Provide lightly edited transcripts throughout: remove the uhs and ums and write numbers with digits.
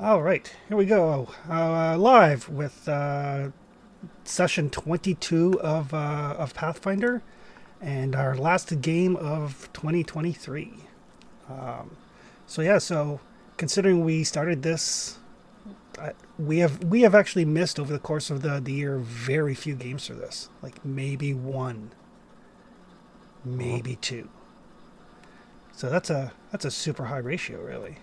All right, here we go. Live with session 22 of Pathfinder and our last game of 2023. So considering we started this, we have actually missed over the course of the year very few games for this, like maybe one, Oh, maybe two. So that's a super high ratio, really.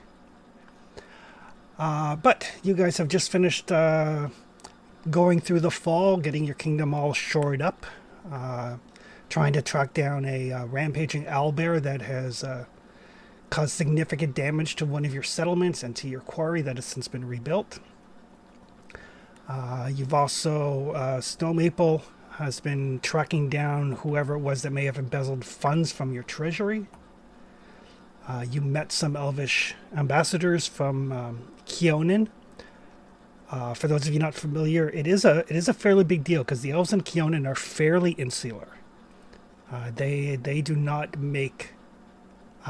But you guys have just finished going through the fall, getting your kingdom all shored up, uh, trying to track down a rampaging owlbear that has caused significant damage to one of your settlements and to your quarry that has since been rebuilt. You've also, Snow Maple has been tracking down whoever it was that may have embezzled funds from your treasury. You met some elvish ambassadors from Keonan. For those of you not familiar, it is a fairly big deal because the elves in Keonan are fairly insular. They do not make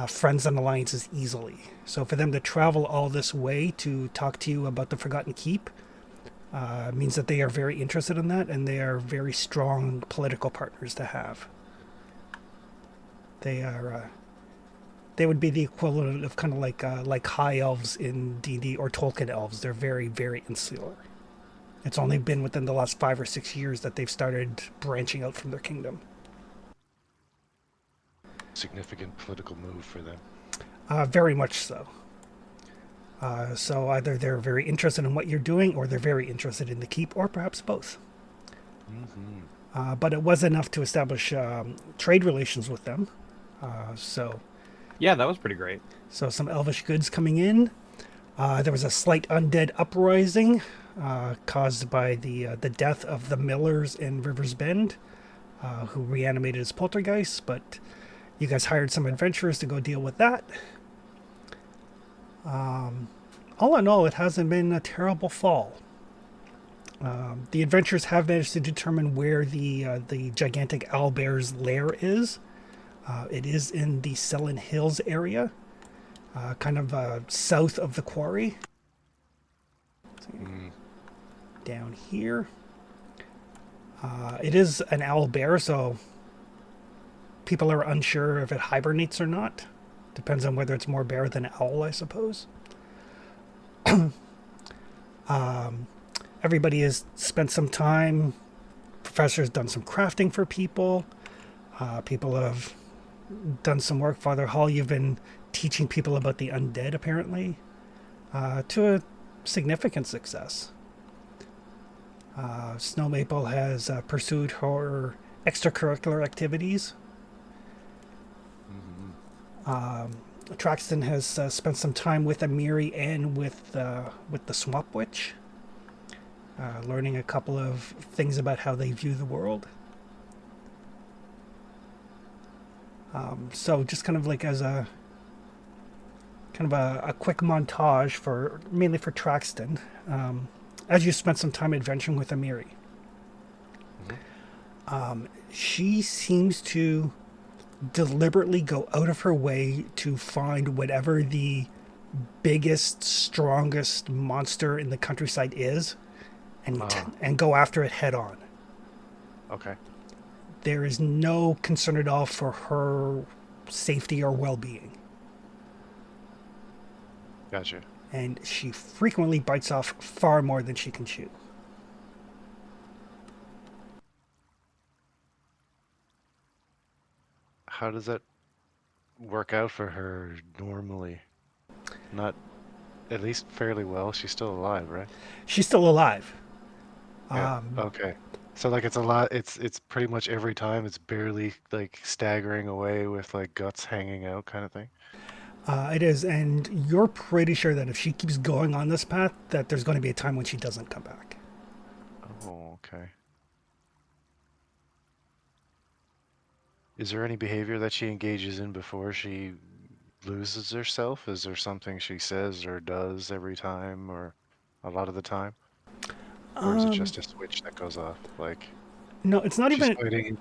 friends and alliances easily. So for them to travel all this way to talk to you about the Forgotten Keep means that they are very interested in that, and they are very strong political partners to have. They are they would be the equivalent of kind of like high elves in D&D or Tolkien elves. They're very very insular. It's only been within the last 5 or 6 years that they've started branching out from their kingdom. significant political move for them. Very much so. So either they're very interested in what you're doing, or they're very interested in the keep, or perhaps both. Hmm. But it was enough to establish trade relations with them. Uh, so, Yeah, that was pretty great. so some elvish goods coming in. There was a slight undead uprising caused by the death of the millers in Rivers Bend, who reanimated as poltergeists. But you guys hired some adventurers to go deal with that. All in all, it hasn't been a terrible fall. The adventurers have managed to determine where the gigantic owlbear's lair is. It is in the Selin Hills area, kind of south of the quarry. Mm. Down here, it is an owl bear, so people are unsure if it hibernates or not. Depends on whether it's more bear than owl, I suppose. Everybody has spent some time. Professor's done some crafting for people. People have done some work. Father Hall, you've been teaching people about the undead, apparently, to a significant success. Snow Maple has pursued her extracurricular activities. Hmm. Traxton has spent some time with Amiri and with the Swamp Witch, learning a couple of things about how they view the world. So just kind of like as a kind of a quick montage for mainly for Traxton, as you spent some time adventuring with Amiri. Hmm. She seems to deliberately go out of her way to find whatever the biggest, strongest monster in the countryside is, Ah, and go after it head on. okay. There is no concern at all for her safety or well-being, Gotcha. and she frequently bites off far more than she can chew. How does that work out for her normally? Not at least fairly well. She's still alive, right? She's still alive. Yeah. Okay. So like it's a lot. It's pretty much every time it's barely like staggering away with like guts hanging out kind of thing. It is, and you're pretty sure that if she keeps going on this path, that there's going to be a time when she doesn't come back. Oh, okay. Is there any behavior that she engages in before she loses herself? Is there something she says or does every time or a lot of the time? Or is it just a switch that goes off? Like No, it's not she's even. fighting.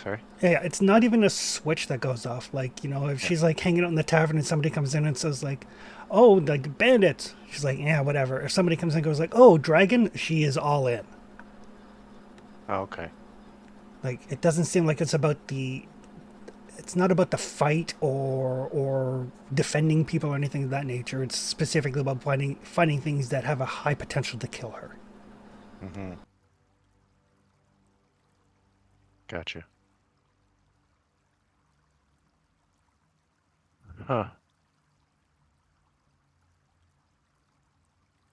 Sorry? Yeah, it's not even a switch that goes off. Like, if Yeah. she's like hanging out in the tavern and somebody comes in and says like, "Oh, like bandits," she's like, "Yeah, whatever." If somebody comes in and goes like, "Oh, dragon," she is all in. Oh, okay. Like, it doesn't seem like it's about the. It's not about the fight or defending people or anything of that nature. It's specifically about finding things that have a high potential to kill her. Mm-hmm. Gotcha. Huh.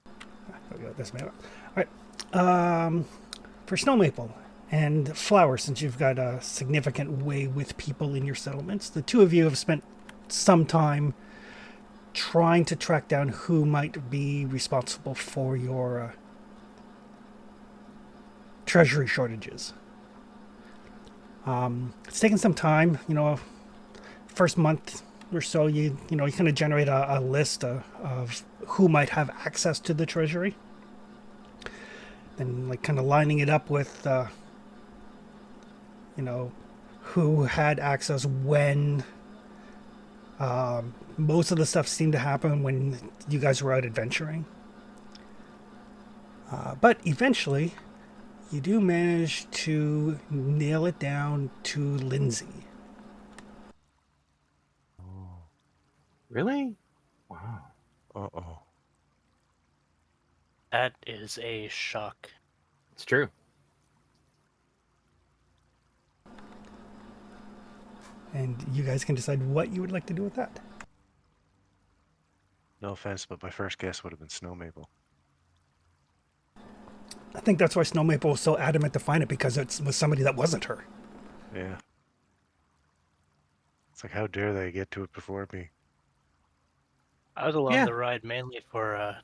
Oh, yeah, this man. All right. For Snow Maple and Flower, since you've got a significant way with people in your settlements, the two of you have spent some time trying to track down who might be responsible for your treasury shortages. It's taken some time. First month or so, you kind of generate a list of who might have access to the treasury, and like kind of lining it up with you know who had access when. Most of the stuff seemed to happen when you guys were out adventuring. But eventually, you do manage to nail it down to Lindsay. Oh. Really? Wow. Uh-oh. That is a shock. It's true. And you guys can decide what you would like to do with that. No offense, but my first guess would have been Snow Maple. I think that's why Snow Maple was so adamant to find it, because it was somebody that wasn't her. Yeah. It's like, how dare they get to it before me? I was along Yeah. the ride mainly for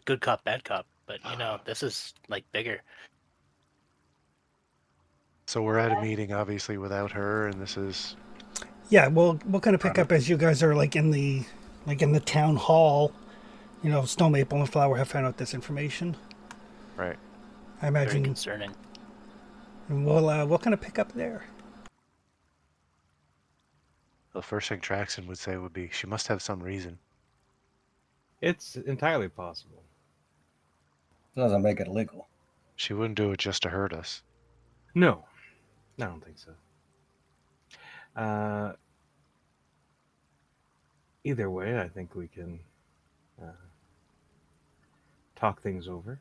good cop, bad cop, but this is like bigger. So we're at a meeting, obviously, without her, and this is... Yeah, we'll kind of pick Right. up as you guys are like in the town hall. Snow Maple and Flower have found out this information. Right. I Very imagine, concerning. and we'll kind of pick up there. The first thing Traxon would say would be, she must have some reason. It's entirely possible. Doesn't make it legal. She wouldn't do it just to hurt us. No, I don't think so. Uh, Either way, I think we can uh, talk things over.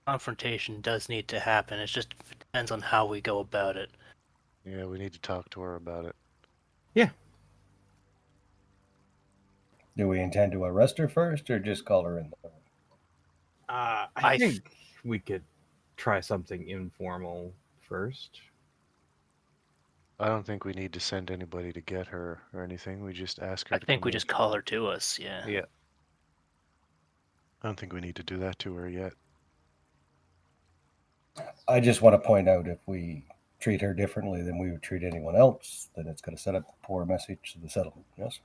Confrontation does need to happen. It just depends on how we go about it. Yeah, we need to talk to her about it. Yeah. Do we intend to arrest her first or just call her in? I I think we could try something informal first. I don't think we need to send anybody to get her or anything. We just ask her I to think come we in. just call her to us. Yeah. Yeah. I don't think we need to do that to her yet. I just want to point out if we treat her differently than we would treat anyone else, then it's going to set up a poor message to the settlement. Yes.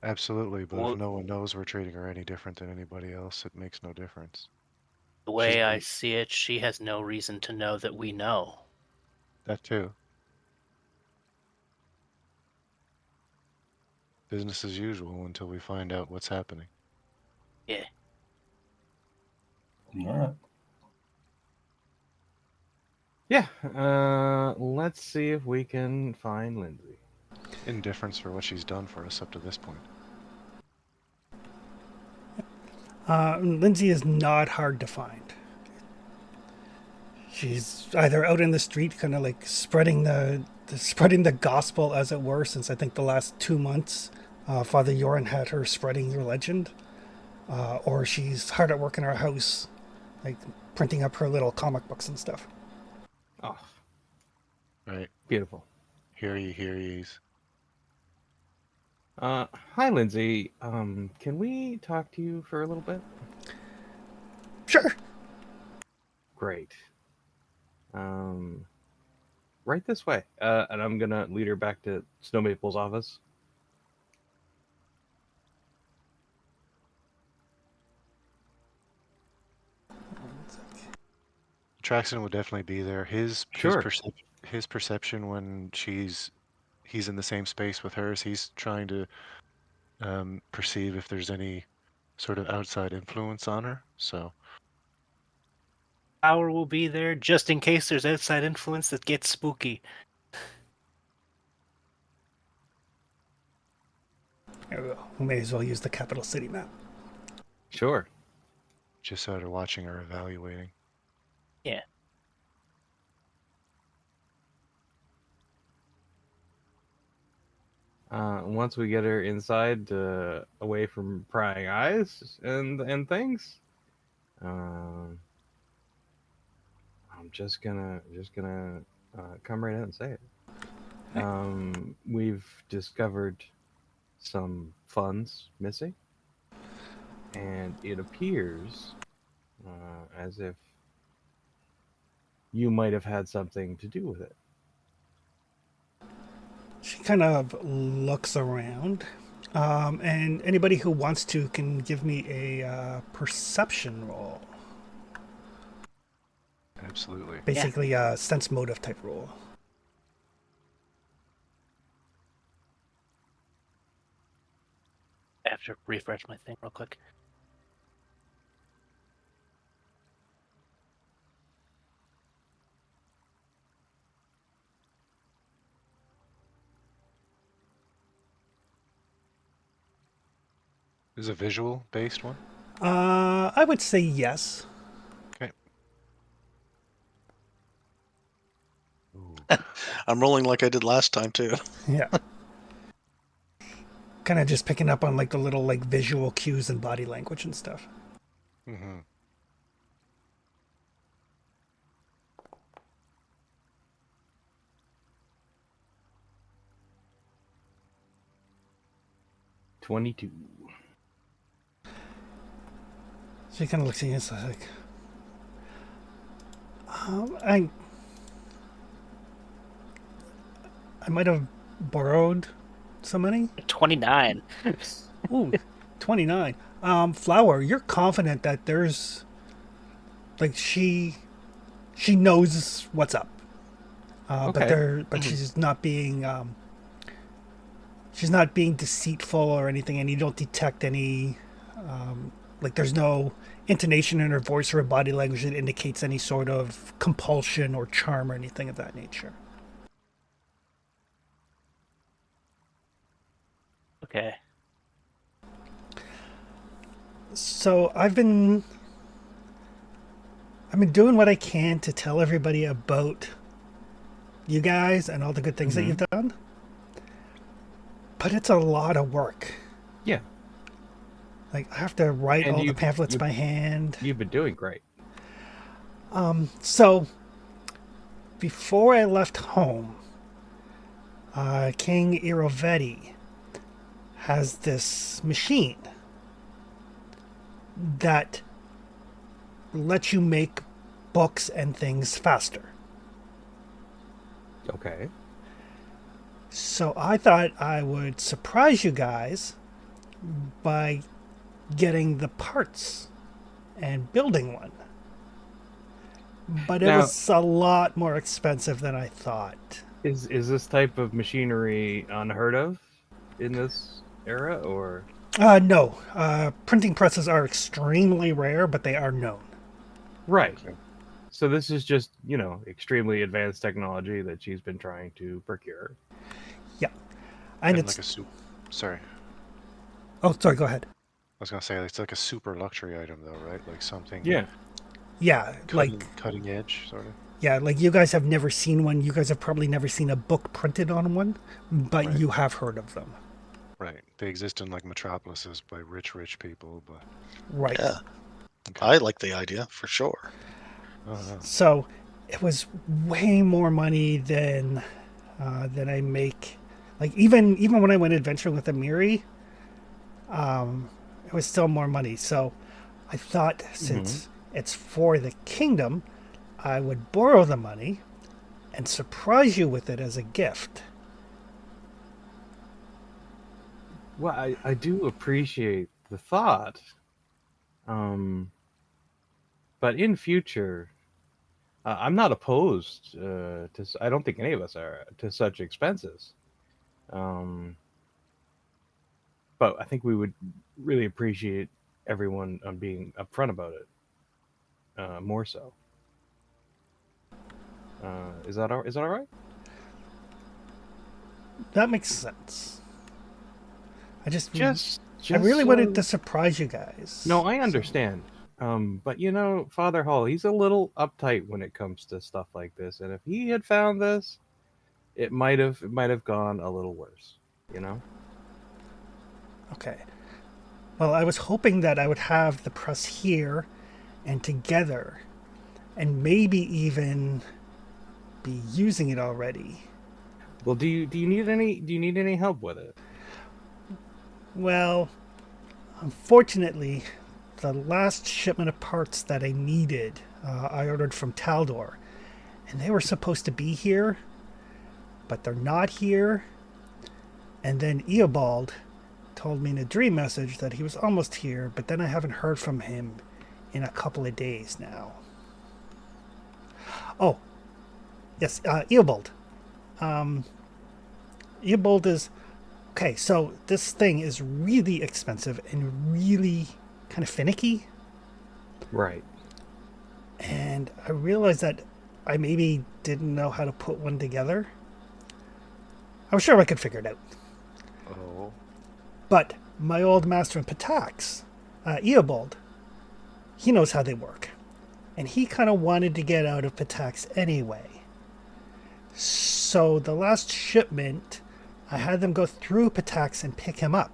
Absolutely, but Well, if no one knows we're treating her any different than anybody else, it makes no difference. the She's way I been... see it, she has no reason to know that we know. That too. Business as usual until we find out what's happening. Yeah. All right. Yeah. Let's see if we can find Lindsay. Indifference for what she's done for us up to this point. Lindsay is not hard to find. She's either out in the street, kind of like spreading the gospel, as it were, since I think the last 2 months, Father Yoren had her spreading your legend, or she's hard at work in her house, like printing up her little comic books and stuff. Oh, Right. beautiful. Hear ye, hear ye's. Hi, Lindsay. Can we talk to you for a little bit? Sure. Great. Right this way. And I'm gonna lead her back to Snow Maple's office. Traxton would definitely be there. Sure. His perception when he's in the same space with hers, he's trying to perceive if there's any sort of outside influence on her. So Power will be there just in case there's outside influence that gets spooky. There we go. We may as well use the capital city map. Sure. just sort of watching her evaluating. Yeah. Once we get her inside, away from prying eyes and things, I'm just gonna come right out and say it. We've discovered some funds missing, and it appears as if you might have had something to do with it. She kind of looks around. And anybody who wants to can give me a perception roll. Absolutely. Basically, a sense motive type roll. I have to refresh my thing real quick. Is it a visual based one? I would say yes. Okay. I'm rolling like I did last time too. Yeah. Kind of just picking up on like the little like visual cues and body language and stuff. Mm-hmm. $22. She kind of looks at you and says like, I might have borrowed some money. 29. Ooh, 29. Flower, you're confident that there's like she knows what's up. Okay. But she's not being deceitful or anything, and you don't detect any like there's no intonation in her voice or her body language that indicates any sort of compulsion or charm or anything of that nature. Okay. So I've been doing what I can to tell everybody about you guys and all the good things that you've done. But it's a lot of work. Yeah. Like I have to write And all the pamphlets you've- by hand. You've been doing great. So before I left home, King Irovetti has this machine that lets you make books and things faster. Okay. So I thought I would surprise you guys by getting the parts and building one. But it Now- was a lot more expensive than I thought. Is this type of machinery unheard of in this era, or? No. Printing presses are extremely rare, but they are known. Right. So this is just, extremely advanced technology that she's been trying to procure. Yeah. And And it's... like sorry. Oh, sorry, go ahead. I was gonna say it's like a super luxury item though, right? Like something Yeah. Yeah, cutting edge sort of. Yeah, like you guys have never seen one. You guys have probably never seen a book printed on one, but Right. you have heard of them. Right. They exist in like metropolises by rich people, but Right. Yeah, okay. I like the idea for sure. So it was way more money than I make. Like even when I went adventuring with Amiri, it was still more money. So I thought since it's for the kingdom, I would borrow the money and surprise you with it as a gift. Well, I do appreciate the thought. But in future, I'm not opposed I don't think any of us are to such expenses. Um, but I think we would really appreciate everyone being upfront about it. More so. Is that all right? That makes sense. Just I really wanted to so surprise you guys. no, I So- understand. But you know, Father Hall, he's a little uptight when it comes to stuff like this, and if he had found this, it might have gone a little worse. You know. Okay. Well, I was hoping that I would have the press here and together, and maybe even be using it already. Well, do you need any help with it? Well, unfortunately, the last shipment of parts that I needed, I ordered from Taldor, and they were supposed to be here, but they're not here. And then Eobald told me in a dream message that he was almost here, but then I haven't heard from him in a couple of days now. Oh, yes, Eobald. Eobald is okay. So this thing is really expensive and really kind of finicky. Right. And I realized that I maybe didn't know how to put one together. I was sure I could figure it out. Oh. But my old master in Patax, Eobald, he knows how they work. And he kind of wanted to get out of Patax anyway. So the last shipment, I had them go through Patax and pick him up.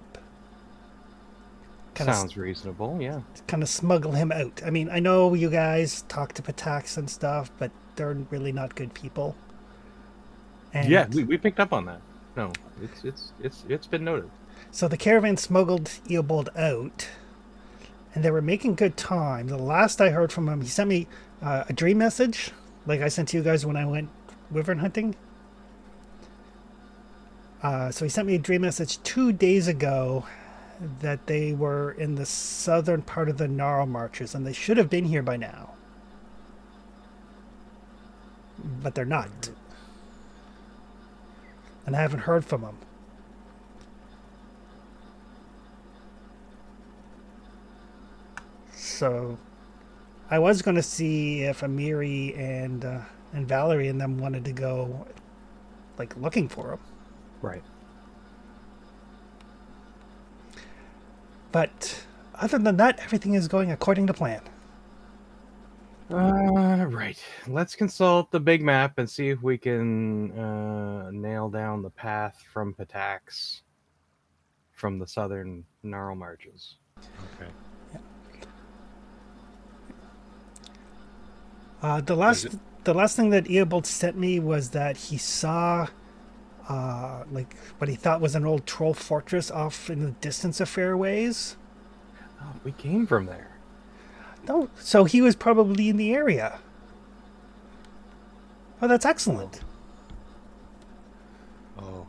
Sounds reasonable. Yeah. Kind of smuggle him out. I mean, I know you guys talk to Patax and stuff, but they're really not good people. And Yeah, we picked up on that. No, it's been noted. so the caravan smuggled Eobald out, and they were making good time. The last I heard from him, he sent me a dream message, like I sent to you guys when I went wyvern hunting. So he sent me a dream message 2 days ago that they were in the southern part of the Gnarl Marches, and they should have been here by now. But they're not. And I haven't heard from them. So I was going to see if Amiri and Valerie and them wanted to go, like, looking for them. Right. But other than that, everything is going according to plan. Right. Let's consult the big map and see if we can nail down the path from Patax from the southern Gnarl Marches. Okay. The last thing that Eobald sent me was that he saw like what he thought was an old troll fortress off in the distance a fair ways. Oh, we came from there. No, so he was probably in the area. Oh, that's excellent. Oh.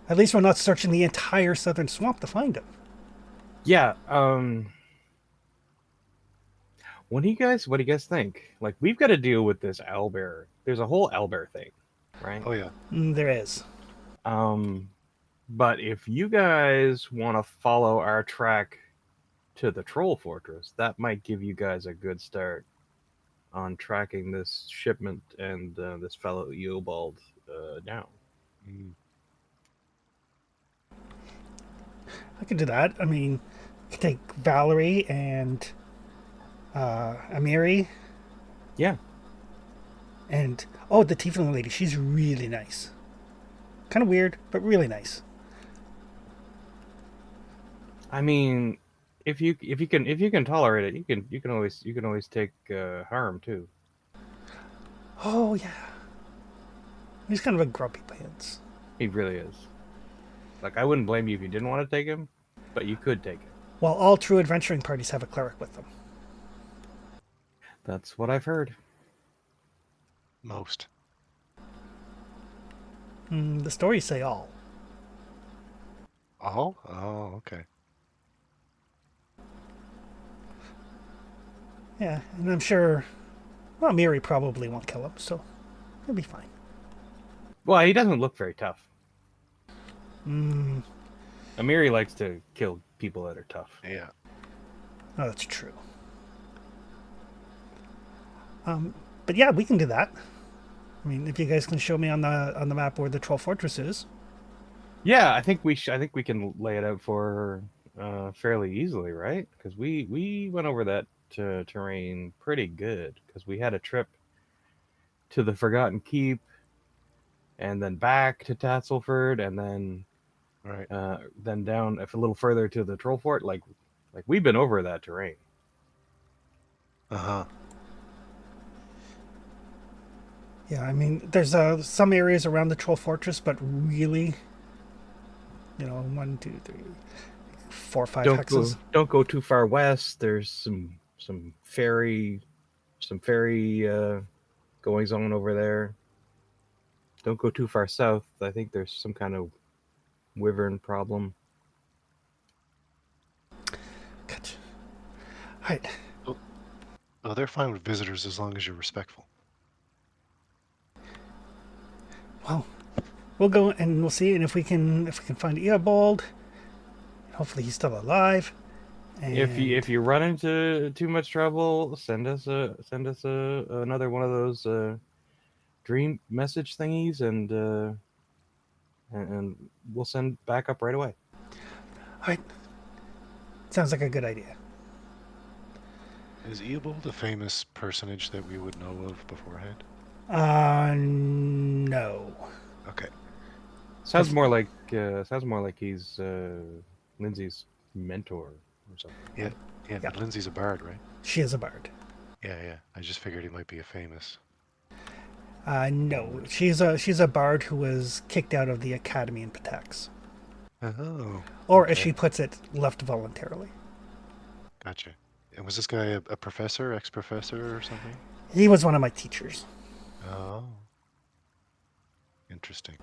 At least we're not searching the entire southern swamp to find him. Yeah. What do you guys think? Like, we've got to deal with this owlbear. There's a whole owlbear thing, right? Oh yeah. There is. But if you guys want to follow our track to the troll fortress, that might give you guys a good start on tracking this shipment and this fellow Eobald down. Mm. I could do that. I mean, I could take Valerie and Amiri Yeah. and oh, the tiefling lady. She's really nice. Kind of weird, but really nice. I mean, if you can tolerate it, you can always take harm too. Oh yeah. He's kind of a grumpy pants. He really is. Like, I wouldn't blame you if you didn't want to take him, but you could take him. Well, all true adventuring parties have a cleric with them. That's what I've heard. Most. The stories say all. Oh? Oh, okay. Yeah, and I'm sure Well, Miri probably won't kill him, so he'll be fine. Well, he doesn't look very tough. Mm, Amiri likes to kill people that are tough. Yeah. oh, that's true. But yeah, we can do that. I mean, if you guys can show me on the map where the Troll Fortress is. Yeah, I think we can lay it out for her fairly easily, right? Because we went over that terrain pretty good. Because we had a trip to the Forgotten Keep, and then back to Tatzelford, and Right. then down a little further to the Troll Fort. Like we've been over that terrain. Uh-huh. Yeah, I mean, there's some areas around the Troll Fortress, but really, 1, 2, 3, 4, 5 hexes. Don't go too far west. There's some ferry goings on over there. Don't go too far south. I think there's some kind of wyvern problem. Gotcha. Right. Oh, they're fine with visitors as long as you're respectful. Well, we'll go and we'll see, and if we can find Eobald, hopefully he's still alive. And If you run into too much trouble, send us another one of those dream message thingies, and we'll send backup right away. all right, sounds like a good idea. Is Eobald a famous personage that we would know of beforehand? No. Okay. Sounds more like he's Lindsay's mentor or something. Yeah, Yeah. but Lindsay's a bard, right? She is a bard. Yeah. I just figured he might be a famous. No, she's a bard who was kicked out of the academy in Patex, Oh. or as okay. she puts it, left voluntarily. Gotcha. And was this guy a professor, ex-professor or something? He was one of my teachers. Oh. Interesting.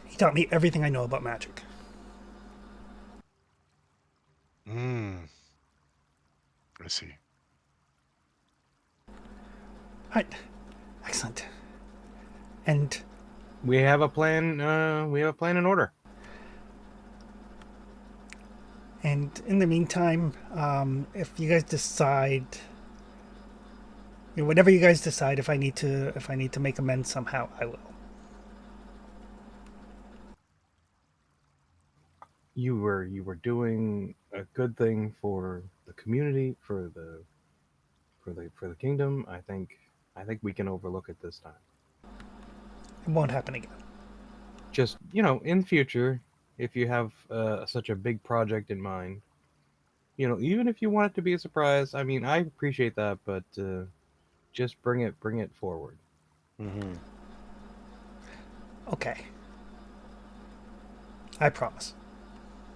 He taught me everything I know about magic. I see. Right. Excellent. And We have a plan. We have a plan in order. And in the meantime, if you guys decide, whatever you guys decide, if I need to make amends somehow, I will. You were doing a good thing for the community, for the kingdom. I think we can overlook it this time. It won't happen again. Just in future, if you have such a big project in mind, even if you want it to be a surprise, I mean, I appreciate that, but just bring it forward. Mm-hmm. Okay. I promise.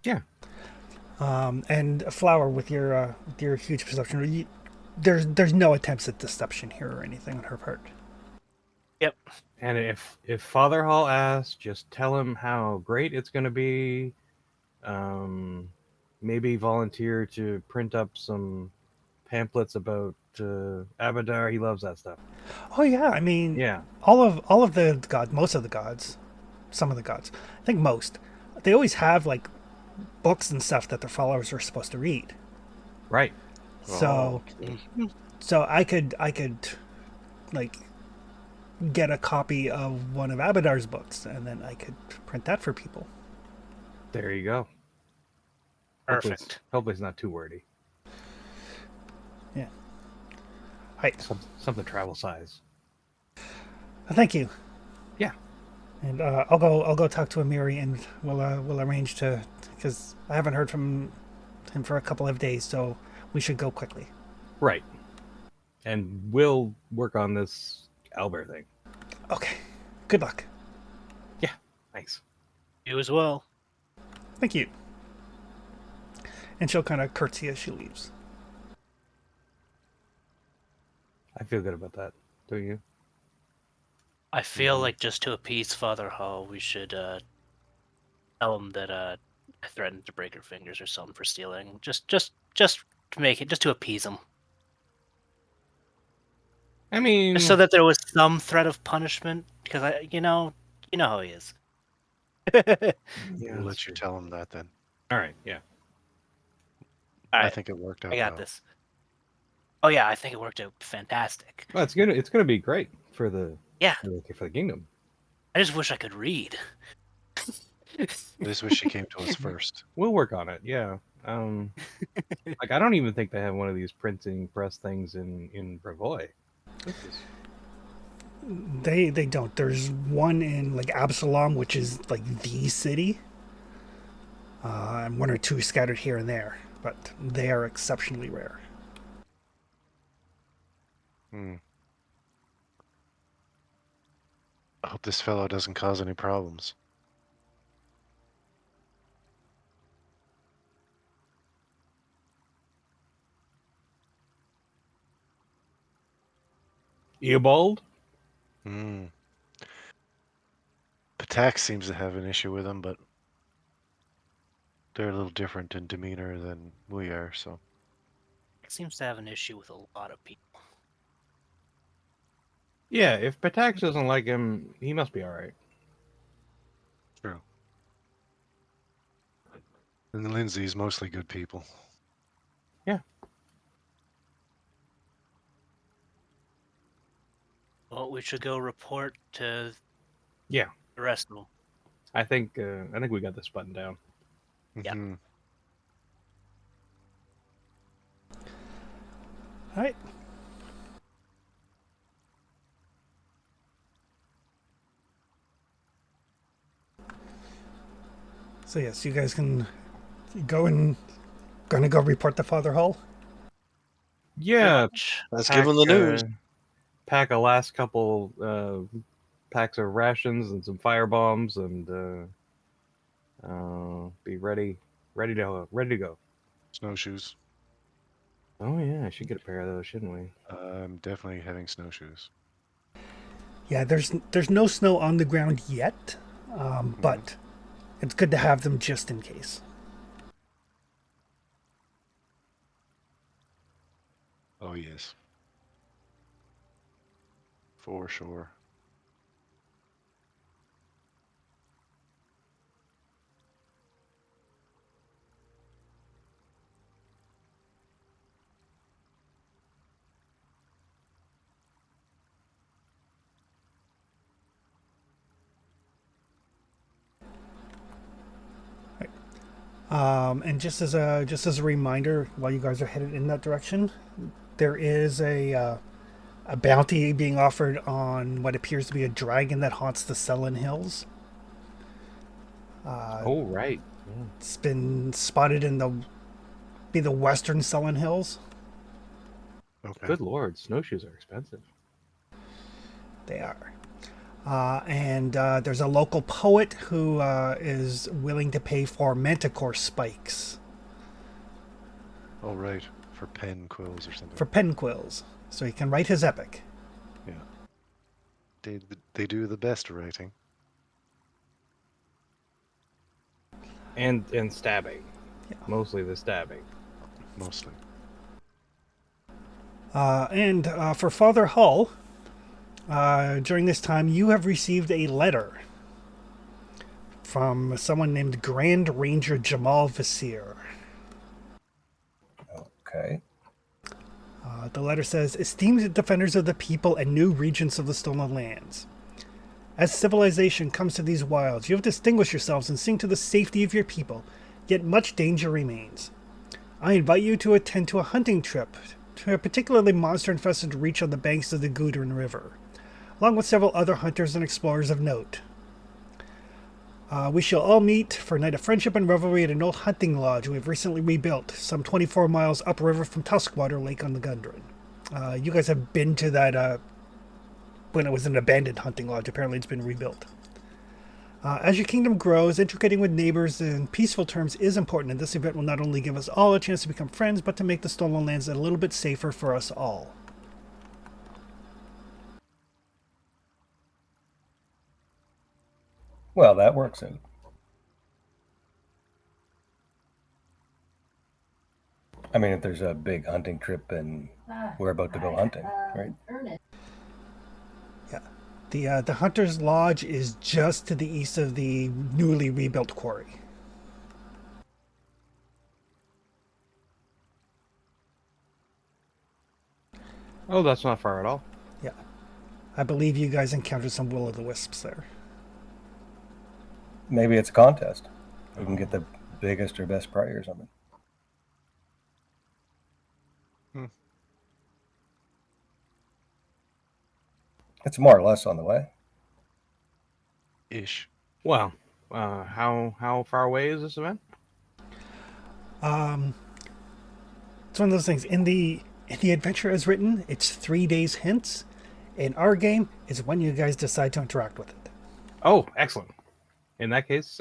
Yeah. And Flower, with your huge perception, there's no attempts at deception here or anything on her part. Yep. And if Father Hall asks, just tell him how great it's going to be. Maybe volunteer to print up some pamphlets about Abadar. He loves that stuff. Oh yeah, I mean, Yeah. all of the gods, most of the gods, some of the gods, I think most, they always have like books and stuff that their followers are supposed to read. Right. So, so I could like get a copy of one of Abadar's books, and then I could print that for people. There you go. Perfect. Hopefully it's not too wordy. Yeah. Right. Something travel size. Thank you. Yeah. And I'll go talk to Amiri, and we'll arrange to, because I haven't heard from him for a couple of days, so we should go quickly. Right. And we'll work on this Albert thing. Okay. Good luck. Yeah. Thanks. You as well. Thank you. And she'll kind of curtsy as she leaves. I feel good about that. Don't you? I feel like just to appease Father Hall, we should tell him that I threatened to break her fingers or something for stealing. Just to make it, just to appease him. I mean, so that there was some threat of punishment, because you know how he is. yeah, We'll that's let you true. tell him that then. All right, yeah. I Alright, think it worked out I got well. this. Oh yeah, I think it worked out fantastic. Well, it's gonna be great for the Yeah, for the kingdom. I just wish I could read. I just wish she came to us first. We'll work on it. Yeah. Like I don't even think they have one of these printing press things in Brevoy. This is They don't. There's one in like Absalom, which is like the city, and one or two scattered here and there, but they are exceptionally rare. Hmm. I hope this fellow doesn't cause any problems. Eobald. Hmm. Patak seems to have an issue with him, but they're a little different in demeanor than we are, so. It seems to have an issue with a lot of people. Yeah, if Patax doesn't like him, he must be all right. True. And Lindsay's mostly good people. Yeah. Well, we should go report to Yeah. the rest of them. I think we got this button down. Yeah. Mhm. All right. So yes, you guys can go and gonna go report to Father Hull. Yeah. Let's give him the news. Pack a last couple packs of rations and some fire bombs, and be ready to go. Snowshoes. Oh yeah, I should get a pair of those, shouldn't we? I'm definitely having snowshoes. Yeah, there's no snow on the ground yet, but it's good to have them just in case. Oh, yes. For sure. And just as a reminder, while you guys are headed in that direction, there is a bounty being offered on what appears to be a dragon that haunts the Selin Hills. Oh right. Yeah. It's been spotted in the western Selin Hills. Okay. Good lord, snowshoes are expensive. They are. And there's a local poet who is willing to pay for manticore spikes All right. For pen quills or something. for pen quills, so he can write his epic. Yeah. They do the best writing. And stabbing. Yeah. Mostly the stabbing. Mostly. And for Father Hull, during this time, you have received a letter from someone named Grand Ranger Jamal Vasir. Okay. The letter says, "Esteemed defenders of the people and new regents of the stolen lands. As civilization comes to these wilds, you have distinguished yourselves and seen to the safety of your people, yet much danger remains. I invite you to attend to a hunting trip to a particularly monster-infested reach on the banks of the Gudrun River, along with several other hunters and explorers of note. We shall all meet for a night of friendship and revelry at an old hunting lodge we have recently rebuilt, some 24 miles upriver from Tuskwater Lake on the Gundren." You guys have been to that when it was an abandoned hunting lodge. Apparently it's been rebuilt. As your kingdom grows, intricating with neighbors in peaceful terms is important, and this event will not only give us all a chance to become friends, but to make the stolen lands a little bit safer for us all. Well, that works out. I mean, if there's a big hunting trip and we're about to go hunting, right? The Hunter's Lodge is just to the east of the newly rebuilt quarry. Oh, that's not far at all. Yeah. I believe you guys encountered some will-o'-the-wisps there. Maybe it's a contest. We can get the biggest or best prey or something. It's more or less on the way. Ish. Well, how far away is this event? It's one of those things. In the adventure as written, it's 3 days hence. In our game, is when you guys decide to interact with it. Oh, excellent. In that case,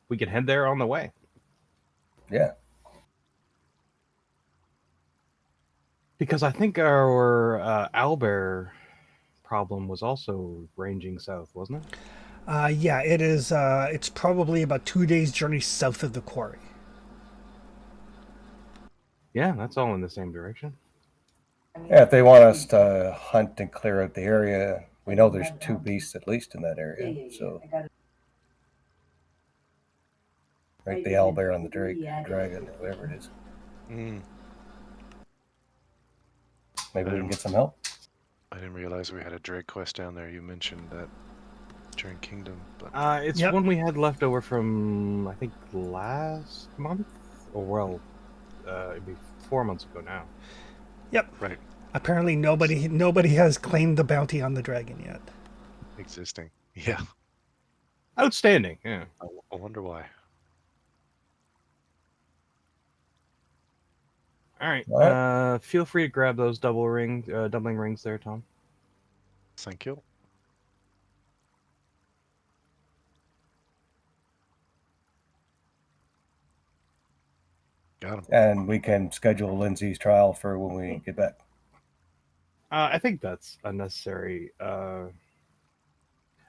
we can head there on the way. Yeah. Because I think our owlbear problem was also ranging south, wasn't it? Yeah, it is. It's probably about 2 days' journey south of the quarry. Yeah, that's all in the same direction. Yeah, if they want us to hunt and clear out the area, we know there's 2 beasts at least in that area. So, right, the owlbear and the dragon, or whatever it is. Maybe we can get some help. I didn't realize we had a drag quest down there. You mentioned that during Kingdom, but It's Yep. one we had left over from, I think, last month? Or, well, it'd be 4 months ago now. Yep. right, Apparently, nobody has claimed the bounty on the dragon yet. existing. Yeah, Outstanding, yeah. I wonder why. All right. All right. Feel free to grab those doubling rings there, Tom. Thank you. Got him. And we can schedule Lindsay's trial for when we get back. I think that's unnecessary.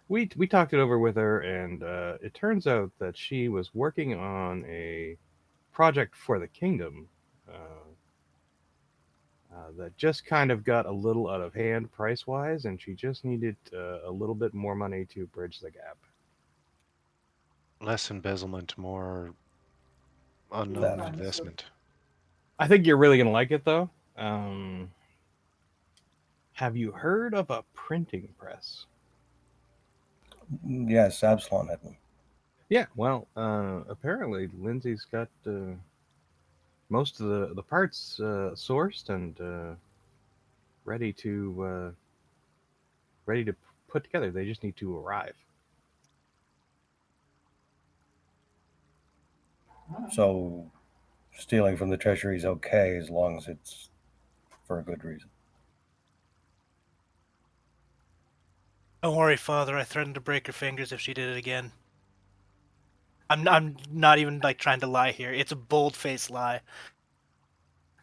We talked it over with her, and it turns out that she was working on a project for the kingdom that just kind of got a little out of hand price wise, and she just needed a little bit more money to bridge the gap. Less embezzlement, more unknown investment. I think you're really gonna like it, though. Have you heard of a printing press? Yes, Absalom had one. Yeah, well, apparently Lindsay's got most of the parts sourced and ready to put together. They just need to arrive. So, stealing from the treasury is okay as long as it's for a good reason. Don't worry, Father. I threatened to break her fingers if she did it again. I'm not even like trying to lie here. It's a bold-faced lie.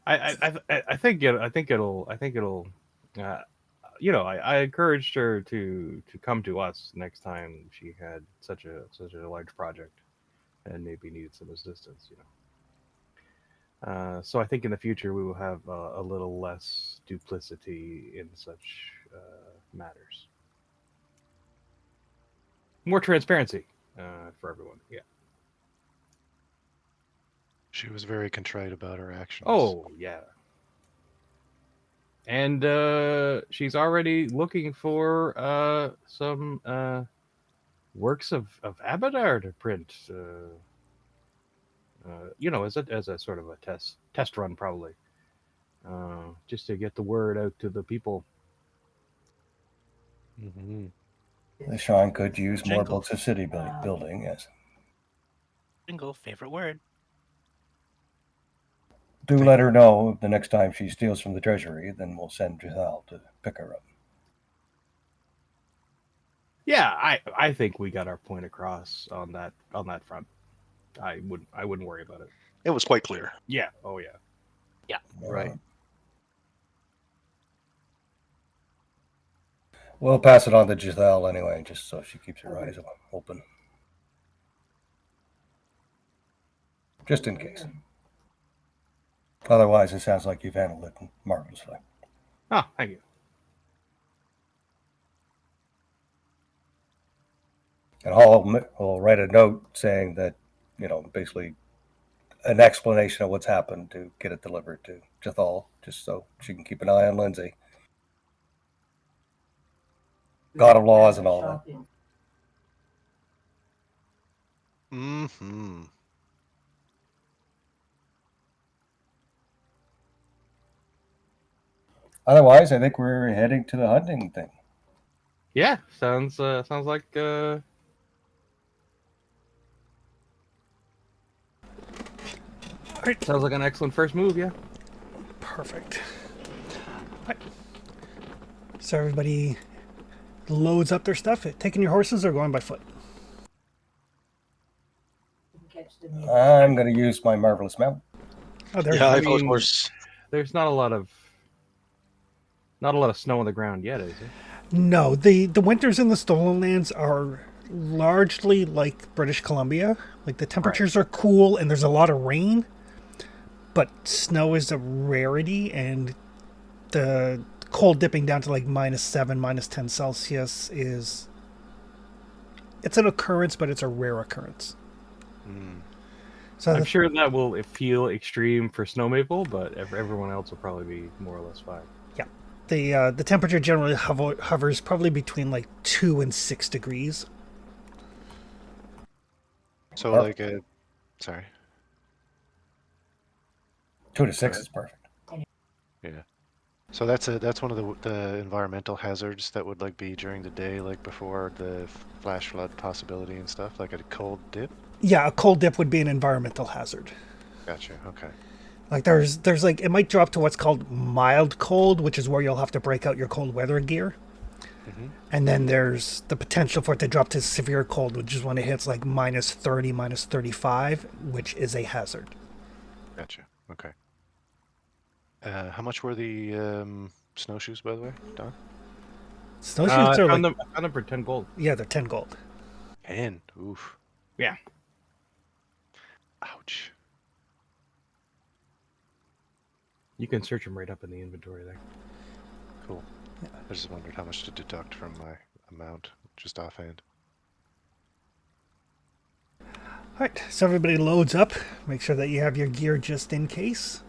I think it'll. I encouraged her to come to us next time she had such a large project and maybe needed some assistance. So I think in the future we will have a little less duplicity in such matters. More transparency for everyone. Yeah. She was very contrite about her actions. Oh yeah. And she's already looking for some works of Abadar to print. As a sort of a test run, probably, just to get the word out to the people. Mm-hmm. The Sean could use more Jingle. books of city building, yes. Jingle, favorite word. Do let her know the next time she steals from the treasury, then we'll send Giselle to pick her up. Yeah, I think we got our point across on that front. I wouldn't worry about it. It was quite clear. Yeah. Oh yeah. Right. We'll pass it on to Giselle anyway, just so she keeps her eyes open. Just in case. Otherwise, it sounds like you've handled it marvelously. Oh, thank you. And Hall will write a note saying that, basically an explanation of what's happened to get it delivered to Jathal, just so she can keep an eye on Lindsay. God of laws and all that. Mm-hmm. Otherwise, I think we're heading to the hunting thing. Yeah, sounds like Alright, sounds like an excellent first move. Yeah. perfect. Alright. So everybody loads up their stuff. Taking your horses or going by foot? I'm going to use my marvelous mount. Oh, there Yeah, you I go. vote horse. There's not a lot of snow on the ground yet, is there? No, the winters in the Stolen Lands are largely like British Columbia. Like the temperatures are cool and there's a lot of rain, but snow is a rarity, and the cold dipping down to like -7, -10 Celsius it's an occurrence, but it's a rare occurrence. So I'm sure that will feel extreme for Snow Maple, but everyone else will probably be more or less fine. yeah, the temperature generally hovers probably between like 2 and 6 degrees. So Perfect. like sorry. 2 to 6 is perfect. Yeah. So that's one of the environmental hazards that would like be during the day, like before the flash flood possibility and stuff, like a cold dip. Yeah, a cold dip would be an environmental hazard. Gotcha. Okay. Like there's like it might drop to what's called mild cold, which is where you'll have to break out your cold weather gear. Mm-hmm. And then there's the potential for it to drop to severe cold, which is when it hits like -30, -35, which is a hazard. Gotcha. Okay. How much were the snowshoes, by the way, Don? Snowshoes I are found like, them for 10 gold. yeah, they're 10 gold. 10. Oof. Yeah. Ouch. You can search them right up in the inventory there. Cool. I just wondered how much to deduct from my amount, just offhand. Alright, so everybody loads up. Make sure that you have your gear just in case.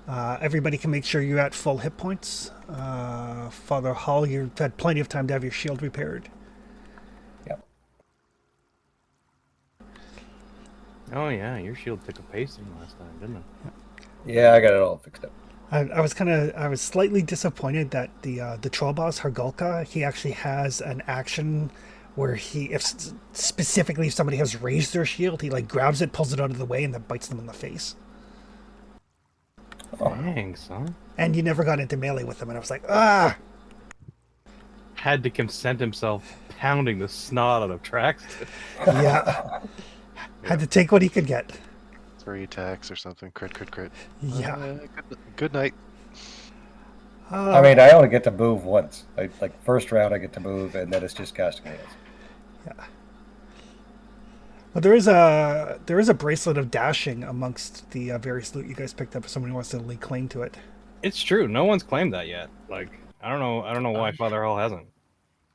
Everybody can make sure you're at full hit points. Father Hall, you've had plenty of time to have your shield repaired. Yep. Oh yeah, your shield took a pasting last time, didn't it? Yeah, I got it all fixed up. I was slightly disappointed that the troll boss Hargulka, he actually has an action where specifically if somebody has raised their shield, he like grabs it, pulls it out of the way, and then bites them in the face. Thanks, huh? And you never got into melee with him, and I was like, ah! Had to consent himself pounding the snot out of tracks. Yeah. Had to take what he could get. 3 attacks or something. Crit, crit, crit. Yeah. Good night. I mean, I only get to move once. Like first round, I get to move, and then it's just casting heals. Yeah. But there is a bracelet of dashing amongst the various loot you guys picked up if somebody wants to lay claim to it. It's true. No one's claimed that yet. Like, I don't know why Father Hall hasn't.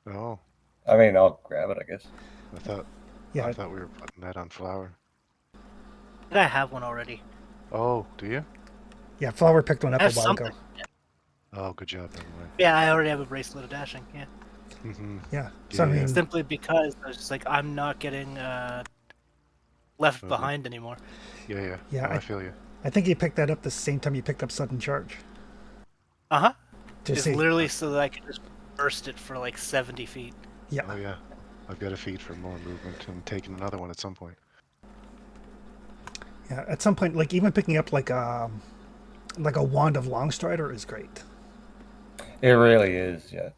Oh, I mean, I'll grab it, I guess. I thought we were putting that on Flower. I think I have one already. Oh, do you? Yeah, Flower picked one up I a have while something. ago. Oh, good job, anyway. Yeah, I already have a bracelet of dashing. Yeah, Mm-hmm. Yeah. So I Yeah. mean, simply because I was just like, I'm not getting left Okay. behind anymore. Yeah. Yeah, No, I feel you. I think you picked that up the same time you picked up sudden charge. Uh huh. To It's see. literally so that I can just burst it for like 70 feet. Yeah. Oh yeah. I've got a feed for more movement and taking another one at some point. Yeah. At some point, like even picking up like a wand of Longstrider is great. It really is, yeah.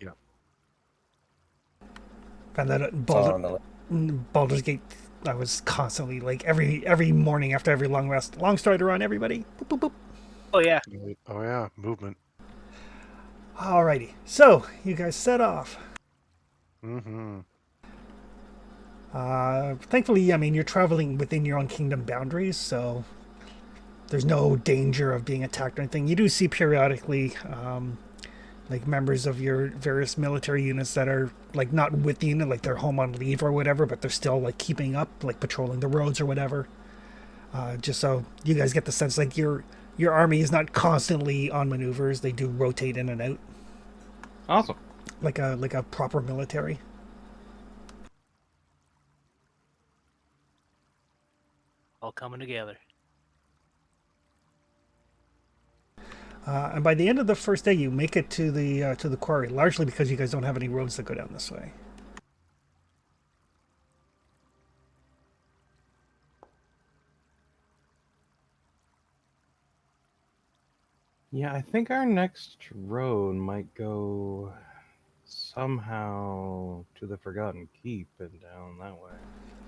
Found that at It's on the list. Baldur's Gate. I was constantly like every morning after every long rest, Longstrider on everybody. Boop, boop, boop. Oh yeah. Oh yeah, movement. Alrighty. So you guys set off. Mm-hmm. Thankfully, I mean, you're traveling within your own kingdom boundaries, so there's no danger of being attacked or anything. You do see periodically like members of your various military units that are like not with the unit, like they're home on leave or whatever, but they're still like keeping up, like patrolling the roads or whatever. Just so you guys get the sense like your army is not constantly on maneuvers; they do rotate in and out, Awesome. like a proper military. All coming together. And by the end of the first day, you make it to the quarry, largely because you guys don't have any roads that go down this way. Yeah, I think our next road might go somehow to the Forgotten Keep and down that way.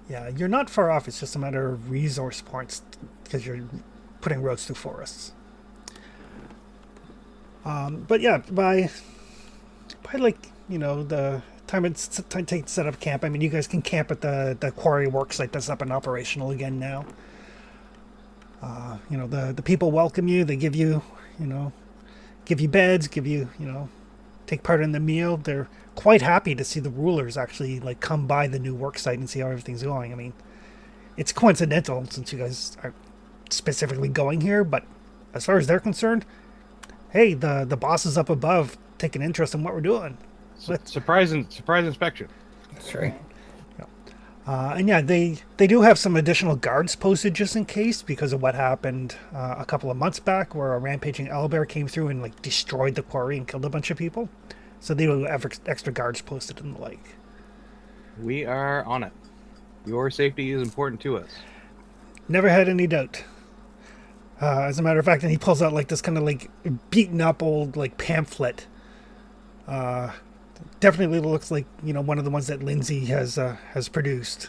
Yeah, you're not far off. It's just a matter of resource points because you're putting roads through forests. But yeah, by like the time it's time to set up camp. I mean, you guys can camp at the quarry work site that's up and operational again now. The people welcome you. They give you give you beds, give you take part in the meal. They're quite happy to see the rulers actually like come by the new work site and see how everything's going. I mean, it's coincidental since you guys are specifically going here, but as far as they're concerned, hey, the boss is up above taking interest in what we're doing. Surprise inspection. That's right. And yeah, they do have some additional guards posted just in case because of what happened a couple of months back where a rampaging owlbear came through and like destroyed the quarry and killed a bunch of people. So they do have extra guards posted and the like. We are on it. Your safety is important to us. Never had any doubt. As a matter of fact, and he pulls out like this kind of like beaten up old like pamphlet. Definitely looks like one of the ones that Lindsay has produced.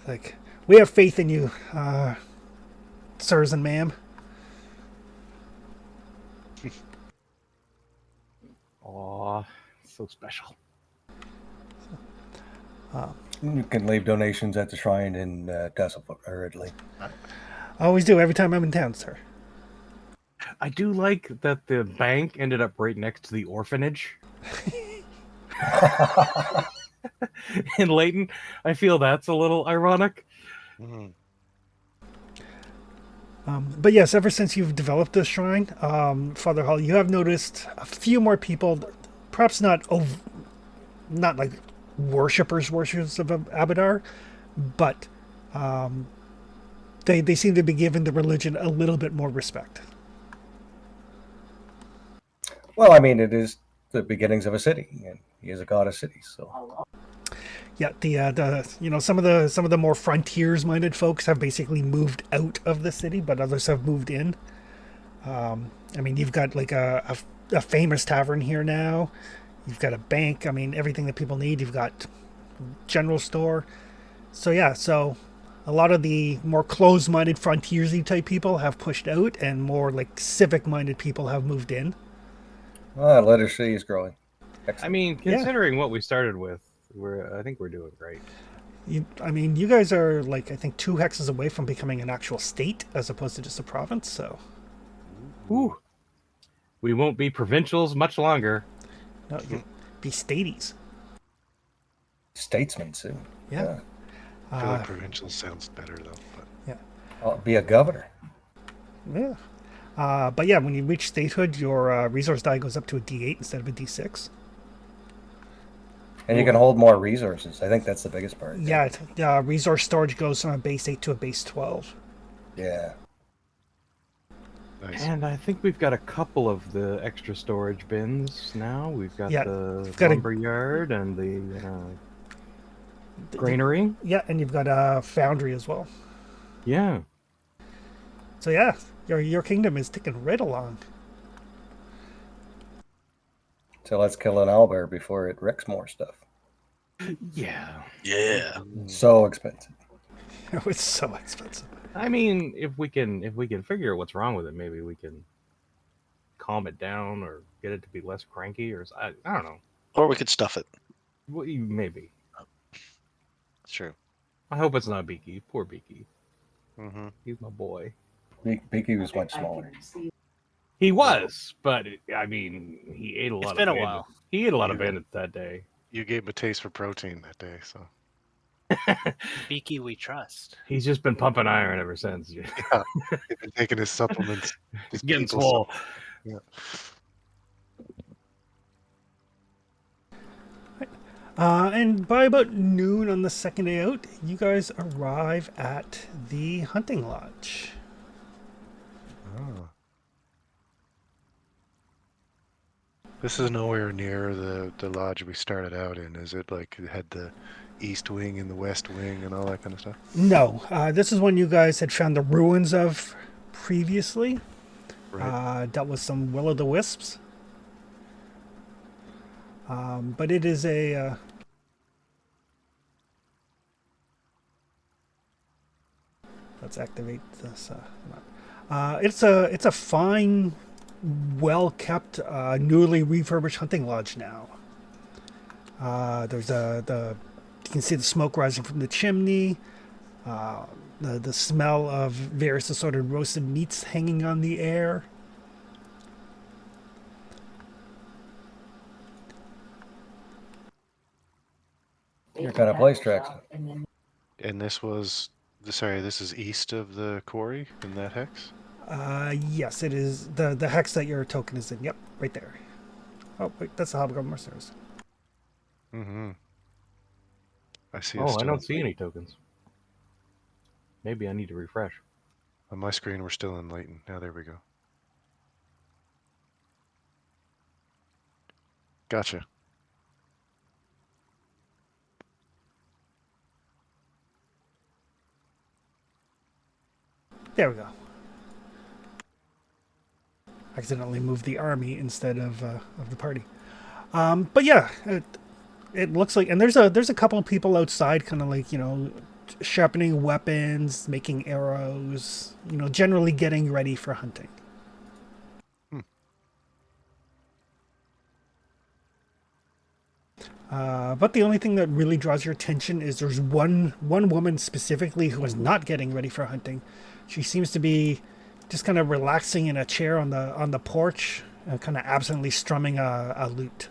Like, we have faith in you, sirs and ma'am. Aw, so special. You can leave donations at the shrine in Tasselfoot or Ridley. I always do every time I'm in town, sir. I do like that the bank ended up right next to the orphanage. In Layton, I feel that's a little ironic. Mhm. But yes, ever since you've developed this shrine, Father Hall, you have noticed a few more people, perhaps not like worshippers of Abadar, but they seem to be giving the religion a little bit more respect. Well, I mean, it is the beginnings of a city, and he is a god of cities. So Yeah, the some of the more frontiers-minded folks have basically moved out of the city, but others have moved in. I mean, you've got like a famous tavern here now. You've got a bank. I mean, everything that people need. You've got general store. So yeah, so a lot of the more closed-minded frontiersy type people have pushed out, and more like civic-minded people have moved in. literacy is growing. I mean, considering what we started with, I think we're doing great. I mean, you guys are like I think 2 hexes away from becoming an actual state as opposed to just a province. So, Ooh. We won't be provincials much longer. no, you'll be staties. Statesman soon. Yeah. I feel like provincial sounds better though. But Yeah. I'll be a governor. Yeah. But yeah, when you reach statehood, your resource die goes up to a D8 instead of a D6. And you can hold more resources. I think that's the biggest part. Yeah, resource storage goes from a base 8 to a base 12. Yeah. nice. And I think we've got a couple of the extra storage bins now. We've got Yeah, the we've got lumber yard and the granary. Yeah, and you've got a foundry as well. Yeah. So yeah, your kingdom is ticking right along. So let's kill an owlbear before it wrecks more stuff. Yeah. Yeah. So expensive. It's so expensive. I mean, if we can figure out what's wrong with it, maybe we can calm it down or get it to be less cranky, or I don't know. Or we could stuff it. Well, maybe. True. I hope it's not Beaky. Poor Beaky. Mm-hmm. He's my boy. Beaky was much smaller. He was, but I mean, he ate a lot. It's been of a bandits. while. He ate a lot of You- bandits that day. You gave him a taste for protein that day, so Beaky, we trust. He's just been pumping iron ever since. yeah. He's been taking his supplements. His Getting people swole. Yeah. And by about noon on the second day out, you guys arrive at the hunting lodge. Oh. This is nowhere near the lodge we started out in, is it? Like it had the east wing and the west wing and all that kind of stuff? No, this is one you guys had found the ruins of previously. Right. Dealt with some will-o'-the-wisps. But it is a... let's activate this. It's a fine, well-kept, newly refurbished hunting lodge now. There's you can see the smoke rising from the chimney. The smell of various assorted roasted meats hanging on the air. Your kind of place, Trax. And this was this is east of the quarry in that hex? Yes, it is the hex that your token is in. Yep, right there. Oh, wait, that's the Hobgoblin Mercenaries. Mm-hmm. I see a Oh, I stone. don't see any tokens. Maybe I need to refresh. On my screen, we're still in Leighton. Now, there we go. Gotcha. There we go. Accidentally moved the army instead of the party. But yeah, it looks like, and there's a couple of people outside, kind of like, sharpening weapons, making arrows, generally getting ready for hunting. But the only thing that really draws your attention is there's one woman specifically who is not getting ready for hunting. She seems to be just kind of relaxing in a chair on the porch, kind of absently strumming a lute.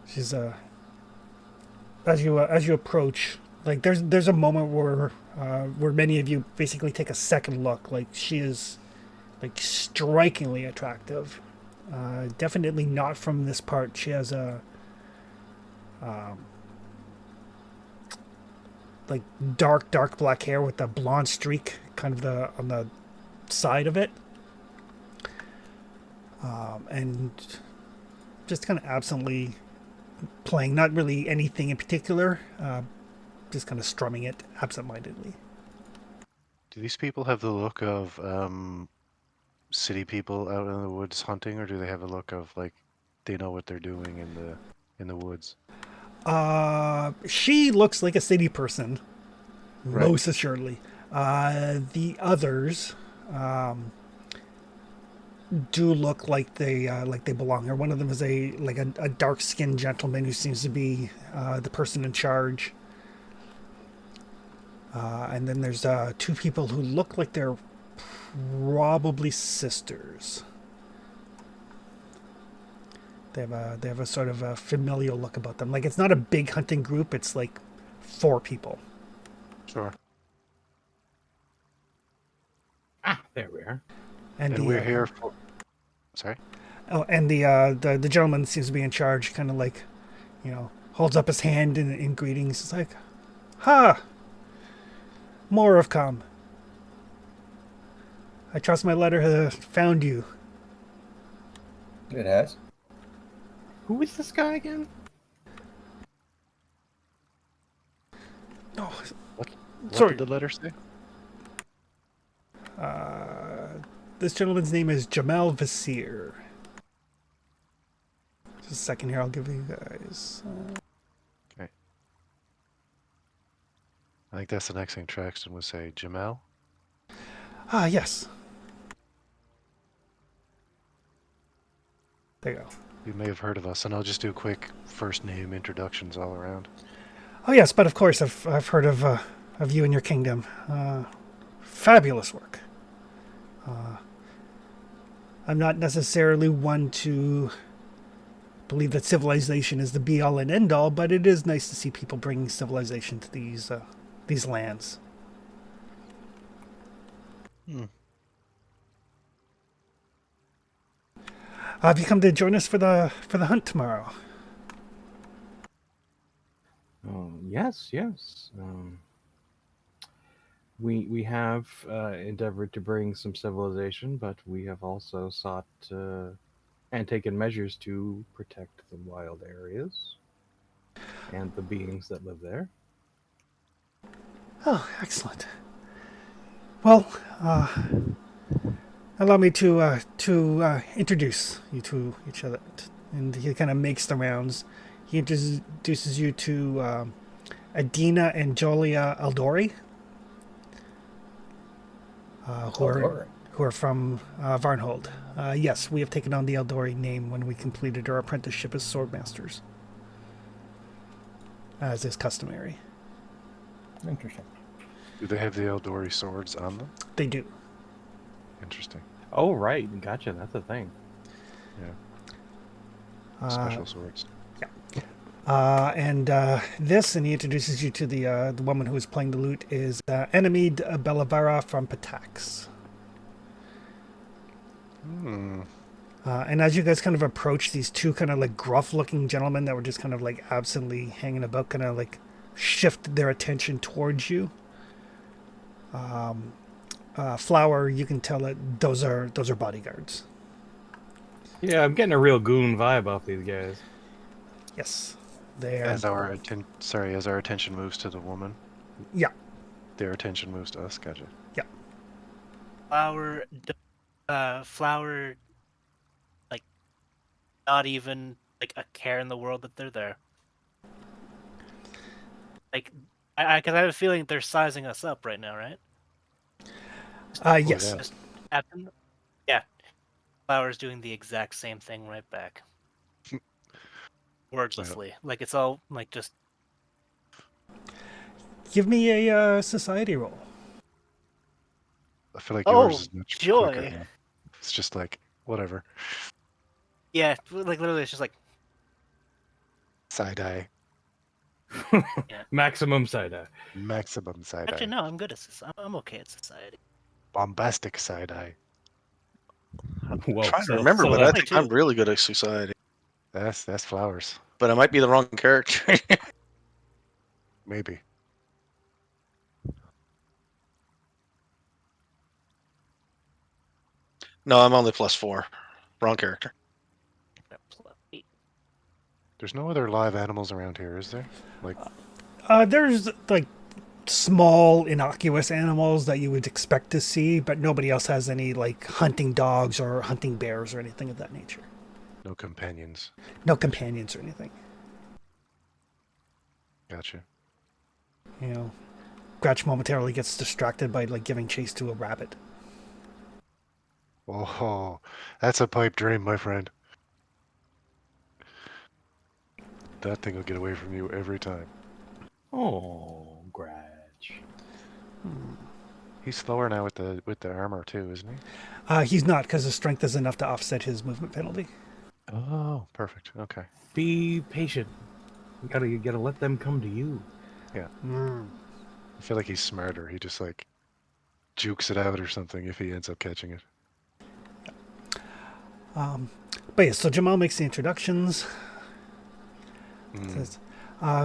She's as you approach, like there's a moment where many of you basically take a second look. Like she is like strikingly attractive. Definitely not from this part. She has a like dark black hair with a blonde streak kind of on the side of it, and just kind of absently playing, not really anything in particular, just kind of strumming it absentmindedly. Do these people have the look of city people out in the woods hunting, or do they have a look of like they know what they're doing in the woods? She looks like a city person, Right. most assuredly. The others do look like they belong here. One of them is a dark-skinned gentleman who seems to be the person in charge. And then there's two people who look like they're probably sisters. They have a sort of a familial look about them. Like, it's not a big hunting group. It's like 4 people. Sure. Ah, there we are. And we're here for. Sorry. Oh, and the gentleman seems to be in charge. Kind of like, holds up his hand in greetings. It's like, ha! More have come. I trust my letter has found you. It has. Who is this guy again? Oh, What sorry. did the letter say? This gentleman's name is Jamal Vasir. Just a second here, I'll give you guys. Okay. I think that's the next thing Traxton would say. Jamel? Yes. There you go. You may have heard of us, and I'll just do quick first name introductions all around. Oh yes, but of course I've heard of you and your kingdom. Fabulous work. I'm not necessarily one to believe that civilization is the be all and end all, but it is nice to see people bringing civilization to these lands. Hmm. Have you come to join us for the hunt tomorrow? Yes, yes. We have endeavored to bring some civilization, but we have also sought and taken measures to protect the wild areas and the beings that live there. Oh, excellent. Well, allow me to introduce you to each other. And he kind of makes the rounds. He introduces you to Adina and Jolia Aldori, who are from Varnhold. Yes, we have taken on the Eldori name when we completed our apprenticeship as swordmasters, as is customary. Interesting. Do they have the Eldori swords on them? They do. Interesting. Oh, right. Gotcha. That's a thing. Yeah. Special swords. And he introduces you to the woman who is playing the lute, is Enemy Bellavara from Patax. And as you guys kind of approach, these two kind of like gruff-looking gentlemen that were just kind of like absently hanging about, kind of like shift their attention towards you. Flower, you can tell that those are bodyguards. Yeah, I'm getting a real goon vibe off these guys. Yes, they are. As our attention moves to the woman, Yeah, their attention moves to us. Gotcha. Flower, like, not even like a care in the world that they're there. Like, because I have a feeling they're sizing us up right now, right? yes. Yeah. Just happen. Yeah, Flower's doing the exact same thing right back. Wordlessly, like it's all like just. Give me a society roll. I feel like Oh, yours is much joy. quicker now. It's just like whatever. Yeah, like literally, it's just like Side eye. Maximum side eye. Maximum side actually eye. no, I'm good at society. I'm okay at society. Bombastic side eye. Whoa, trying to remember, but I that's- think I'm really good at society. That's flowers. But I might be the wrong character. Maybe. No, I'm only +4. Wrong character. +8. There's no other live animals around here, is there? Like There's like small innocuous animals that you would expect to see, but nobody else has any like hunting dogs or hunting bears or anything of that nature. no companions. No companions or anything. Gotcha. You know, Gretch momentarily gets distracted by like giving chase to a rabbit. Oh, that's a pipe dream, my friend. That thing will get away from you every time. Oh, Gratch. He's slower now with the armor too, isn't he? He's not, because his strength is enough to offset his movement penalty. Oh, perfect. Okay. Be patient. You gotta let them come to you. Yeah. I feel like he's smarter. He just like jukes it out or something if he ends up catching it. But yeah, so Jamal makes the introductions. Says,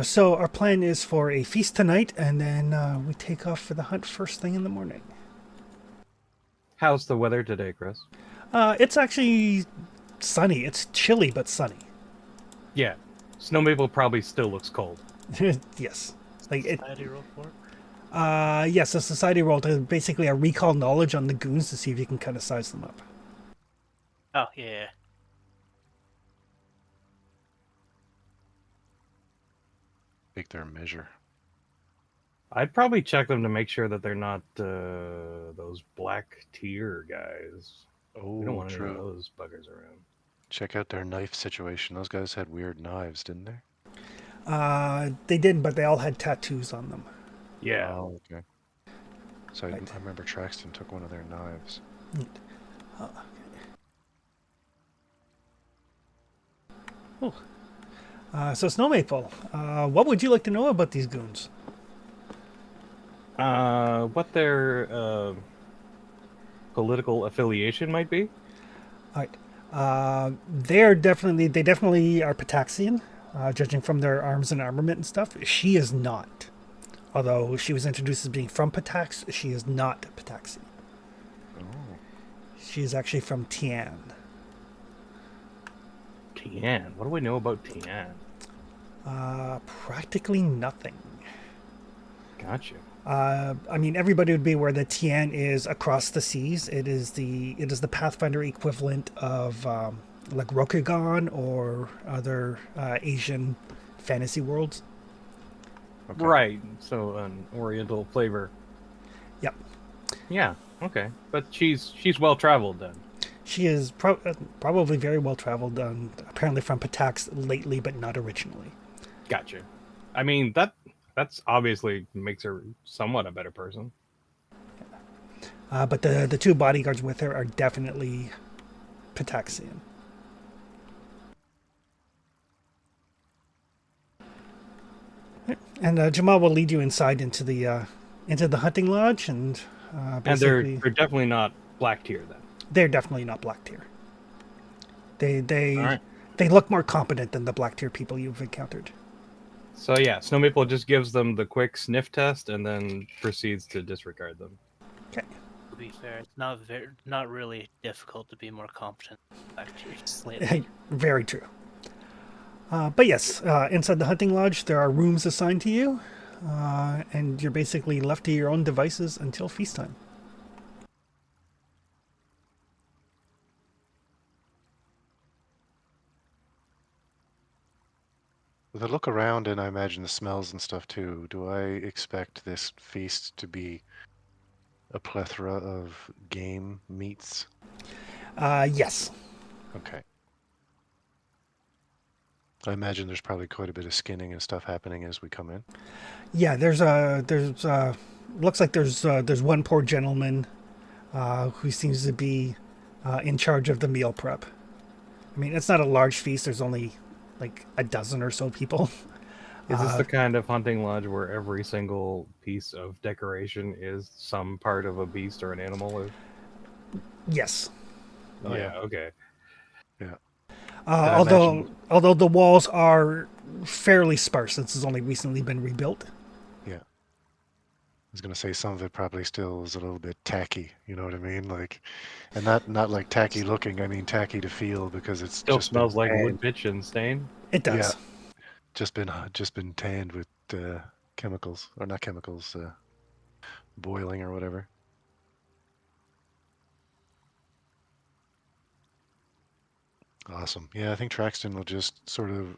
so our plan is for a feast tonight, and then we take off for the hunt first thing in the morning. How's the weather today, Chris? It's actually sunny. It's chilly, but sunny. Yeah. Snow Maple probably still looks cold. Yes. Like it, Society roll for it? yes, a society roll to basically a recall knowledge on the goons to see if you can kind of size them up. Oh yeah. Take their measure. I'd probably check them to make sure that they're not those black tier guys. Oh, We don't want any of true. those buggers around. Check out their knife situation. Those guys had weird knives, didn't they? They didn't, but they all had tattoos on them. Yeah. Oh, okay. So Right. I remember Traxton took one of their knives. So Snow Maple, what would you like to know about these goons? What their political affiliation might be? All right. They definitely are Pataxian, judging from their arms and armament and stuff. She is not. Although she was introduced as being from Patax, she is not Pataxian. Oh, She is actually from Tian. Tian. What do we know about Tian? Practically nothing. Gotcha. I mean, everybody would be aware that Tian is across the seas. It is the Pathfinder equivalent of like Rokugan or other Asian fantasy worlds. Okay. Right. So an Oriental flavor. Yep. Yeah. Okay. But she's well traveled then. She is probably very well traveled. Apparently from Patax lately, but not originally. Gotcha. I mean that's obviously makes her somewhat a better person. But the two bodyguards with her are definitely Pataxian. And Jamal will lead you inside into the hunting lodge, and And they're basically definitely not black tier then. they're definitely not black tier. They All right. they look more competent than the black tier people you've encountered. So yeah, Snow Maple just gives them the quick sniff test and then proceeds to disregard them. Okay. To be fair, it's not really difficult to be more competent back to your slightly. Very true. But yes, inside the hunting lodge, there are rooms assigned to you, and you're basically left to your own devices until feast time. With a look around, and I imagine the smells and stuff too, do I expect this feast to be a plethora of game meats? Yes. Okay. I imagine there's probably quite a bit of skinning and stuff happening as we come in. Yeah, there's looks like there's one poor gentleman who seems to be in charge of the meal prep. I mean, it's not a large feast. There's only like a dozen or so people. Is this the kind of hunting lodge where every single piece of decoration is some part of a beast or an animal? Yes. Oh Yeah. yeah, okay. Yeah. I Although the walls are fairly sparse since it's only recently been rebuilt. Yeah. I was gonna say some of it probably still is a little bit tacky, you know what I mean? Like, and not like tacky looking, I mean tacky to feel because it's Still just been smells like wood tanned. pitch and stain. It Yeah, does. just been tanned with chemicals or not chemicals, boiling or whatever. Awesome. Yeah, I think Traxton will just sort of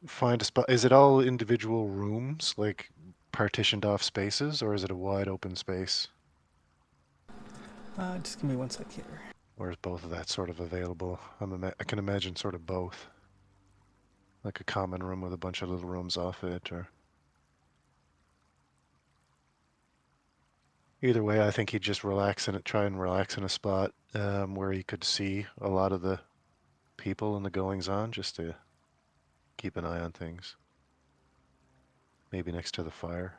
find a spot. Is it all individual rooms, like partitioned off spaces, or is it a wide open space? Just give me one sec here. Or is both of that sort of available? I can imagine sort of both. Like a common room with a bunch of little rooms off it, or... Either way, I think he'd just try and relax in a spot where he could see a lot of the people and the goings on, just to keep an eye on things. Maybe next to the fire.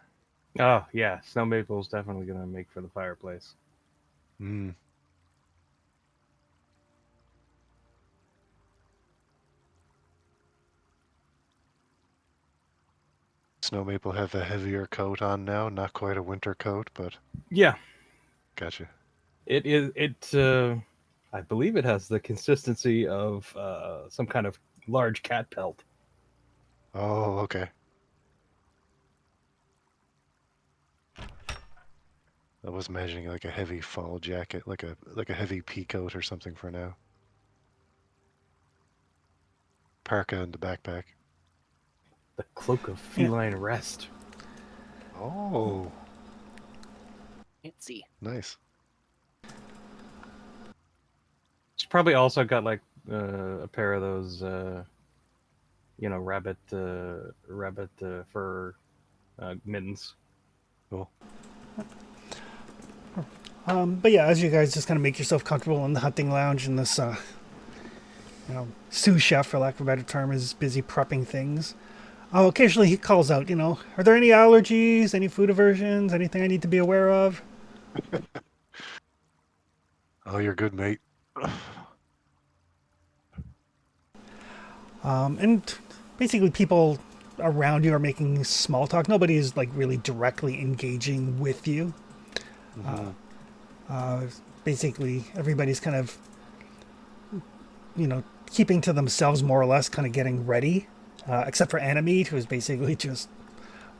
Oh yeah, Snow Maple's definitely gonna make for the fireplace. Hmm. Snow Maple have a heavier coat on now, not quite a winter coat, but Yeah, gotcha. it is. I believe it has the consistency of some kind of large cat pelt. Oh, okay. I was imagining like a heavy fall jacket, like a heavy pea coat or something for now. Parka and the backpack. The cloak of Yeah. feline rest. Oh, Fancy. nice. It's probably also got like a pair of those, rabbit fur mittens. Cool. But yeah, as you guys just kind of make yourself comfortable in the hunting lounge, and this, sous chef, for lack of a better term, is busy prepping things. Oh, occasionally he calls out, are there any allergies, any food aversions, anything I need to be aware of? Oh, you're good, mate. And basically people around you are making small talk. Nobody is like really directly engaging with you. Basically everybody's kind of, keeping to themselves more or less, kind of getting ready, except for Animede, who's basically just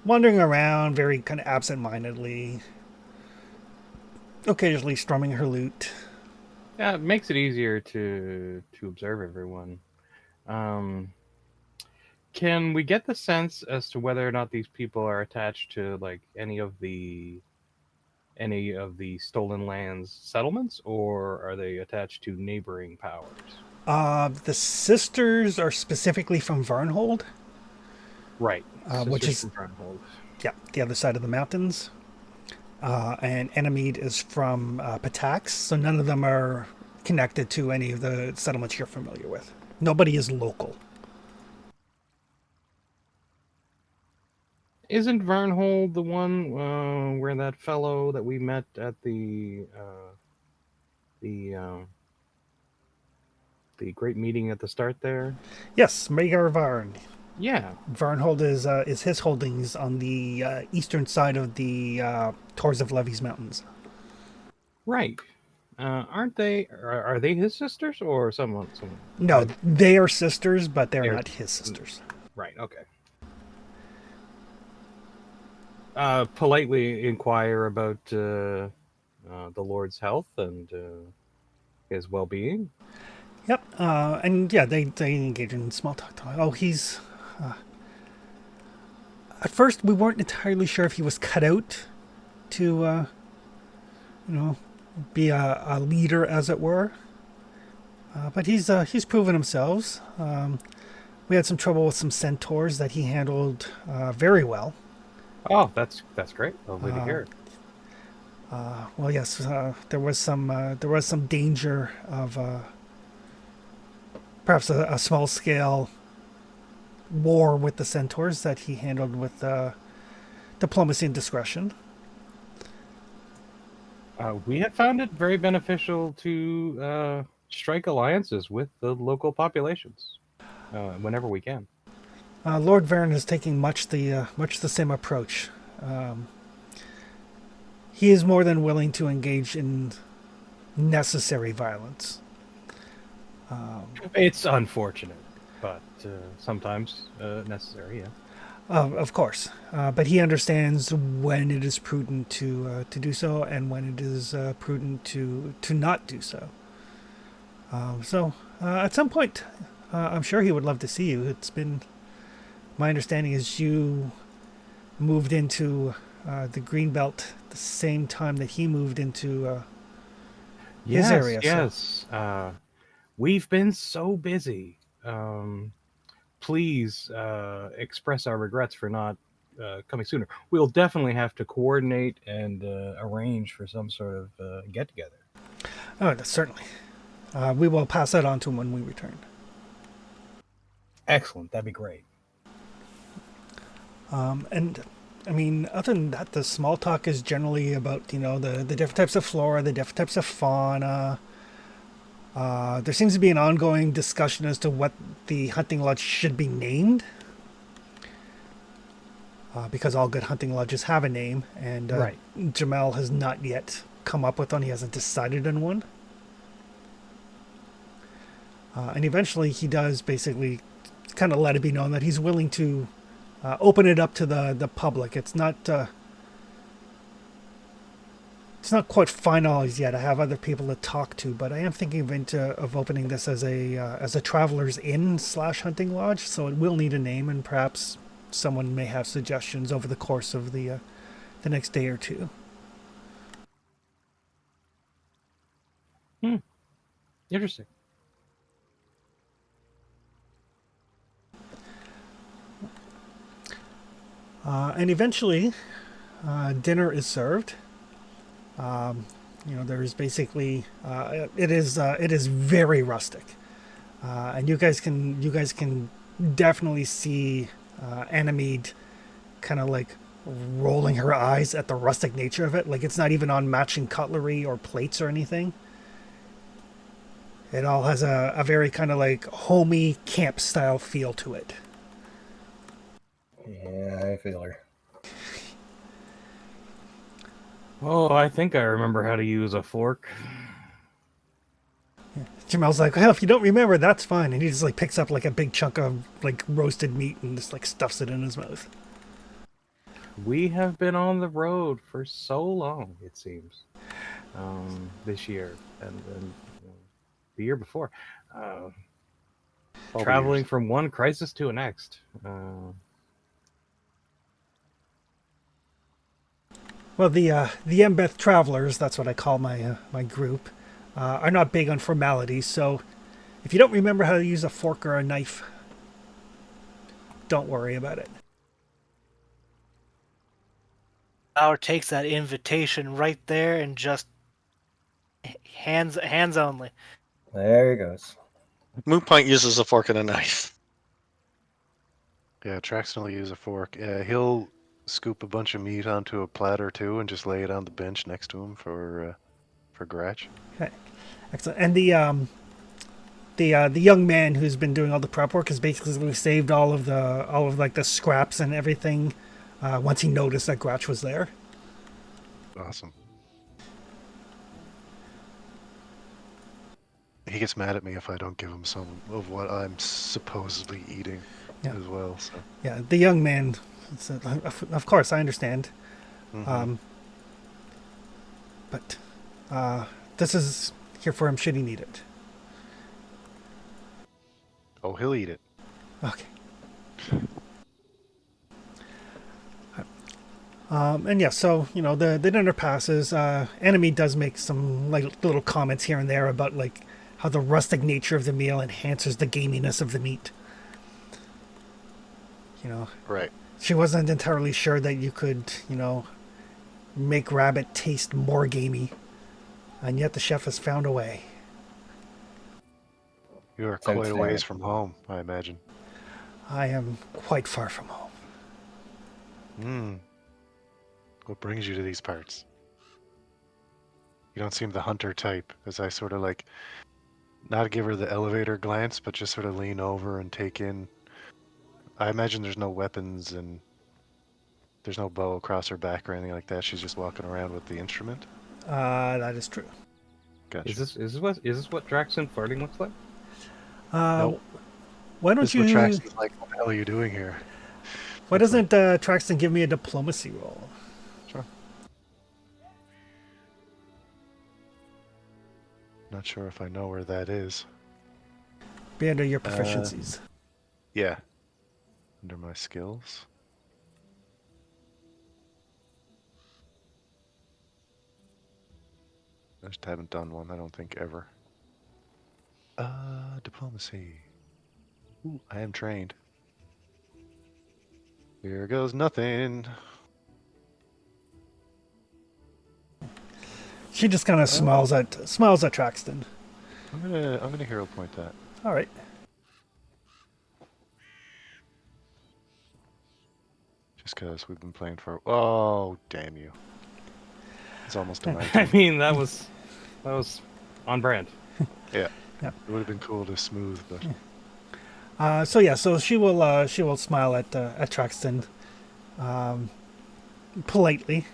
wandering around very kind of absent-mindedly, occasionally strumming her lute. Yeah, it makes it easier to observe everyone. Um, can we get the sense as to whether or not these people are attached to like any of the stolen lands settlements, or are they attached to neighboring powers? The sisters are specifically from Vernhold, Right, which Sisters is, from Fernhold. yeah, the other side of the mountains. And Animede is from Patax, so none of them are connected to any of the settlements you're familiar with. Nobody is local. Isn't Vernhold the one where that fellow that we met at the the great meeting at the start there? Yes, Magar Varn. Yeah, Vernhold is his holdings on the eastern side of the Tors of Levy's mountains. right. Aren't they? Are they his sisters or someone? Someone? No, they are sisters, but they're They're- not his sisters. Right. Okay. Politely inquire about the Lord's health and his well-being. Yep, and yeah, they engage in small talk. Oh, he's. At first, we weren't entirely sure if he was cut out to, be a leader, as it were. But he's proven himself. We had some trouble with some centaurs that he handled very well. Oh, that's great. Lovely to hear. Well, yes, there was some danger of perhaps a small scale war with the centaurs that he handled with diplomacy and discretion. We have found it very beneficial to strike alliances with the local populations whenever we can. Lord Varen is taking much the same approach. He is more than willing to engage in necessary violence. It's unfortunate, but sometimes necessary. Yeah. Of course, but he understands when it is prudent to do so, and when it is prudent to not do so. So at some point, I'm sure he would love to see you. It's been my understanding is you moved into the Greenbelt the same time that he moved into his area. Yes. We've been so busy. Please express our regrets for not coming sooner. We'll definitely have to coordinate and arrange for some sort of get together. Oh, certainly. We will pass that on to him when we return. Excellent. That'd be great. And I mean, other than that, the small talk is generally about, the different types of flora, the different types of fauna. There seems to be an ongoing discussion as to what the hunting lodge should be named. Because all good hunting lodges have a name, and Right. Jamel has not yet come up with one. He hasn't decided on one. And eventually he does basically kind of let it be known that he's willing to open it up to the public. It's not quite finalized yet. I have other people to talk to, but I am thinking of opening this as a traveler's inn / hunting lodge. So it will need a name, and perhaps someone may have suggestions over the course of the next day or two. Interesting. And eventually, dinner is served. There's basically it is very rustic, and you guys can definitely see Animede kind of like rolling her eyes at the rustic nature of it. Like it's not even on matching cutlery or plates or anything. It all has a very kind of like homey camp style feel to it. Yeah, I feel her. Oh, I think I remember how to use a fork. Jamel's like, well, if you don't remember, that's fine. And he just like picks up like a big chunk of like roasted meat and just like stuffs it in his mouth. We have been on the road for so long, it seems. This year and the year before. All the Traveling years. from one crisis to the next. Well, the Embeth Travelers, that's what I call my group, are not big on formalities. So if you don't remember how to use a fork or a knife, don't worry about it. Our takes that invitation right there and just hands only. There he goes. Moot Point uses a fork and a knife. Yeah, Traxton will use a fork. He'll scoop a bunch of meat onto a platter too, and just lay it on the bench next to him for Gratch. Okay, excellent. And the young man who's been doing all the prep work has basically saved all of like the scraps and everything. Once he noticed that Gratch was there. Awesome. He gets mad at me if I don't give him some of what I'm supposedly eating as well. So. Yeah, the young man. Of course, I understand. Mm-hmm. But this is here for him should he need it. Oh, he'll eat it. Okay. And yeah, so the dinner passes. Enemy does make some like little comments here and there about like how the rustic nature of the meal enhances the gaminess of the meat. Right. She wasn't entirely sure that you could, make rabbit taste more gamey, and yet the chef has found a way. You are So quite a it's ways fair. from home, I imagine. I am quite far from home. What brings you to these parts? You don't seem the hunter type, as I sort of like, not give her the elevator glance, but just sort of lean over and take in. I imagine there's no weapons and there's no bow across her back or anything like that. She's just walking around with the instrument. That is true. Gotcha. Is this what Draxon flirting looks like? Nope. Why don't This is what you? Traxton's like, what the hell are you doing here? Why doesn't Traxton give me a diplomacy roll? Sure. Not sure if I know where that is. Be under your proficiencies. Yeah. Under my skills. I just haven't done one, I don't think, ever. Diplomacy. Ooh, I am trained. Here goes nothing. She just kind of smiles at Traxton. I'm gonna hero point that. All right. Just because we've been playing for. Oh, damn you! It's almost a night. I mean, that was on brand. Yeah. Yeah. It would have been cool to smooth, but So she will smile at Traxton, politely.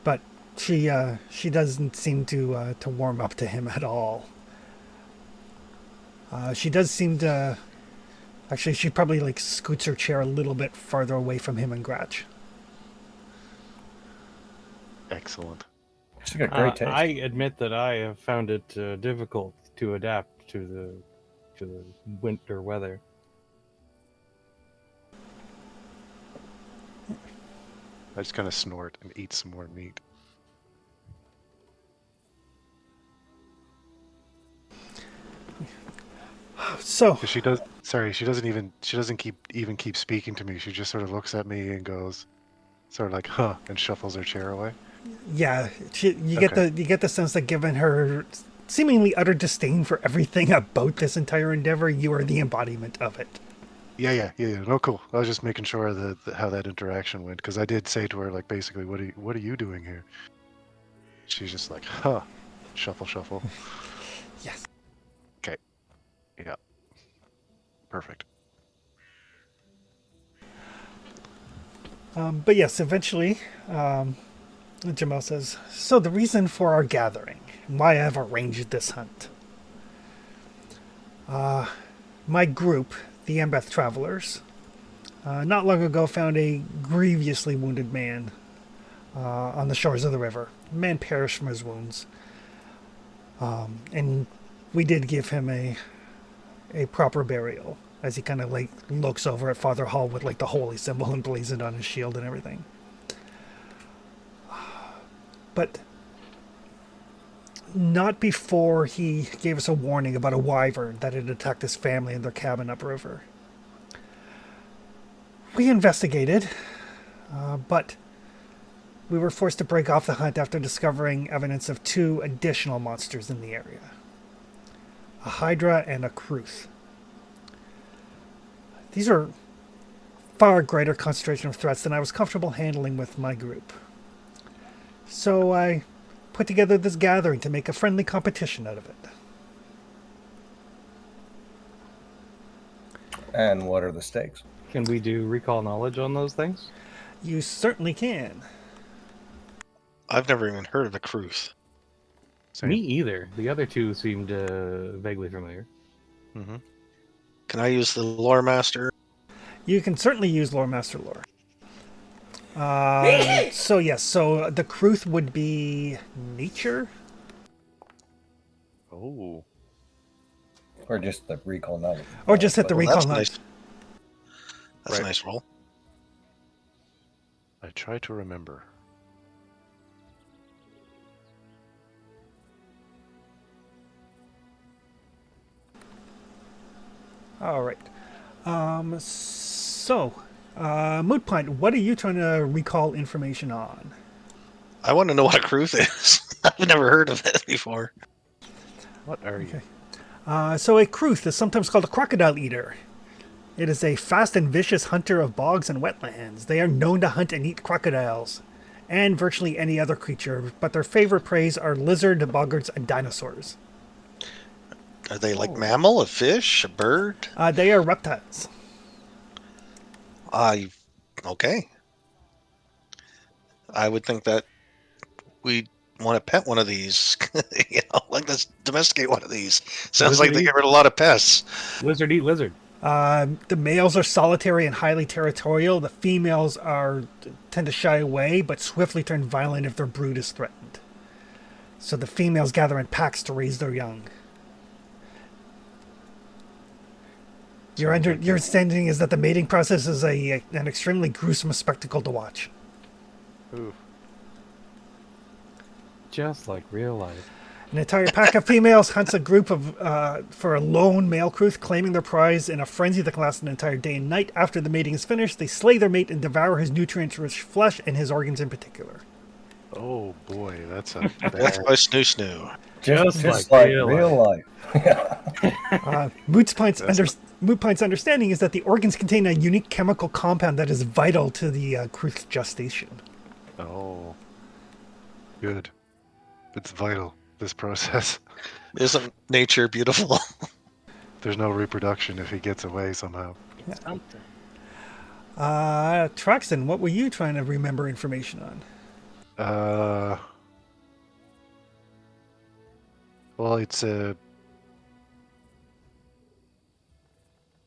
But she doesn't seem to warm up to him at all. She does seem to. Actually, she probably like scoots her chair a little bit farther away from him and Gratch. excellent. She's got great taste. I admit that I have found it difficult to adapt to the winter weather. I just kind of snort and eat some more meat. So 'Cause she doesn't keep speaking to me. She just sort of looks at me and goes, Sort of like, huh, and shuffles her chair away. Yeah, you Okay. get the sense that given her seemingly utter disdain for everything about this entire endeavor, you are the embodiment of it. Yeah. No, cool. I was just making sure that how that interaction went, because I did say to her, like, basically, what are you doing here? She's just like, huh, shuffle, shuffle. Yes. Okay. Yeah. Perfect. But yes, eventually, Jamel says, "So the reason for our gathering, why I've arranged this hunt. My group, the Ambeth Travelers, not long ago found a grievously wounded man on the shores of the river. The man perished from his wounds. And we did give him a proper burial, as he kind of like looks over at Father Hall with like the holy symbol emblazoned on his shield and everything. But not before he gave us a warning about a wyvern that had attacked his family in their cabin upriver. We investigated, but we were forced to break off the hunt after discovering evidence of 2 additional monsters in the area. A Hydra and a Kruth. These are far greater concentration of threats than I was comfortable handling with my group. So I put together this gathering to make a friendly competition out of it. And what are the stakes? Can we do recall knowledge on those things? You certainly can. I've never even heard of a cruise. Me either. The other 2 seemed vaguely familiar. Mm-hmm. Can I use the lore master? You can certainly use Lore Master Lore. So yes, so the Kruth would be nature. Oh. Or just the recall knowledge? Or just hit the But- recall that's knowledge. nice. That's Right. a nice roll. I try to remember. All right. Moot Point, what are you trying to recall information on? I want to know what a cruise is. I've never heard of it before. What are you? So a Kruth is sometimes called a crocodile eater. It is a fast and vicious hunter of bogs and wetlands. They are known to hunt and eat crocodiles and virtually any other creature, but their favorite preys are lizard, boggarts, and dinosaurs. Are they like mammal, a fish, a bird? They are reptiles. Okay. I would think that we want to pet one of these. Like let's domesticate one of these. Sounds like they Lizard get rid of a lot of pests. Lizard eat lizard. The males are solitary and highly territorial. The females tend to shy away, but swiftly turn violent if their brood is threatened. So the females gather in packs to raise their young. Your understanding is that the mating process is an extremely gruesome spectacle to watch. Ooh. Just like real life. An entire pack of females hunts a group for a lone male Kruth, claiming their prize in a frenzy that can last an entire day and night. After the mating is finished, they slay their mate and devour his nutrient-rich flesh and his organs in particular. Oh boy, that's a That's bad. by snoo snoo. Just Just like like real life. Moot Pint's understanding is that the organs contain a unique chemical compound that is vital to the Kruth's gestation. Oh. Good. It's vital, this process. Isn't nature beautiful? There's no reproduction if he gets away somehow. Something. Traxton, what were you trying to remember information on? Well, it's a.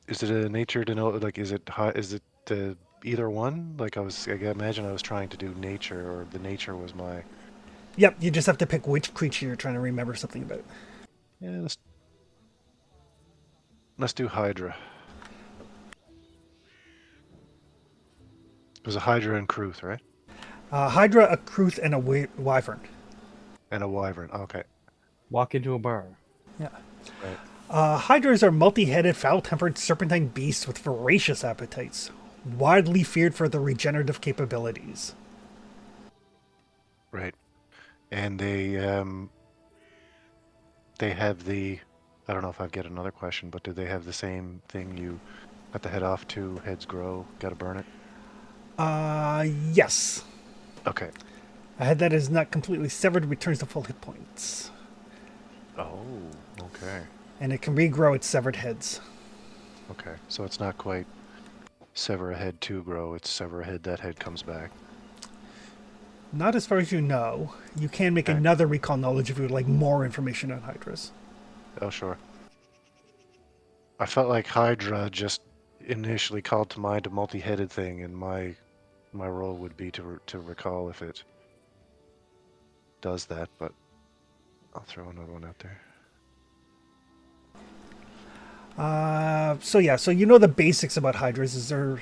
Is it a nature to know? Like, is it high? Is it either one? Like, I imagine I was trying to do nature, or the nature was my. Yep, you just have to pick which creature you're trying to remember something about. Yeah, let's do Hydra. It was a Hydra and Kruth, right? Hydra, a Kruth, and a wyvern. And a Wyvern. Okay. Walk into a bar. Yeah. Right. Hydras are multi-headed, foul-tempered, serpentine beasts with voracious appetites. widely feared for their regenerative capabilities. Right. And they have the, I don't know if I get another question, but do they have the same thing? You cut the head off, 2 heads grow, gotta burn it? Yes. Okay. A head that is not completely severed returns to full hit points. Oh, okay. And it can regrow its severed heads. Okay. So it's not quite sever a head, 2 grow, it's sever a head, that head comes back. Not as far as you know. You can make Okay. another recall knowledge if you would like more information on Hydras. Oh, sure. I felt like Hydra just initially called to mind a multi-headed thing, and my role would be to recall if it does that, but I'll throw another one out there. So you know the basics about Hydras. Is there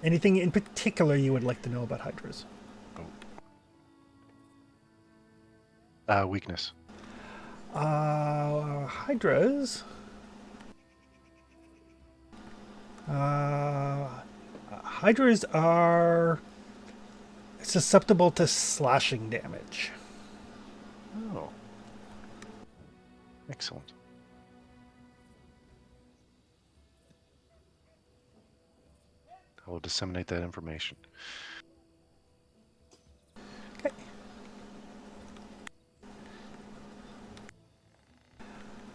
anything in particular you would like to know about Hydras? Weakness. Hydras. Hydras are susceptible to slashing damage. Oh. Excellent. I will disseminate that information. Okay.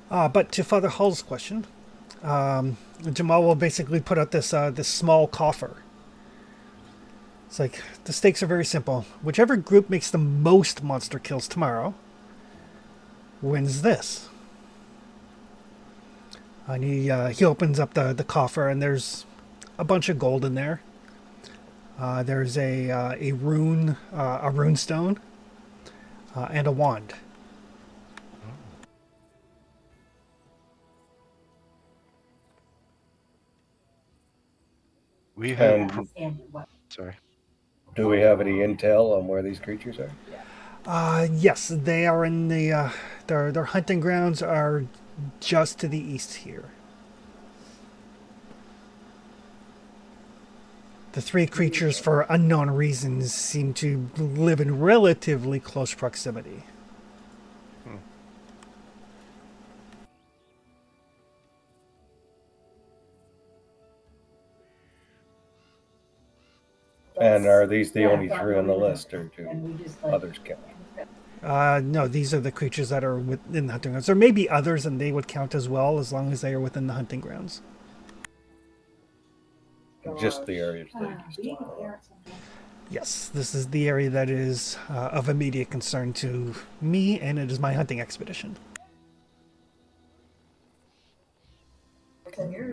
But to Father Hull's question, Jamal will basically put out this small coffer. It's like, the stakes are very simple. Whichever group makes the most monster kills tomorrow wins this. And he opens up the coffer, and there's a bunch of gold in there. There's a rune stone, and a wand. We have. And Sorry. do we have any intel on where these creatures are? Yes, they are in the their hunting grounds are just to the east here. The 3 creatures, for unknown reasons, seem to live in relatively close proximity. And are these the only 3 on the list, or do others count? No, these are the creatures that are within the hunting grounds. There may be others, and they would count as well, as long as they are within the hunting grounds. Just the areas they just Yes, this is the area that is of immediate concern to me, and it is my hunting expedition.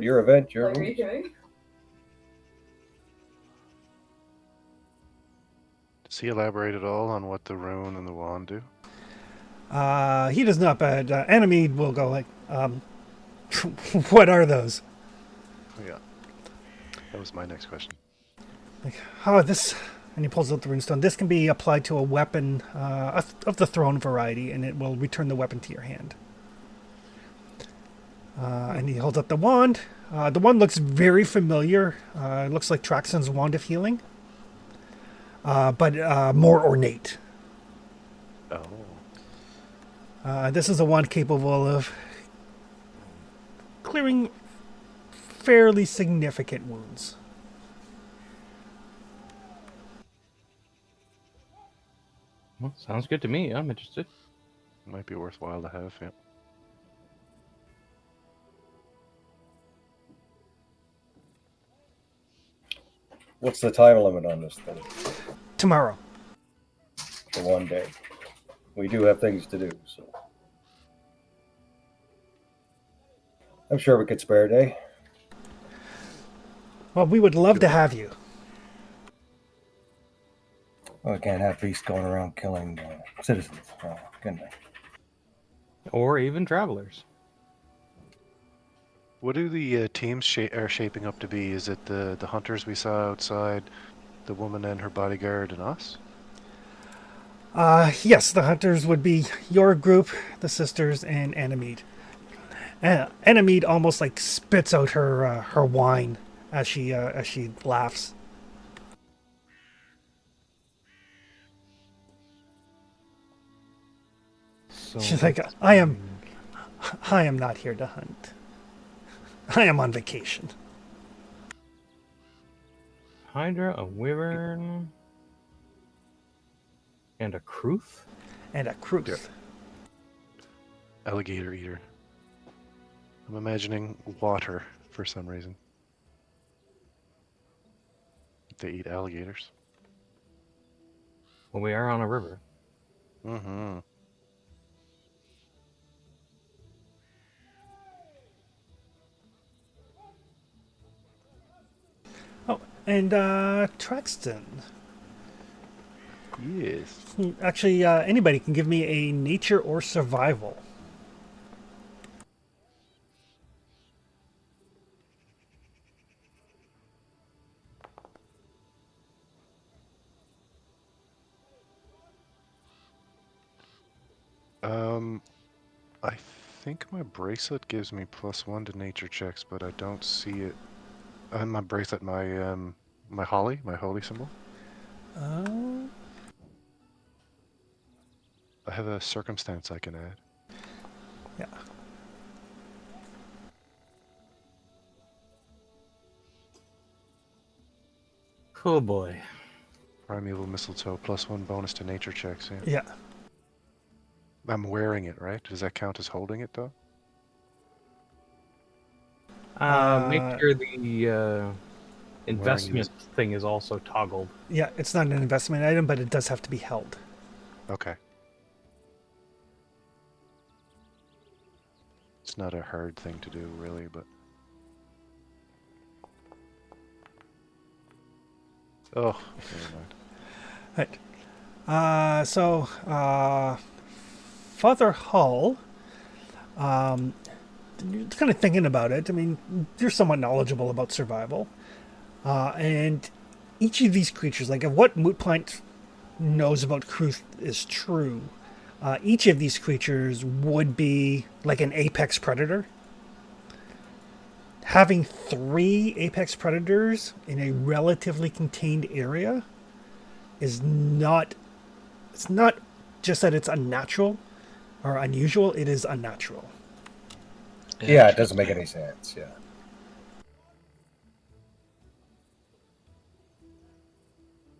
Your event, your rules. Does he elaborate at all on what the rune and the wand do? He does not, but Anamid will go like, what are those? Oh, yeah. That was my next question. Like, this, and he pulls out the runestone. This can be applied to a weapon of the throne variety, and it will return the weapon to your hand. And he holds up the wand. The wand looks very familiar. It looks like Traxon's Wand of Healing, but more ornate. Oh. This is a wand capable of clearing fairly significant wounds. Well, sounds good to me. I'm interested. Might be worthwhile to have, yeah. What's the time limit on this thing? Tomorrow. For 1 day. We do have things to do, so. I'm sure we could spare a day. Well, we would love to have you. Well, we can't have beasts going around killing citizens, can they? Or even travelers. What do the teams are shaping up to be? Is it the hunters we saw outside, the woman and her bodyguard, and us? Yes, the hunters would be your group, the sisters, and Anamid. Anamid almost like spits out her wine as she laughs. So She's like, let's I am see. not here to hunt. I am on vacation. Hydra, a wyvern, and a Kruth. And a cruise. Yeah. Alligator eater. I'm imagining water for some reason. They eat alligators. Well, we are on a river. Mm-hmm. Oh, and Traxton. Yes. Actually, anybody can give me a nature or survival. I think my bracelet gives me +1 to nature checks, but I don't see it. My bracelet, my holy symbol. Uh, I have a circumstance I can add. yeah. Cool boy. Primeval mistletoe, +1 bonus to nature checks. Yeah. Yeah. I'm wearing it, right? Does that count as holding it though? Make sure the investment is- thing is also toggled. Yeah, it's not an investment item, but it does have to be held. Okay. It's not a hard thing to do, really, but. Oh, never mind. Right. Father Hull, kind of thinking about it. I mean, you're somewhat knowledgeable about survival. And each of these creatures, like if what Moot Point knows about Kruth is true, each of these creatures would be like an apex predator. Having 3 apex predators in a relatively contained area is not. It's not just that it's unnatural or unusual, it is unnatural. Yeah, it doesn't make any sense. Yeah.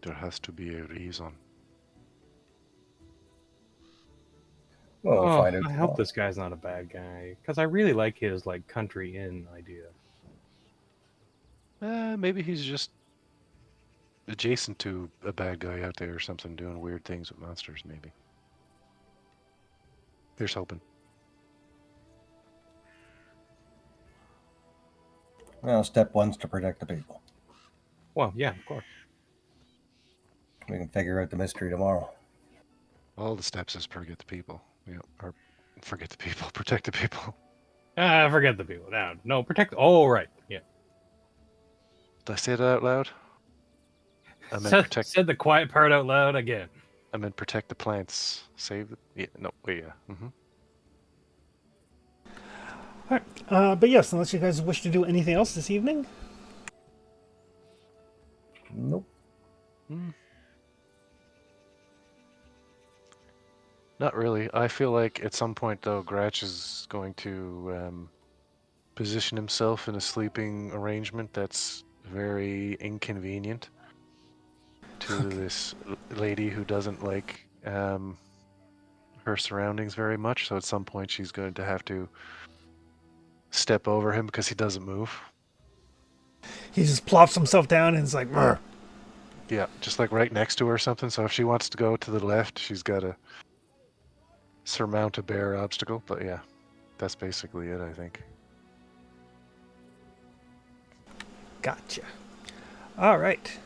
There has to be a reason. Well, we'll find out I hope tomorrow. this guy's not a bad guy, because I really like his country inn idea. Maybe he's just adjacent to a bad guy out there or something doing weird things with monsters, maybe. Here's hoping. Well, step 1's to protect the people. Well, yeah, of course. We can figure out the mystery tomorrow. All the steps is forget the people. Yeah, or forget the people, protect the people. Forget the people. No, protect. Oh, right. Yeah. Did I say that out loud? I meant protect. Said the quiet part out loud again. I meant protect the plants. Save the. Yeah, no, wait, yeah. Mm-hmm. All right. But yes, unless you guys wish to do anything else this evening. Nope. Not really. I feel like at some point, though, Gratch is going to position himself in a sleeping arrangement that's very inconvenient to this lady who doesn't like her surroundings very much. So at some point, she's going to have to step over him because he doesn't move. He just plops himself down and is like, "Murr." Yeah, just like right next to her or something. So if she wants to go to the left, she's got to surmount a bear obstacle. But yeah, that's basically it, I think. Gotcha. All right.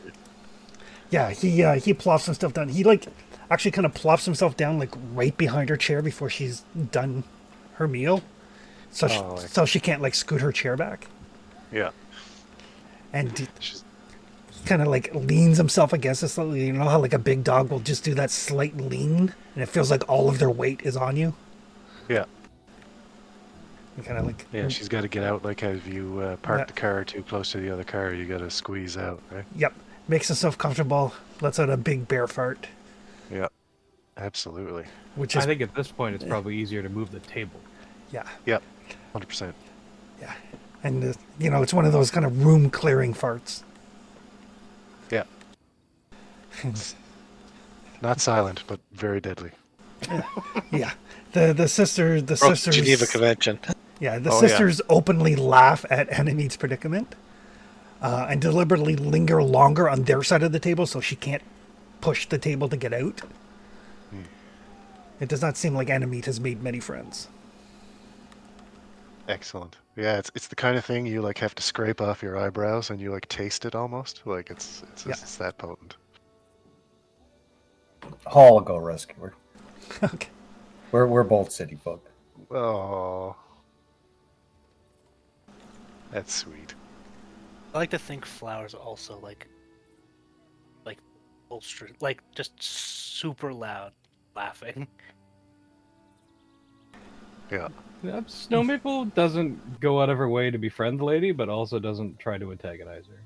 Yeah, he plops himself down. He actually kind of plops himself down like right behind her chair before she's done her meal, so she can't like scoot her chair back. Yeah. And he kind of like leans himself against this. You know how like a big dog will just do that slight lean, and it feels like all of their weight is on you. Yeah. You kind of like Yeah, she's got to get out. Like, if you park Yeah. the car too close to the other car, you got to squeeze out, right? Yep. Makes herself comfortable. Lets out a big bear fart, Yeah, absolutely. which I is think at this point it's probably easier to move the table. yeah, Yep, 100%. yeah, and you know, it's one of those kind of room clearing farts. Yeah, not silent, but very deadly. Yeah, the sisters Broke the Geneva Convention. yeah, the Oh, yeah. sisters openly laugh at Enomede's predicament, and deliberately linger longer on their side of the table so she can't push the table to get out. It does not seem like Enemede has made many friends. Excellent. Yeah, it's the kind of thing you like have to scrape off your eyebrows and you like taste it almost. Like Yeah. it's that potent. Hall will go rescue her. Okay. We're both city folk. Oh, that's sweet. I like to think Flowers also like bolster, like just super loud laughing. Yeah. Yep, Snow Maple doesn't go out of her way to befriend the lady, but also doesn't try to antagonize her.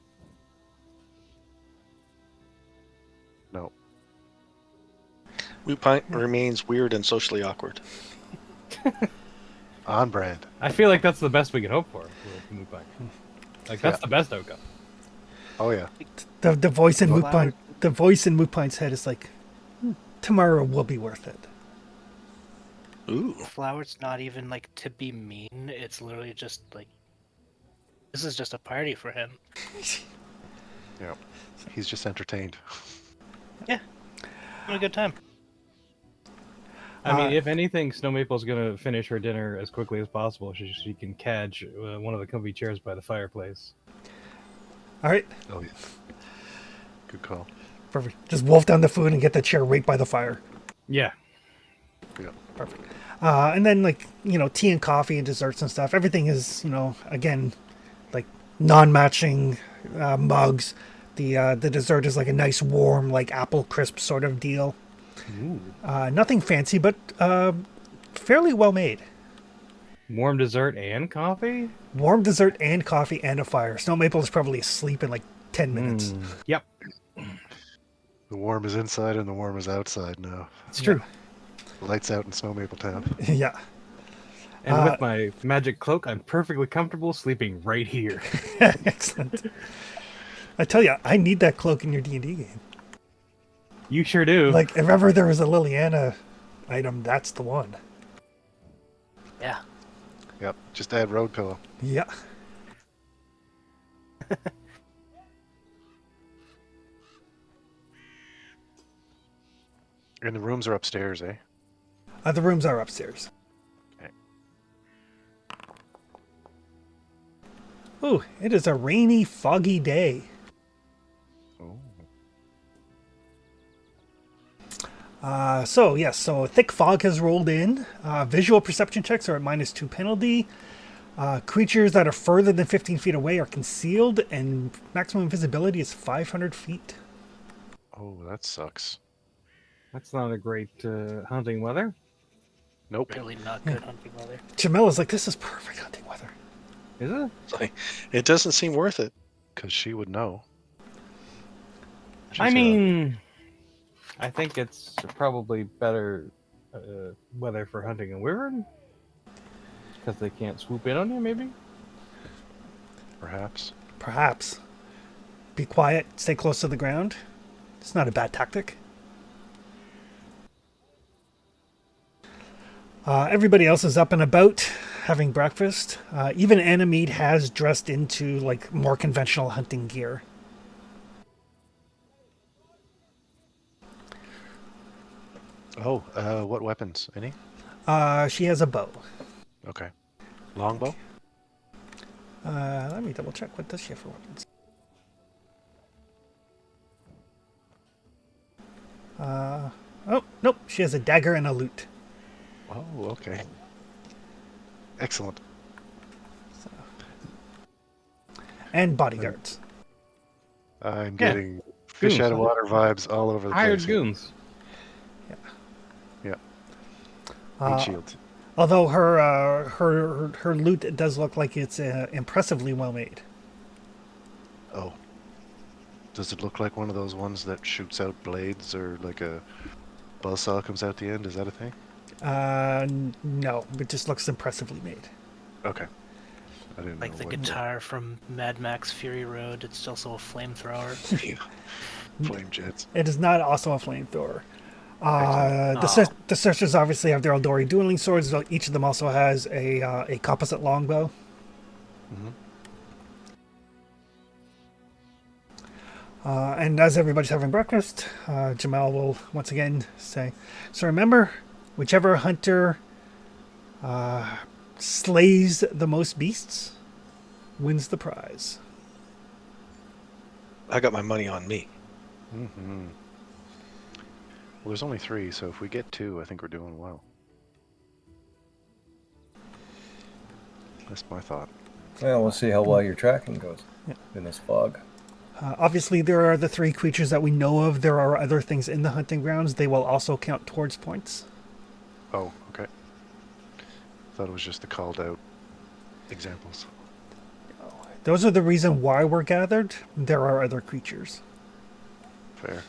No. Moot remains weird and socially awkward. On brand. I feel like that's the best we can hope for with Moot Pint. Like that's the best outcome. Oh yeah. The voice in Flowers. the voice in Moot Pine's head is like, tomorrow will be worth it. Ooh. Flowers not even like to be mean. It's literally just like this is just a party for him. Yeah. He's just entertained. Having a good time. I mean, if anything, Snow Maple's gonna finish her dinner as quickly as possible so she can catch one of the comfy chairs by the fireplace. All right, Oh yeah. Good call. perfect. Just wolf down the food and get the chair right by the fire. Yeah. Yeah. Perfect. And then, like, you know, tea and coffee and desserts and stuff. Everything is, you know, again, like non-matching mugs. The dessert is like a nice warm, like apple crisp sort of deal. Ooh. Nothing fancy, but fairly well made. Warm dessert and coffee? Warm dessert and coffee and a fire. Snow Maple is probably asleep in like 10 minutes. Yep. The warm is inside and the warm is outside now. It's true. Lights out in Snow Maple Town. Yeah. And with my magic cloak, I'm perfectly comfortable sleeping right here. Excellent. I tell you, I need that cloak in your D&D game. You sure do. Like, if ever there was a Liliana item, that's the one. Yeah. Yep. Just add road pillow. Yeah. And the rooms are upstairs, eh? The rooms are upstairs. Okay. Ooh, it is a rainy, foggy day. Oh. So a thick fog has rolled in. Visual perception checks are at -2 penalty. Creatures that are further than 15 feet away are concealed, and maximum visibility is 500 feet. Oh, that sucks. That's not a great hunting weather. Nope. Really not good hunting weather. Jamila's like, this is perfect hunting weather. Is it? It's like, it doesn't seem worth it. Because she would know. I mean, I think it's probably better weather for hunting and wyvern. Because they can't swoop in on you, maybe? Perhaps. Perhaps. Be quiet, stay close to the ground. It's not a bad tactic. Everybody else is up and about, having breakfast. Even Enemede has dressed into like more conventional hunting gear. Oh, what weapons? Any? She has a bow. Okay. Longbow? Let me double check. What does she have for weapons? Oh, nope. She has a dagger and a lute. Oh, okay. Excellent. And bodyguards. I'm Yeah. getting fish Goons. out of water vibes all over the Hired place. goons. Yeah. Uh, Need shields. Although her loot does look like it's impressively well made. Oh. Does it look like one of those ones that shoots out blades or like a buzzsaw comes out the end? Is that a thing? No, it just looks impressively made. Okay. I didn't Like know the what guitar from Mad Max Fury Road, it's also a flamethrower. Yeah. Flame jets. It is not also a flamethrower. Excellent. The searchers obviously have their Eldori dueling swords. Though each of them also has a composite longbow. Mm-hmm. And as everybody's having breakfast, Jamal will once again say, "So remember, whichever hunter slays the most beasts wins the prize." I got my money on me. Mm-hmm. Well, there's only 3, so if we get 2, I think we're doing well. That's my thought. Well, we'll see how well your tracking goes in this fog. Obviously, there are the 3 creatures that we know of. There are other things in the hunting grounds. They will also count towards points. Oh, okay. Thought it was just the called out examples. Those are the reason why we're gathered. There are other creatures. Fair.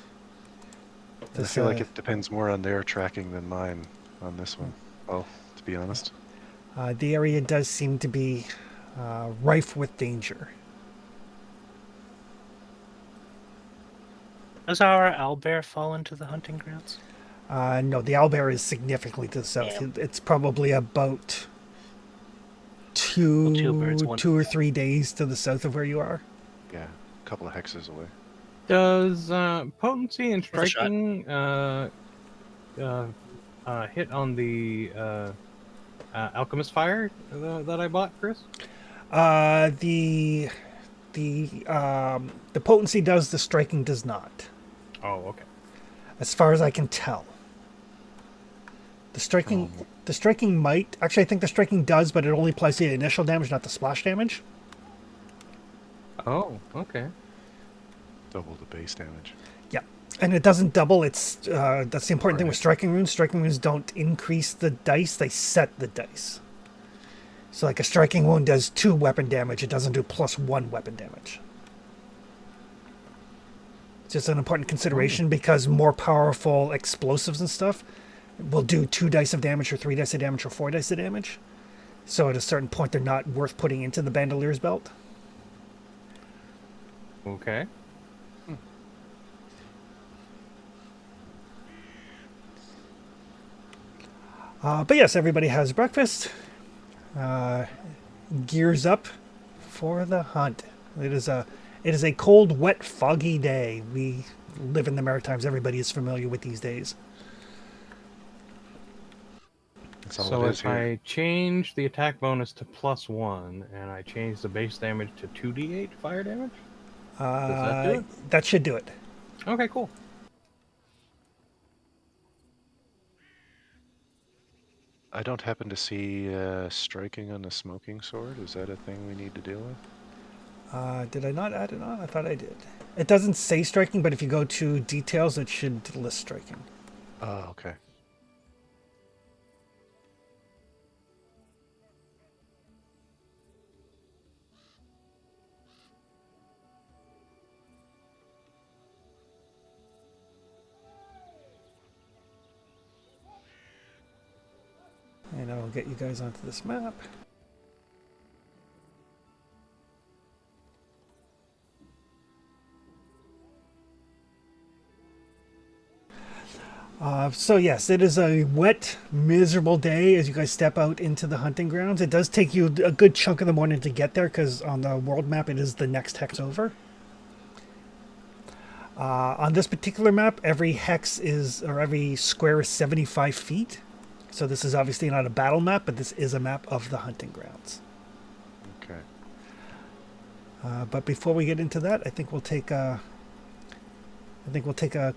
I This, feel like it depends more on their tracking than mine on this one. Well, to be honest. The area does seem to be rife with danger. Does our owlbear fall into the hunting grounds? No, the owlbear is significantly to the south. Damn. It's probably about Well, 2 birds, 1 2 or 3 days to the south of where you are. Yeah, a couple of hexes away. Does potency and Worth a shot. striking hit on the alchemist fire that I bought, Chris? The potency does, the striking does not, Oh, okay. as far as I can tell. The striking might actually. I think the striking does, but it only applies to the initial damage, not the splash damage. Oh, okay. Double the base damage. Yeah, and it doesn't double. It's that's the important thing with Right. striking runes. Striking runes don't increase the dice; they set the dice. So, like a striking wound does 2 weapon damage. It doesn't do +1 weapon damage. It's just an important consideration because more powerful explosives and stuff will do 2 dice of damage, or 3 dice of damage, or 4 dice of damage. So, at a certain point, they're not worth putting into the Bandoleer's belt. Okay. But yes, everybody has breakfast. Gears up for the hunt. It is a cold, wet, foggy day. We live in the Maritimes. Everybody is familiar with these days. That's all So it is if here. I change the attack bonus to +1 and I change the base damage to 2d8 fire damage, does that do it? That should do it. Okay, cool. I don't happen to see striking on the smoking sword. Is that a thing we need to deal with? Did I not add it on? I thought I did. It doesn't say striking, but if you go to details, it should list striking. Oh, okay. And I'll get you guys onto this map. So yes, it is a wet, miserable day as you guys step out into the hunting grounds. It does take you a good chunk of the morning to get there because on the world map it is the next hex over. On this particular map, every hex is, or every square is 75 feet. So this is obviously not a battle map, but this is a map of the hunting grounds. Okay. But before we get into that, I think we'll take a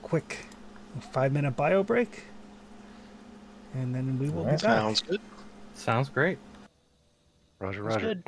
quick 5-minute bio break, and then we will be back. Sounds good. Sounds great. Roger, That's roger. good.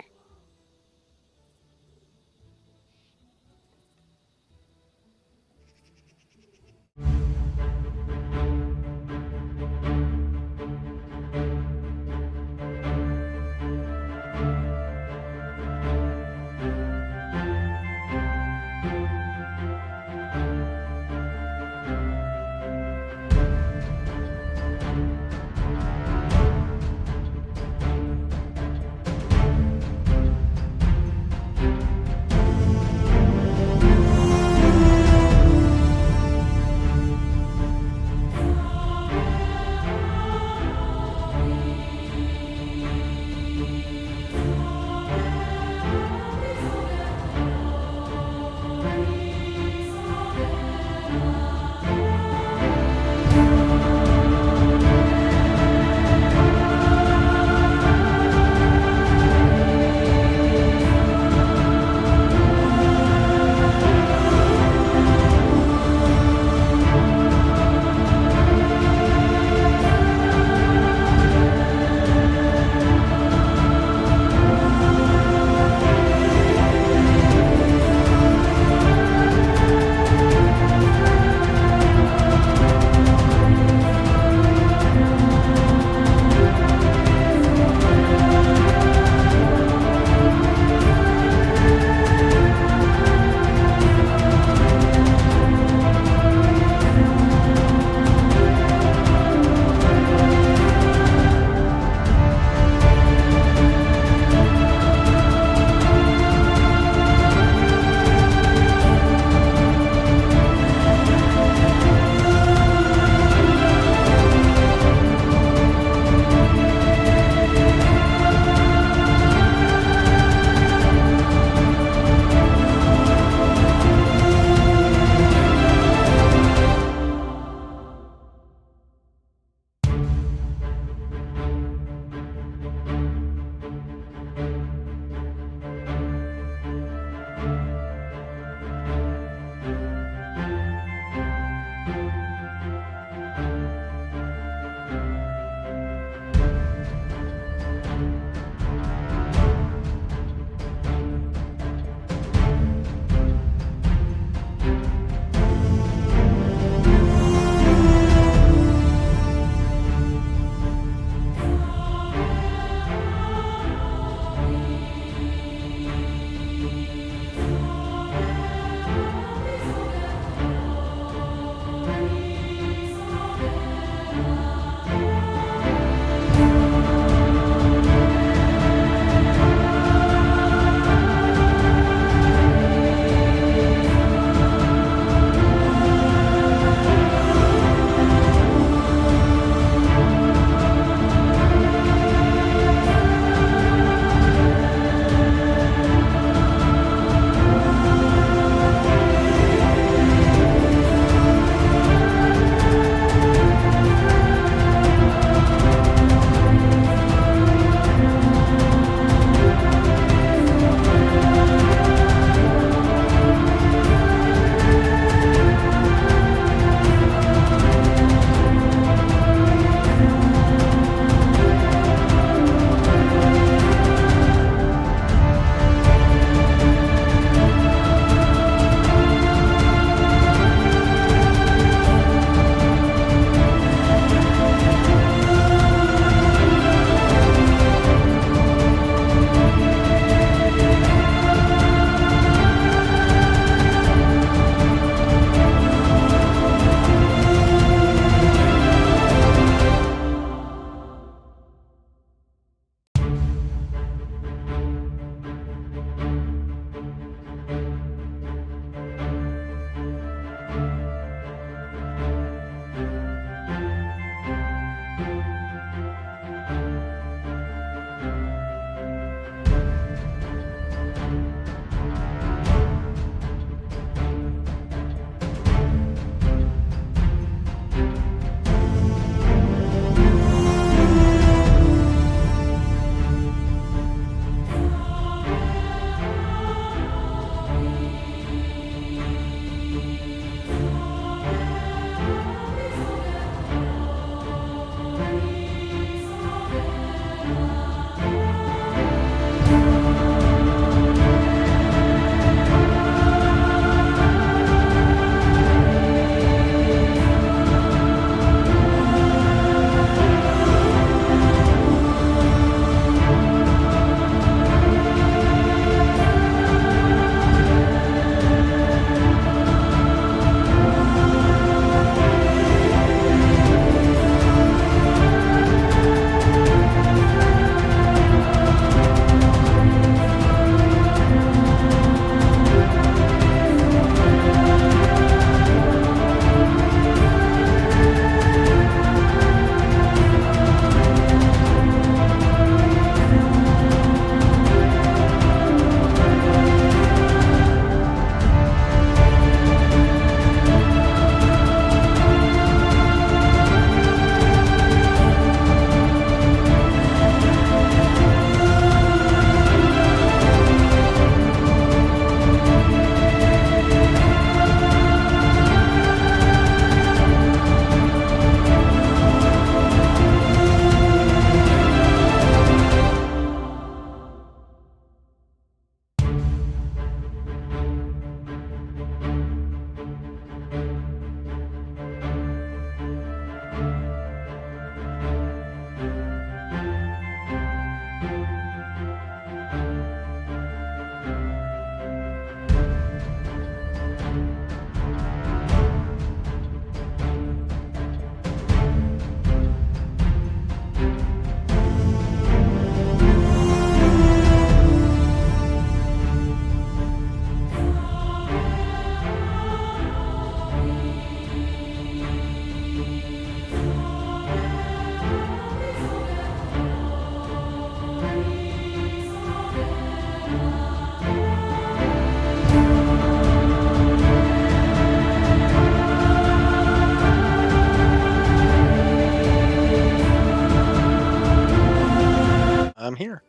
I'm here.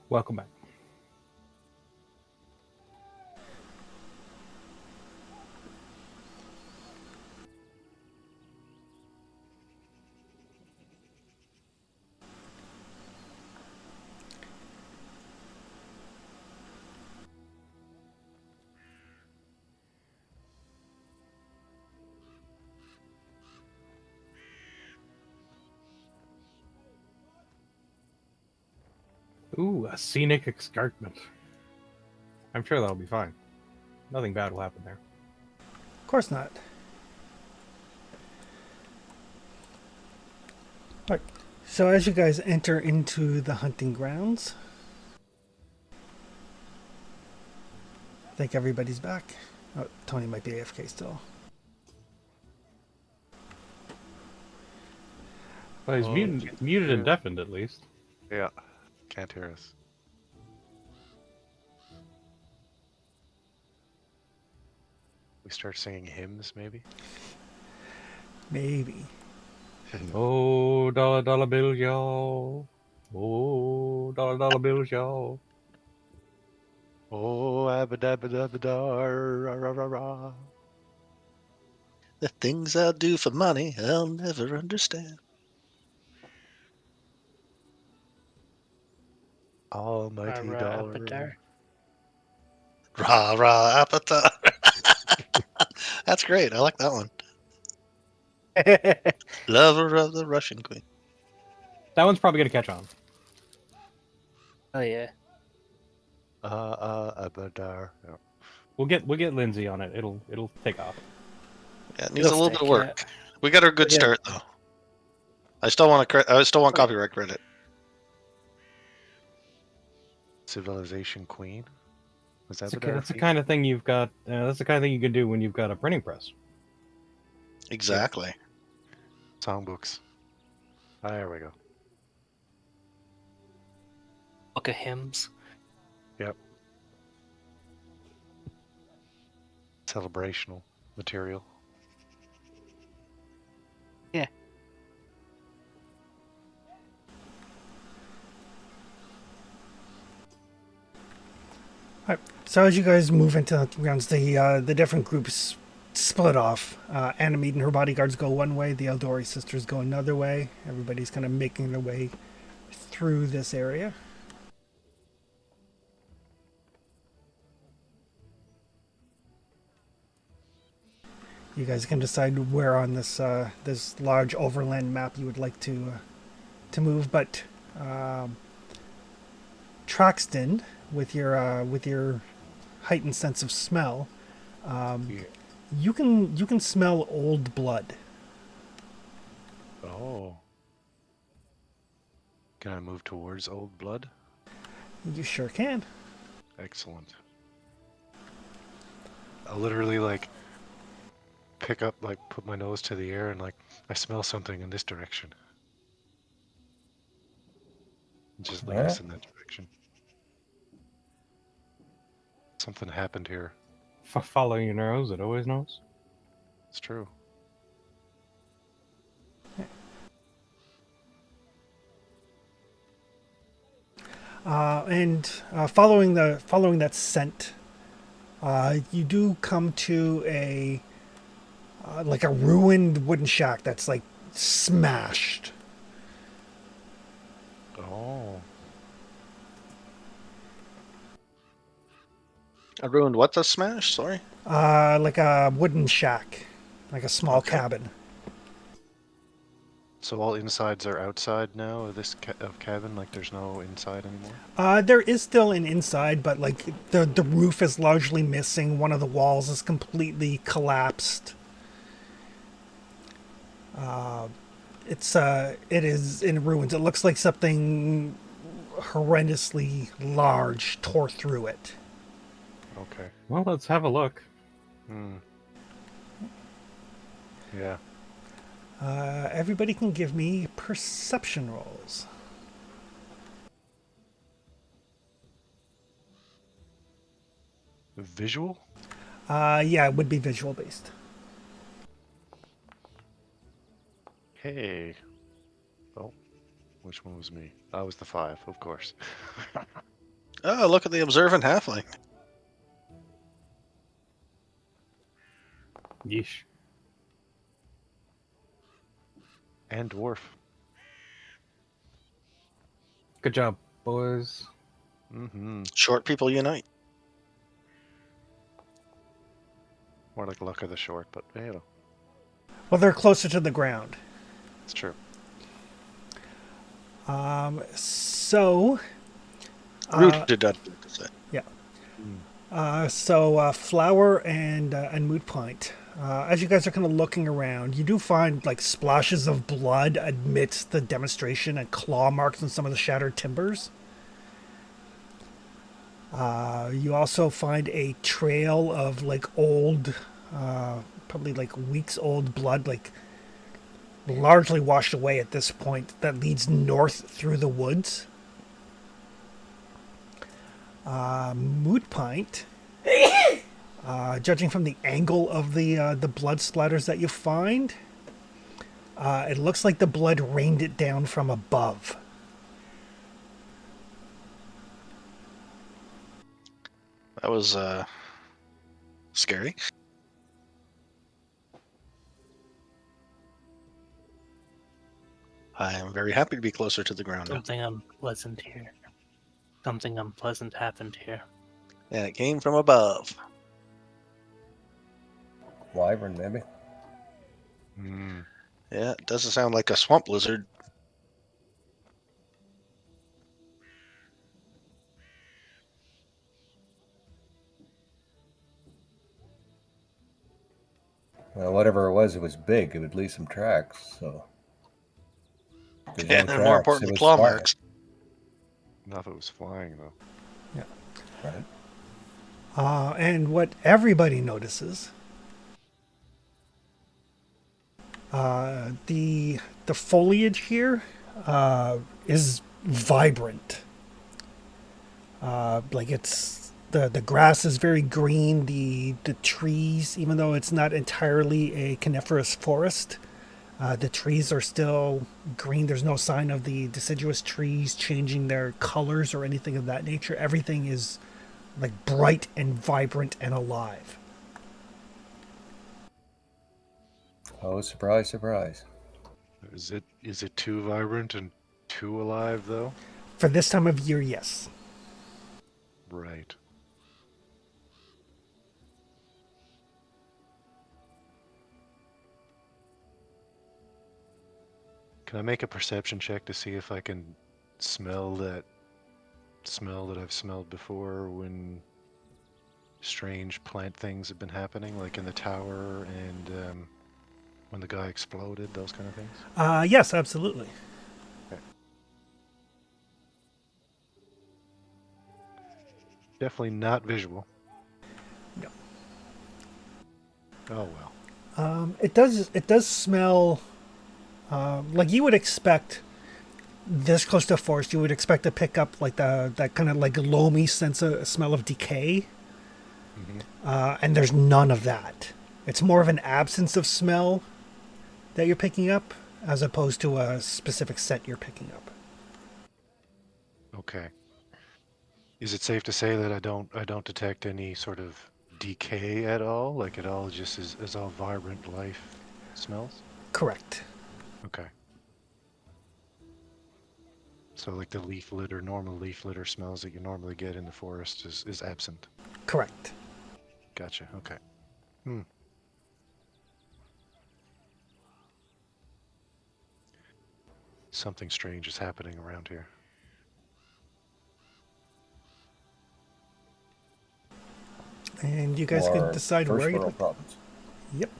Welcome back. Ooh, a scenic escarpment. I'm sure that'll be fine. Nothing bad will happen there. Of course not. Right. So as you guys enter into the hunting grounds, I think everybody's back. Oh, Tony might be AFK still. Well, he's muted and deafened at least. Yeah. Can't hear us. We start singing hymns, maybe? Maybe. Oh, dollar dollar bill, y'all. Oh, dollar bills, y'all. Oh, abadabadabadar, rah, rah, rah, rah. The things I'll do for money, I'll never understand. Almighty dollar. Rah, rah, appetite. That's great. I like that one. Lover of the Russian queen. That one's probably gonna catch on. Oh yeah. Abadar. Yeah. We'll get Lindsay on it. It'll take off. Yeah, it needs a It'll little bit of stick, work. We got a good Yeah. start though. I still want copyright credit. Civilization Queen. Was that That's the kind of thing you've got. That's the kind of thing you can do when you've got a printing press. Exactly. Songbooks. There we go. Book of hymns. Yep. Celebrational material. Yeah. Alright, so as you guys move into the hunting grounds, the different groups split off. Annamede and her bodyguards go one way, the Eldori sisters go another way. Everybody's kind of making their way through this area. You guys can decide where on this large overland map you would like to move, but Traxton, with your heightened sense of smell, Yeah. you can smell old blood. Oh. Can I move towards Old Blood? You sure can. Excellent. I'll literally pick up, put my nose to the air and I smell something in this direction. Just lead us in that direction. Something happened here. Following your nose, it always knows. It's true. And following that scent, you do come to a ruined wooden shack that's smashed. Oh. I ruined what's a smash? Sorry. Like a wooden shack, like a small Okay. cabin. So all insides are outside now of this cabin? There's no inside anymore? There is still an inside, but the roof is largely missing. One of the walls is completely collapsed. It is in ruins. It looks like something horrendously large tore through it. Okay. Well, let's have a look. Yeah. Everybody can give me perception rolls. Visual? Yeah, it would be visual based. Hey. Oh, which one was me? I was the 5, of course. Oh, look at the observant halfling. Yeesh. And dwarf. Good job, boys. Mm-hmm. Short people unite. More like luck of the short, but you know, Well, they're closer to the ground. it's true. So, Rooted, I'd like to say. yeah. Flower and Moot Point. As you guys are kind of looking around, you do find like splashes of blood amidst the demonstration and claw marks on some of the shattered timbers. You also find a trail of like old, probably like weeks old blood, like largely washed away at this point, that leads north through the woods. Moot Point, judging from the angle of the blood splatters that you find, it looks like the blood rained it down from above. That was scary. I am very happy to be closer to the ground now. Something unpleasant here. Something unpleasant happened here. And it came from above. Wyvern, maybe. Mm. Yeah, it doesn't sound like a swamp lizard. Well, whatever it was big. It would leave some tracks. So, if there's And no more tracks, importantly, it was claw flying, marks. Not if it was flying though. right? And what everybody notices, the foliage here is vibrant. Like it's the grass is very green. The trees, even though it's not entirely a coniferous forest, the trees are still green. There's no sign of the deciduous trees changing their colors or anything of that nature. Everything is like bright and vibrant and alive. Oh, surprise, surprise. Is it too vibrant and too alive though? For this time of year, yes. Right. Can I make a perception check to see if I can smell that smell that I've smelled before when strange plant things have been happening, like in the tower and when the guy exploded, those kind of things? Yes, absolutely. Okay. Definitely not visual. No. Oh well. It does smell like you would expect. This close to a forest, you would expect to pick up like that kind of like loamy smell of decay, and there's none of that. It's more of an absence of smell that you're picking up, as opposed to a specific scent you're picking up. Okay. Is it safe to say that I don't detect any sort of decay at all? Like it all just is all vibrant life smells? Correct. Okay. So like the leaf litter, normal leaf litter smells that you normally get in the forest is absent. Correct. Gotcha. Okay. Something strange is happening around here. And you guys Or can decide first where you. world problems. Yep.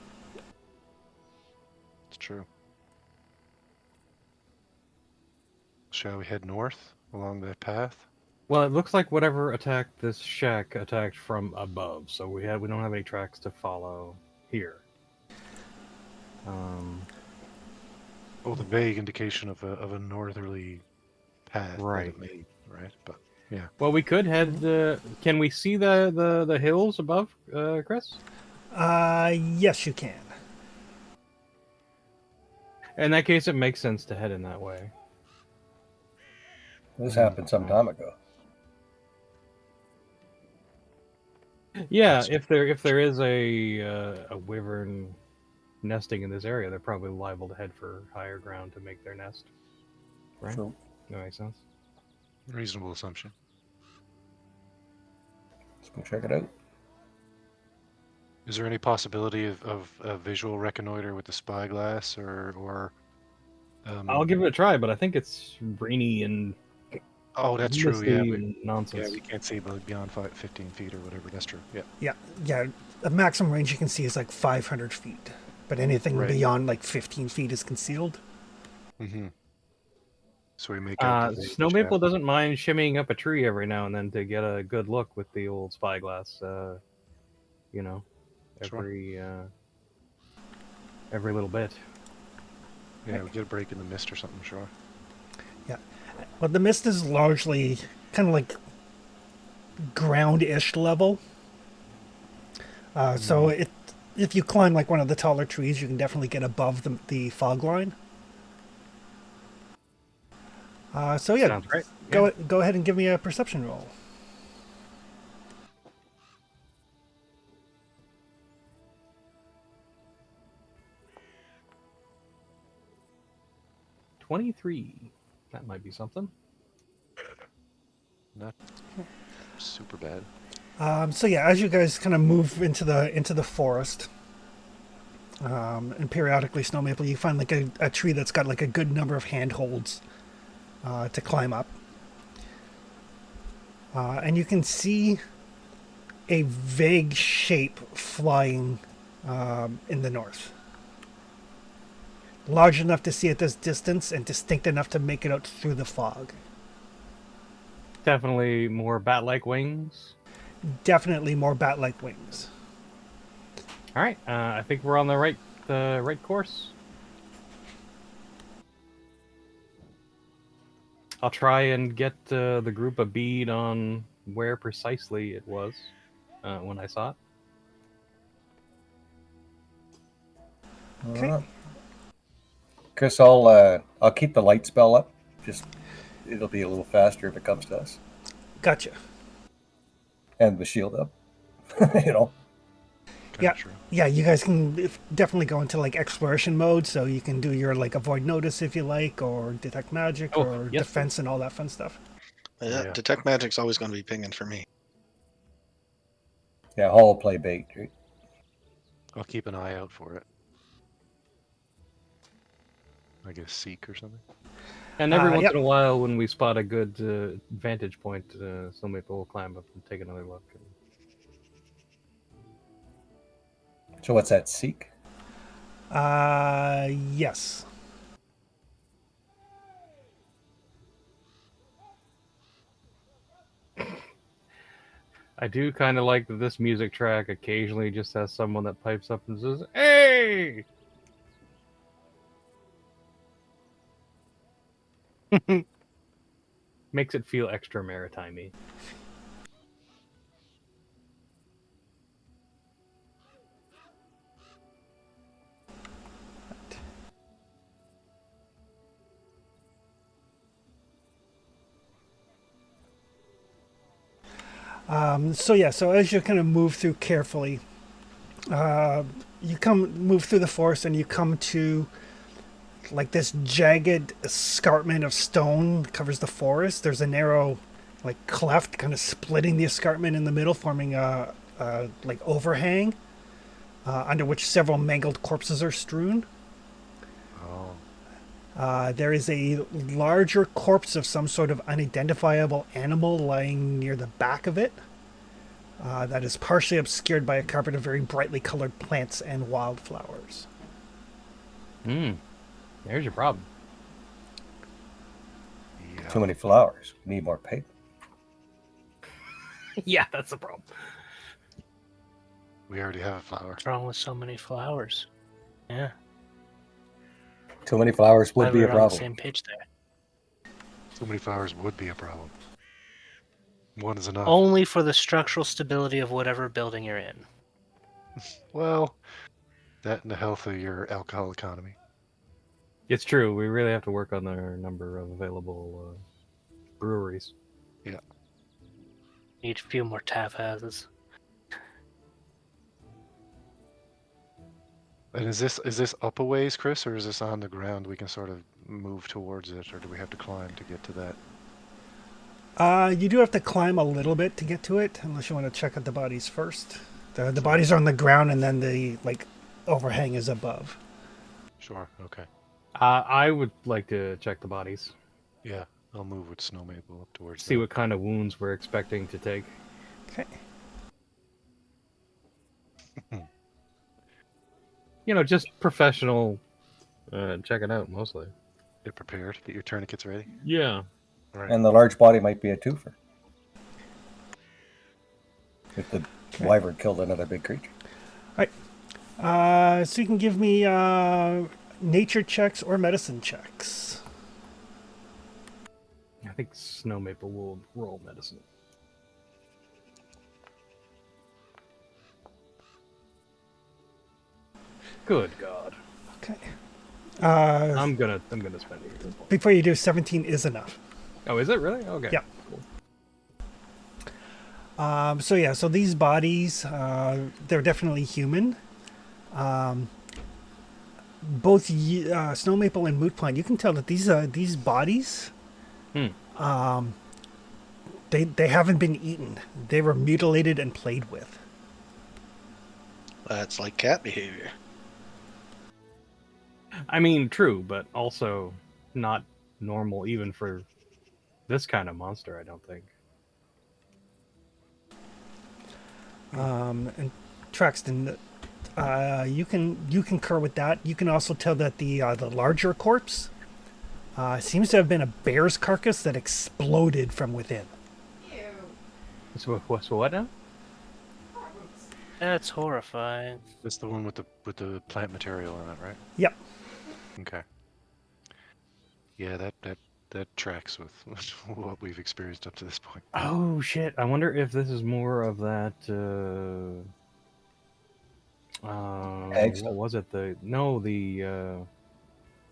It's true. Shall we head north along that path? Well, it looks like whatever attacked this shack attacked from above, so we don't have any tracks to follow here. Oh, the vague indication of a northerly path that Right. it made, right? But yeah. Well, we could head the. Can we see the hills above, Chris? Yes, you can. In that case, it makes sense to head in that way. This happened some time ago. Yeah, if there is a wyvern nesting in this area, they're probably liable to head for higher ground to make their nest. Right? True. That makes sense. Reasonable assumption. Let's go check it out. Is there any possibility of a visual reconnoiter with the spyglass, or I'll give it a try, but I think it's rainy and oh, that's true. misty Yeah, and nonsense. we can't see beyond 15 feet or whatever. That's true. Yeah. Yeah. The maximum range you can see is like 500 feet, but anything Right. beyond like 15 feet is concealed. Mm-hmm. So we make out the Snow Maple doesn't mind shimmying up a tree every now and then to get a good look with the old spyglass. You know, every little bit. Yeah, we get a break in the mist or something, sure. Yeah. Well, the mist is largely kind of like ground-ish level. So if you climb like one of the taller trees, you can definitely get above the fog line. So yeah, Sounds great. go ahead and give me a perception roll. Yeah. 23. That might be something. Not super bad. So yeah, as you guys kind of move into the forest, and periodically Snow Maple, you find like a tree that's got like a good number of handholds to climb up, and you can see a vague shape flying in the north, large enough to see at this distance and distinct enough to make it out through the fog. Definitely more bat-like wings. Definitely more bat-like wings. All right, I think we're on the right course. I'll try and get the group a bead on where precisely it was when I saw it. Okay. All right. Chris, I'll keep the light spell up. Just it'll be a little faster if it comes to us, Gotcha. and the shield up. You know. Yeah. True. Yeah, you guys can definitely go into like exploration mode, so you can do your like avoid notice if you like, or detect magic, or yes, defense, and all that fun stuff. Yeah. Detect magic's always going to be pinging for me. Yeah, hollow play bait. Right? I'll keep an eye out for it. I guess seek or something. And every once yep. in a while, when we spot a good vantage point, Snow Maple will climb up and take another look. So what's that? Seek? Yes. I do kind of like that this music track occasionally just has someone that pipes up and says, "Hey!" Makes it feel extra maritime-y. So as you kind of move through carefully, move through the forest and you come to like this jagged escarpment of stone covers the forest. There's a narrow like cleft kind of splitting the escarpment in the middle, forming a like overhang under which several mangled corpses are strewn. Oh. There is a larger corpse of some sort of unidentifiable animal lying near the back of it. That is partially obscured by a carpet of very brightly colored plants and wildflowers. There's your problem. Yeah. Too many flowers. We need more paper. Yeah, that's the problem. We already have a flower. What's wrong with so many flowers? Yeah. Too many flowers would Glad be we a were on the problem. same page there. So many flowers would be a problem. One is enough. Only for the structural stability of whatever building you're in. Well, that and the health of your alcohol economy. It's true. We really have to work on our number of available breweries. Need a few more tap houses. And is this up a ways, Chris, or is this on the ground? We can sort of move towards it, or do we have to climb to get to that? You do have to climb a little bit to get to it, unless you want to check out the bodies first. The bodies are on the ground, and then the overhang is above. Sure. Okay. I would like to check the bodies, Yeah, I'll move with Snow Maple up towards see that. what kind of wounds we're expecting to take. Okay. You know, just professional. Check it out mostly. Get prepared. Get your tourniquets ready. Yeah. All right. And the large body might be a twofer. If the wyvern killed another big creature. So you can give me nature checks or medicine checks. I think Snow Maple will roll medicine. Good God. Okay. I'm gonna spend it. Before you do, 17 is enough. Oh, is it really? Okay. Yeah. Cool. So these bodies, they're definitely human. Both Snow Maple and Moot Pine, you can tell that these bodies, they haven't been eaten. They were mutilated and played with. That's like cat behavior. I mean, true, but also not normal even for this kind of monster, I don't think. And Traxton, you concur with that. You can also tell that the larger corpse seems to have been a bear's carcass that exploded from within. So what now? That's horrifying. That's the one with the plant material in it, right? Yep. Okay. Yeah, that tracks with what we've experienced up to this point. Oh shit! I wonder if this is more of that. Eggs? What was it? The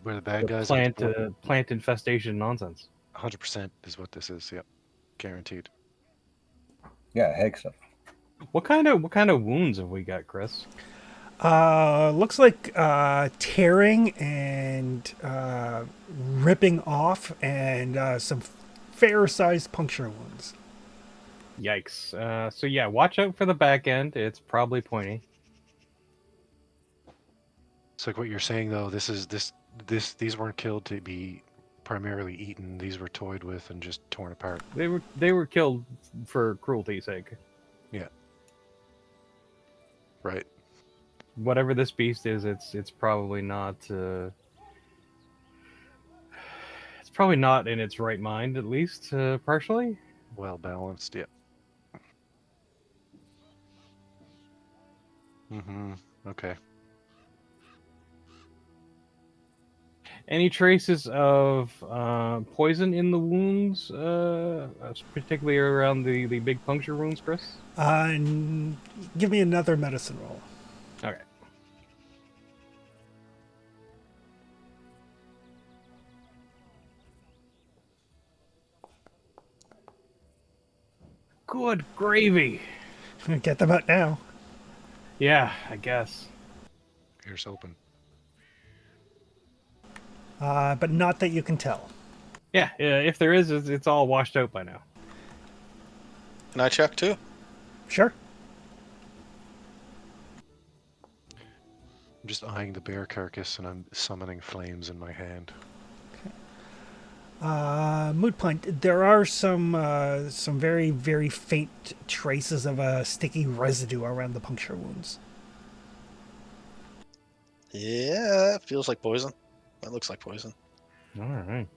Where the bad guys are plant infestation nonsense. 100% is what this is. Yep, guaranteed. Yeah, hag stuff. What kind of wounds have we got, Chris? Looks like tearing and ripping off and some fair-sized puncture wounds. Yikes! So yeah, watch out for the back end. It's probably pointy. So like what you're saying though, these weren't killed to be primarily eaten. These were toyed with and just torn apart. They were killed for cruelty's sake. Yeah. Right. Whatever this beast is, it's probably not. It's probably not in its right mind, at least partially. Well balanced. Yeah. Mm-hmm. Okay. Any traces of poison in the wounds, particularly around the big puncture wounds, Chris? Give me another medicine roll. Okay. Good gravy. Get them out now. Yeah, I guess. Here's open. But not that you can tell. Yeah, if there is, it's all washed out by now. Can I check too? Sure. I'm just eyeing the bear carcass and I'm summoning flames in my hand. Moot Pint, there are some very, very faint traces of a sticky residue around the puncture wounds. Yeah, it feels like poison. That looks like poison. All right.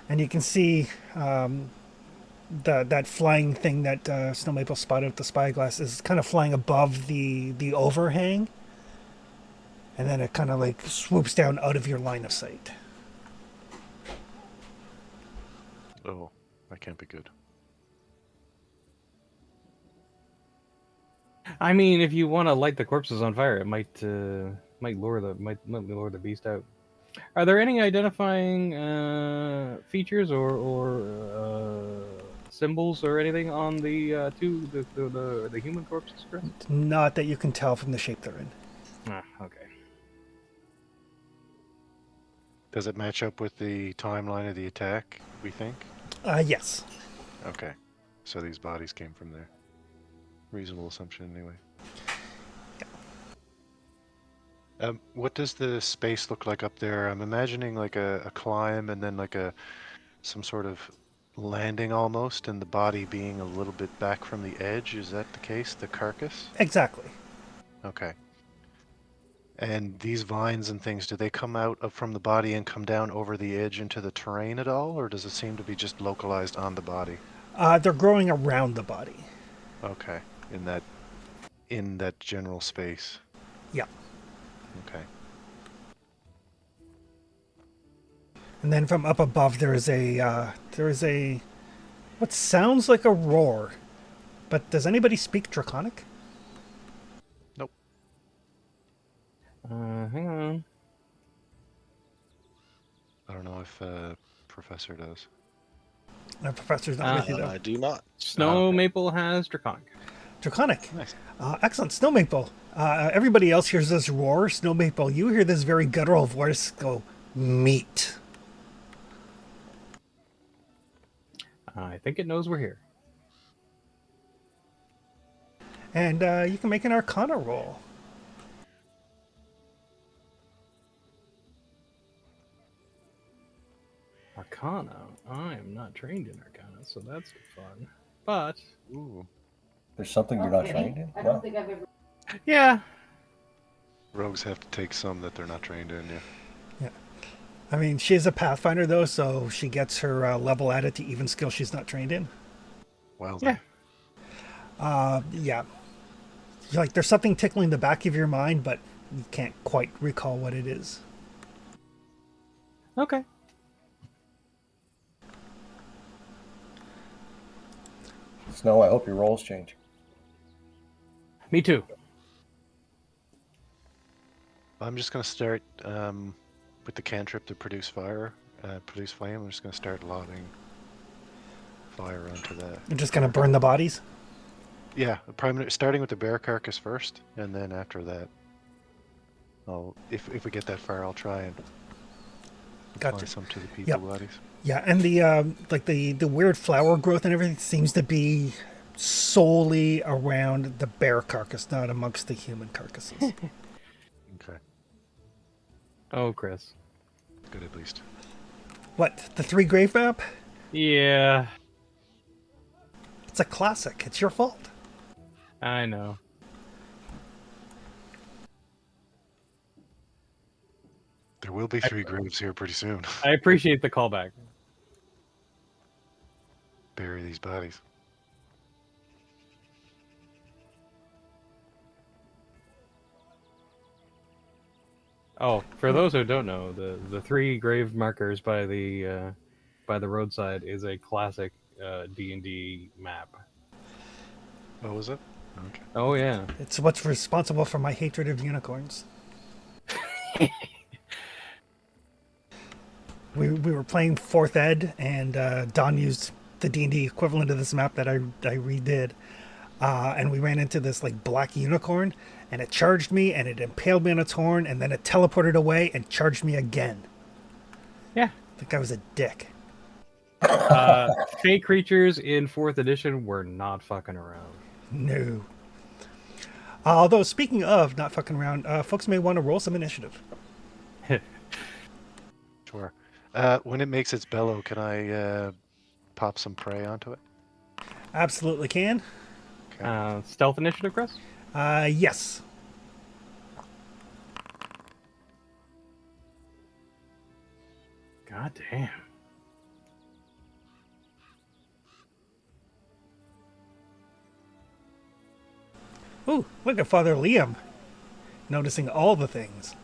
And you can see that flying thing that Snow Maple spotted with the spyglass is kind of flying above the overhang. And then it kind of like swoops down out of your line of sight. Oh, that can't be good. I mean, if you want to light the corpses on fire, it might lure the beast out. Are there any identifying features or symbols or anything on the human corpses, Chris? Not that you can tell from the shape they're in. Ah, okay. Does it match up with the timeline of the attack, we think? Yes. Okay. So these bodies came from there. Reasonable assumption, anyway. What does the space look like up there? I'm imagining like a climb and then like some sort of landing almost, and the body being a little bit back from the edge. Is that the case? The carcass? Exactly. Okay. And these vines and things, do they come out from the body and come down over the edge into the terrain at all, or does it seem to be just localized on the body? They're growing around the body. Okay. In that general space. Yeah. Okay. And then from up above, there is a what sounds like a roar. But does anybody speak Draconic? Nope. Hang on. I don't know if Professor does. The professor's not with you, though. I do not. Snow okay. Maple has Draconic. Draconic. Nice. Excellent. Snow Maple. Everybody else hears this roar. Snow Maple, you hear this very guttural voice go, meat. I think it knows we're here. And you can make an Arcana roll. Arcana. I am not trained in Arcana, so that's fun. But Ooh. There's something you're not trained in? I Wow. don't think I've ever. yeah, Rogues have to take some that they're not trained in, yeah. I mean, she is a Pathfinder, though, so she gets her level added to even skill she's not trained in. Well yeah. then. Yeah. Like, there's something tickling the back of your mind, but you can't quite recall what it is. Okay. Snow, I hope your rolls change. Me too. I'm just going to start with the cantrip to produce flame. I'm just going to start lobbing fire onto that. You're just going to burn the bodies? Yeah, starting with the bear carcass first, and then after that, if we get that far, I'll try and apply Gotcha. some to the people Yep. bodies. Yeah, and the weird flower growth and everything seems to be solely around the bear carcass, not amongst the human carcasses. Okay, Oh, Chris. good at least. What, the 3 grave map? Yeah, It's a classic. It's your fault. I know. There will be 3 graves here pretty soon. I appreciate the callback. Bury these bodies. Oh, for those who don't know, the 3 grave markers by the roadside is a classic D&D map. Oh, was it? Okay. Oh yeah. It's what's responsible for my hatred of unicorns. We were playing 4th Ed, and Don used the D&D equivalent of this map that I redid. And we ran into this like black unicorn, and it charged me, and it impaled me on its horn, and then it teleported away and charged me again. Yeah. The guy was a dick. Fake creatures in 4th edition were not fucking around. No. Although, speaking of not fucking around, folks may want to roll some initiative. Sure. When it makes its bellow, can I pop some prey onto it? Absolutely can. Okay. Stealth initiative, Chris? Yes. God damn. Ooh, look at Father Liam. Noticing all the things.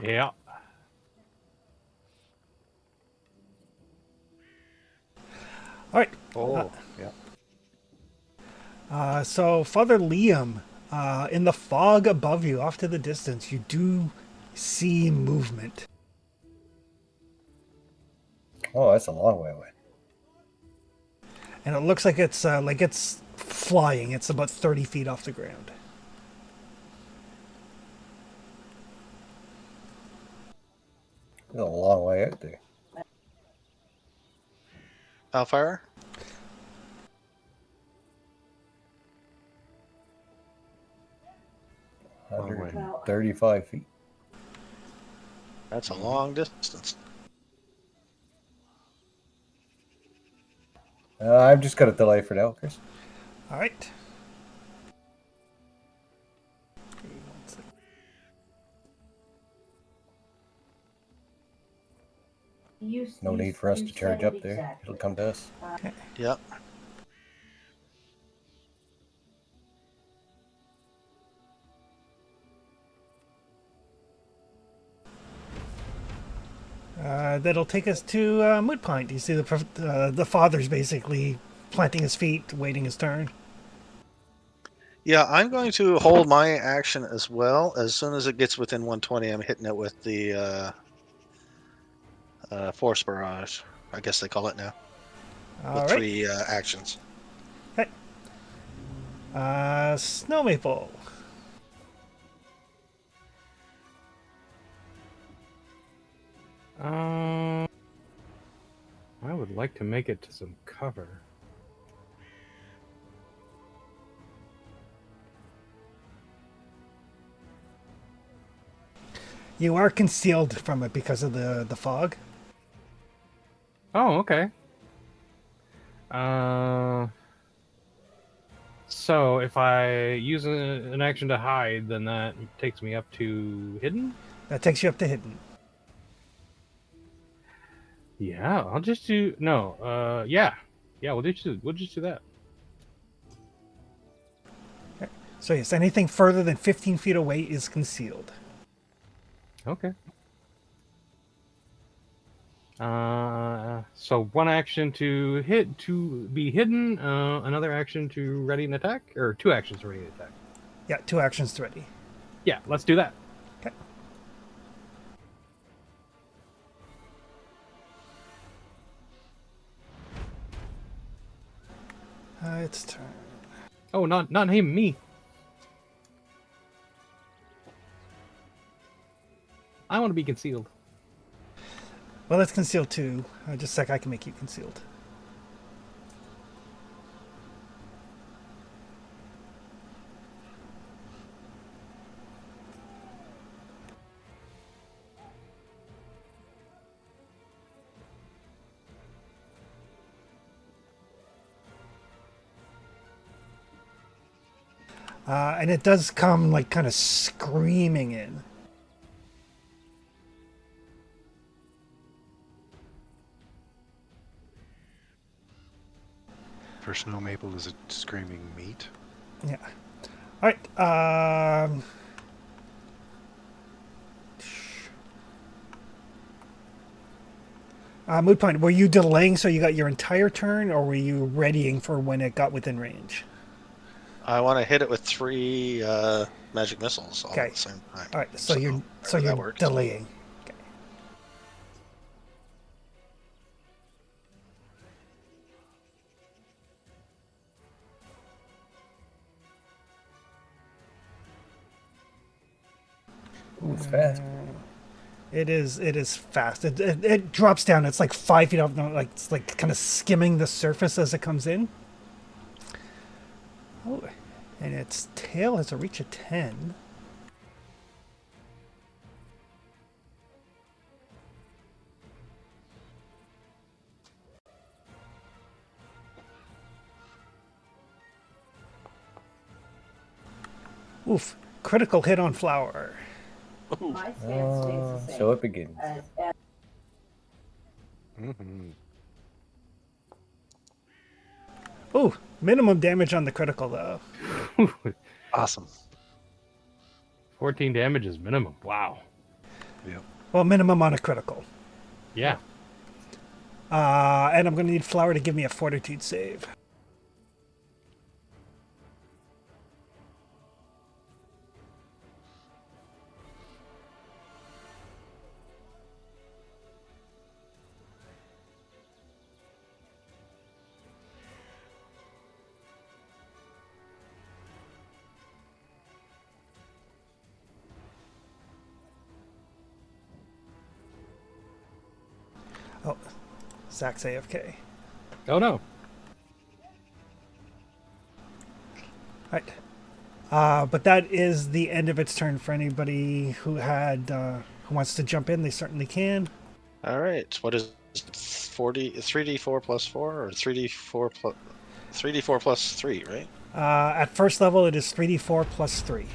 Yeah. All right. Oh, yeah. So Father Liam, in the fog above you, off to the distance, you do see movement. Oh, that's a long way away. And it looks like it's flying. It's about 30 feet off the ground. It's a long way out there. How far? Long way. 135 feet. That's a long distance. I've just got a delay for now, Chris. All right. No need for us to charge up there. It'll come to us. Yep. That'll take us to Moot Point. You see the father's basically planting his feet, waiting his turn. Yeah, I'm going to hold my action as well. As soon as it gets within 120, I'm hitting it with the Force Barrage. I guess they call it now. All With right. 3 actions. Okay. Snow Maple. I would like to make it to some cover. You are concealed from it because of the fog. Oh, okay. So if I use an action to hide, then that takes me up to hidden? That takes you up to hidden. Yeah, I'll just do yeah, we'll just do that. So yes, anything further than 15 feet away is concealed. Okay. So one action to be hidden, another action to ready an attack, or 2 actions to ready an attack. Yeah, 2 actions ready. Yeah, let's do that. Okay. It's turn. Oh, not him, me. I want to be concealed. Well, it's concealed too. Just a sec, I can make you concealed. And it does come like kind of screaming in. For Snow Maple, is it screaming meat? Yeah. All right. Moot Point, were you delaying so you got your entire turn, or were you readying for when it got within range? I want to hit it with 3 magic missiles all Okay. at the same time. All right. So you're however that works. delaying. Okay. Ooh, it's fast. It is fast. It drops down. It's like 5 feet off. Like it's like kind of skimming the surface as it comes in. Oh, and its tail has a reach of 10. Oof! Critical hit on Flower. My stance stays the same. So it begins. Mm-hmm. Ooh! Minimum damage on the critical though. Awesome. 14 damage is minimum. Wow. Yep. Well, minimum on a critical. Yeah. And I'm going to need Flower to give me a Fortitude save. Oh, Zach's AFK. Oh no. Right. But that is the end of its turn for anybody who who wants to jump in. They certainly can. All right. What is 3d4 plus 4 or 3d4 plus 3, right? At first level, it is 3d4 plus 3.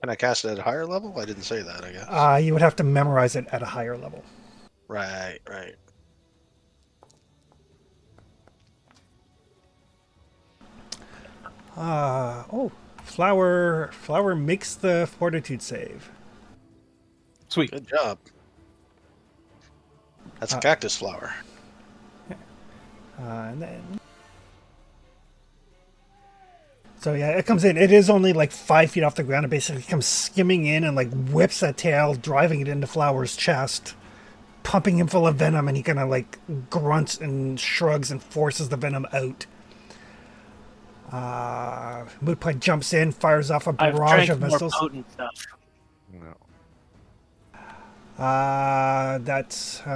Can I cast it at a higher level? I didn't say that, I guess. You would have to memorize it at a higher level. Right. Flower makes the fortitude save. Sweet. Good job. That's a cactus flower. And then... So yeah, it comes in. It is only like 5 feet off the ground. It basically comes skimming in and like whips that tail, driving it into Flower's chest, pumping him full of venom, and he kind of like grunts and shrugs and forces the venom out. Moot Point jumps in, fires off a I've barrage drank of more missiles. potent stuff. No.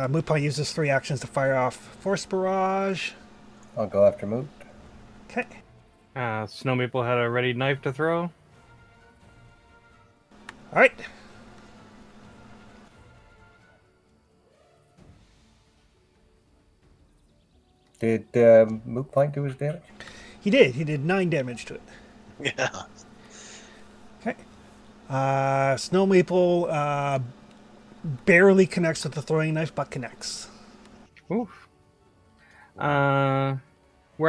Moot Point uses 3 actions to fire off Force Barrage. I'll go after Moot. Okay. Snow Maple had a ready knife to throw. All right. Did Moot Point do his damage? He did. He did 9 damage to it. Yeah. Okay. Snow Maple barely connects with the throwing knife, but connects. Oof. Where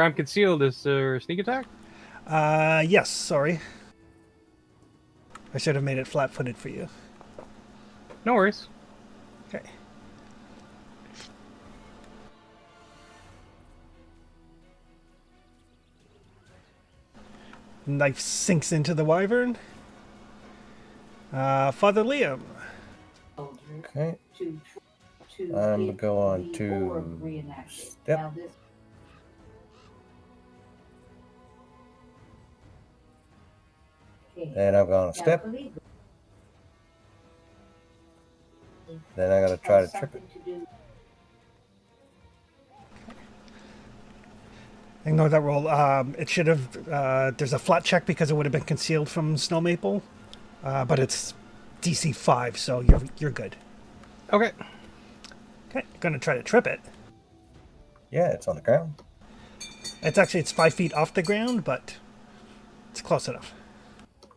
I'm concealed is there a sneak attack? Yes, sorry. I should have made it flat-footed for you. No worries. Okay. Knife sinks into the wyvern. Father Liam. Okay. I'm gonna go on to step. Then I'm going to step. Then I gotta try to trip it. Ignore that roll. It should have. There's a flat check because it would have been concealed from Snow Maple, but it's DC 5, so you're good. Okay. Okay, gonna try to trip it. Yeah, it's on the ground. It's 5 feet off the ground, but it's close enough.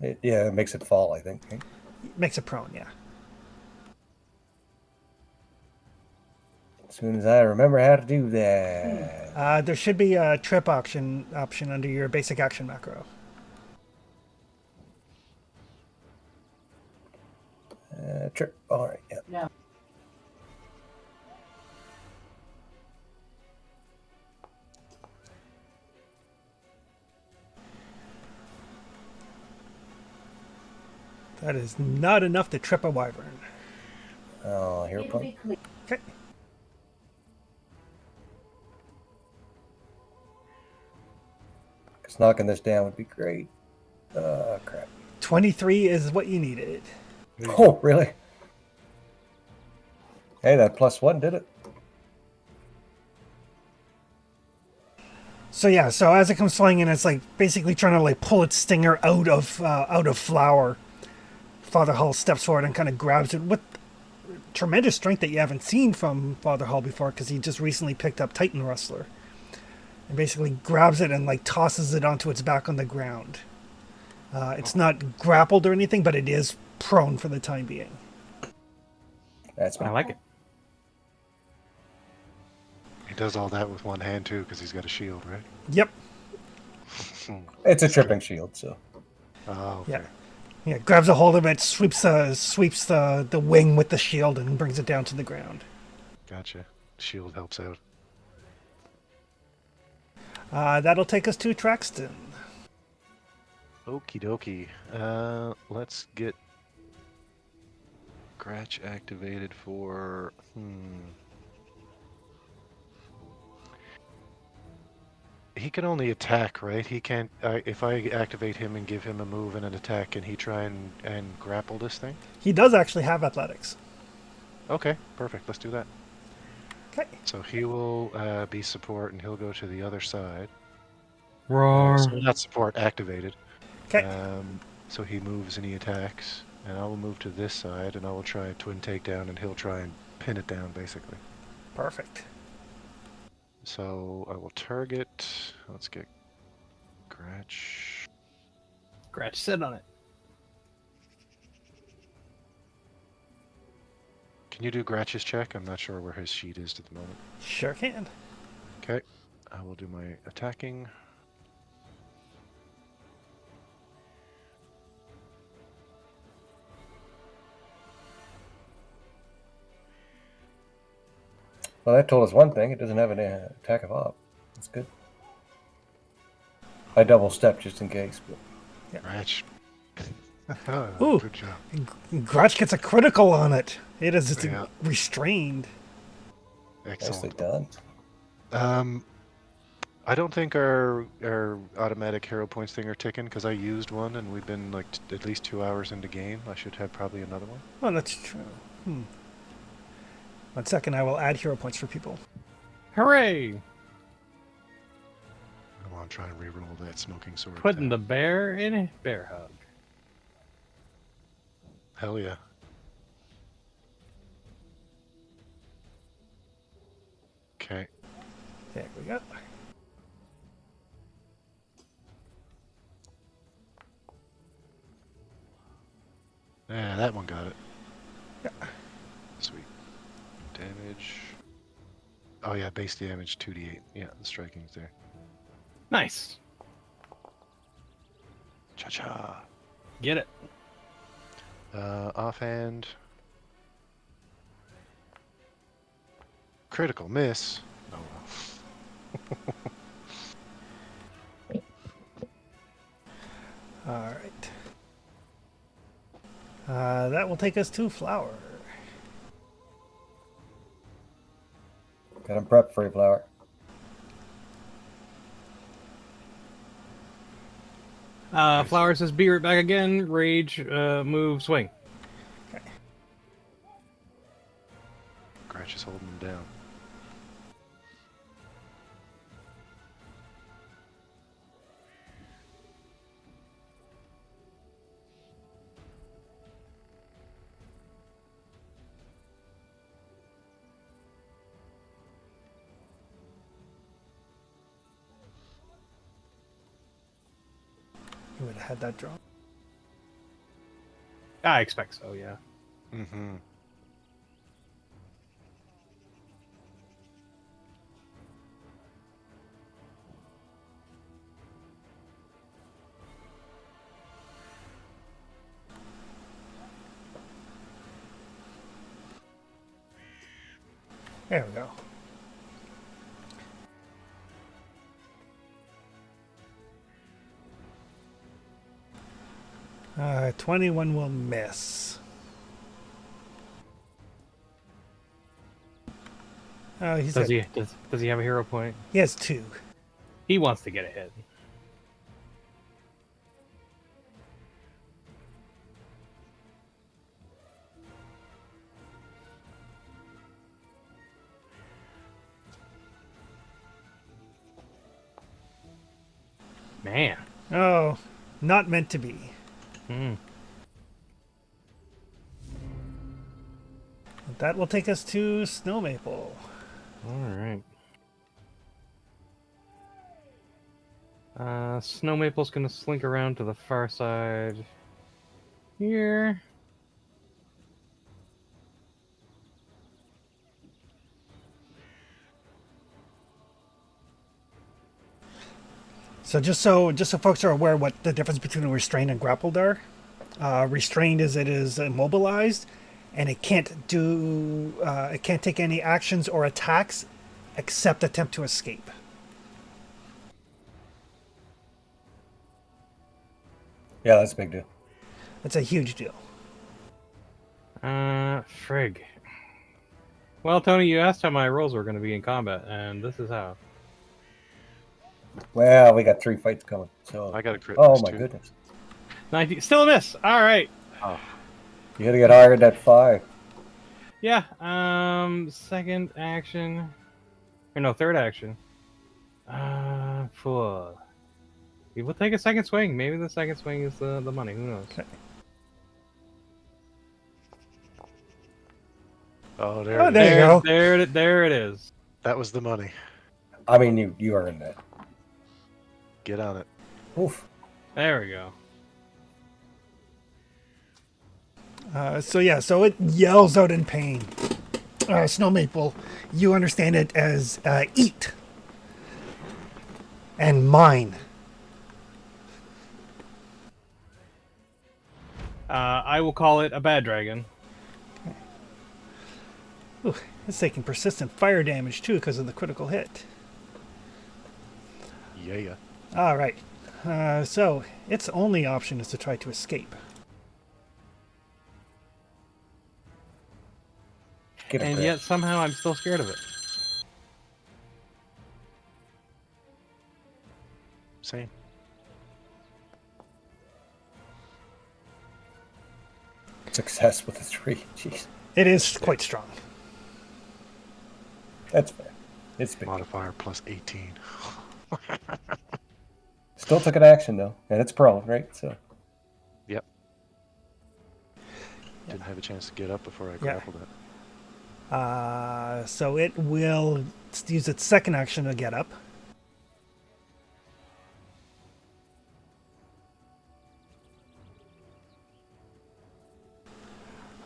It makes it fall, I think. It makes it prone, yeah. As soon as I remember how to do that. There should be a trip option under your basic action macro. Trip. All right. Yeah. No. That is not enough to trip a wyvern. Oh, here It'll point. be clear. Okay. Because knocking this down would be great. Crap. 23 is what you needed. Oh, really? Hey, that +1 did it. So yeah, so as it comes flying in, it's like basically trying to like pull its stinger out of Flower. Father Hull steps forward and kind of grabs it with tremendous strength that you haven't seen from Father Hull before, because he just recently picked up Titan Rustler, and basically grabs it and like tosses it onto its back on the ground. It's not grappled or anything, but it is prone for the time being. That's I like it. He does all that with one hand too, because he's got a shield, right? Yep. It's a tripping shield, so. Oh, okay. Yeah. Yeah. Grabs a hold of it, sweeps the wing with the shield, and brings it down to the ground. Gotcha. Shield helps out. That'll take us to Traxton. Okie dokie. Let's get Gratch activated for... He can only attack, right? He can't. If I activate him and give him a move and an attack, can he try and grapple this thing? He does actually have athletics. Okay, perfect. Let's do that. Okay. So he will be support, and he'll go to the other side. Roar. So not support activated. Okay. So he moves and he attacks, and I will move to this side, and I will try a twin takedown, and he'll try and pin it down, basically. Perfect. So I will target. Let's get Gratch. Scratch, sit on it. Can you do Gratch's check? I'm not sure where his sheet is at the moment. Sure can. Okay, I will do my attacking. Well, that told us one thing. It doesn't have an attack of op. That's good. I double stepped just in case. But Gratch. Ooh. Good job. Grudge gets a critical on it. It is Yeah. restrained. nicely Excellent. done. I don't think our automatic hero points thing are ticking because I used one and we've been like at least 2 hours into game. I should have probably another one. Oh, that's true. 1 second, I will add hero points for people. Hooray! I want to try and reroll that smoking sword. Putting the attack. bear in a bear hug. Hell yeah. Okay. There we go. Yeah, that one got it. Yeah. Sweet. Damage. Oh yeah, base damage 2d8. Yeah, the striking's there. Nice. Cha-cha. Get it. Offhand. Critical miss. Oh well. All right. That will take us to Flower. Got him prepped for you, Flower. Flower says, be right back again. Rage, move, swing. Gratch is holding him down. You would have had that drawn. I expect so, yeah. Mm-hmm. There we go. Uh, 21 will miss. Oh, Does he have a hero point? He has 2. He wants to get a hit. Man. Oh, not meant to be. Hmm. That will take us to Snow Maple. All right. Snow Maple's gonna slink around to the far side here. So just so folks are aware what the difference between restrained and grappled are. Restrained is it is immobilized, and it can't take any actions or attacks except attempt to escape. Yeah, that's a big deal. That's a huge deal. Frig. Well, Tony, you asked how my rolls were going to be in combat, and this is how. Well, we got 3 fights coming. So I got a crit. Oh miss my too. goodness. 19. Still a miss. All right. Oh, You gotta get higher than that 5. Yeah. Second action. Or no, third action. For. We will take a second swing. Maybe the second swing is the money. Who knows? Okay. oh, there Oh, it there is. you go. There it is. That was the money. I mean, you earned that. Get on it. Oof. There we go. So it yells out in pain. Snow Maple, you understand it as eat and mine. I will call it a bad dragon. Ooh, it's taking persistent fire damage too because of the critical hit. Yeah. All right. So its only option is to try to escape. Get a And grip. yet somehow I'm still scared of it. Same. Success with a 3. Jeez. It is quite strong. That's fair. It's big. Modifier plus 18. Still took an action though, and it's prone, right? So Yep. Didn't have a chance to get up before I Yeah. grappled it. So it will use its second action to get up.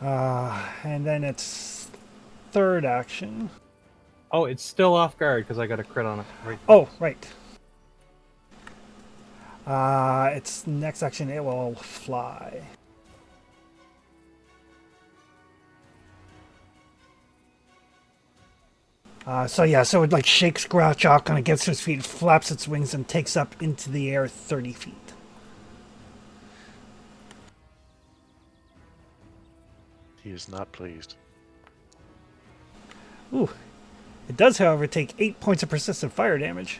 And then its third action. Oh, it's still off guard because I got a crit on it. Right. Oh, right. Its next action, it will fly. So it like shakes Grouch off, kind of gets to its feet, flaps its wings, and takes up into the air 30 feet. He is not pleased. Ooh. It does, however, take 8 points of persistent fire damage.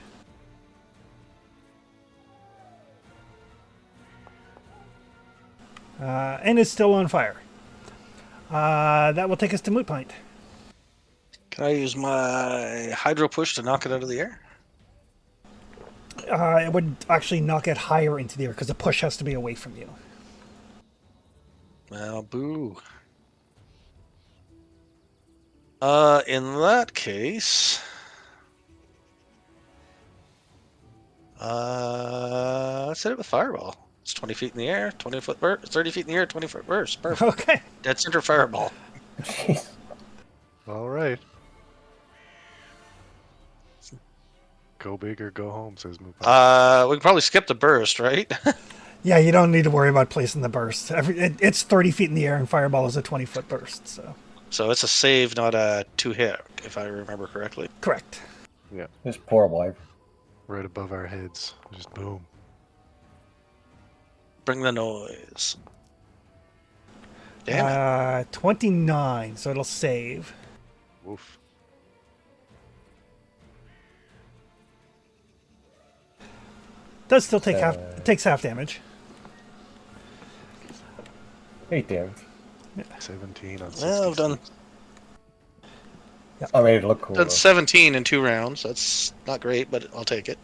And is still on fire. That will take us to Moot Point. Can I use my Hydro Push to knock it out of the air? It would actually knock it higher into the air because the push has to be away from you. Well, boo. In that case, let's hit it with Fireball. It's 20 feet in the air, 20-foot burst, 30 feet in the air, 20-foot burst. Perfect. Okay. Dead center Fireball. jeez. All right. Go big or go home, says Mupai. We can probably skip the burst, right? Yeah, you don't need to worry about placing the burst. It's 30 feet in the air, and Fireball is a 20-foot burst. So it's a save, not a 2-hit, if I remember correctly. Correct. This poor wife. Right above our heads. Just boom. Bring the noise. Damn it. 29, so it'll save. Woof. Does still take half. It takes half damage. 8 damage. 17 on 66. Well, I've done I made it look cool. done though. 17 in 2 rounds. That's not great, but I'll take it.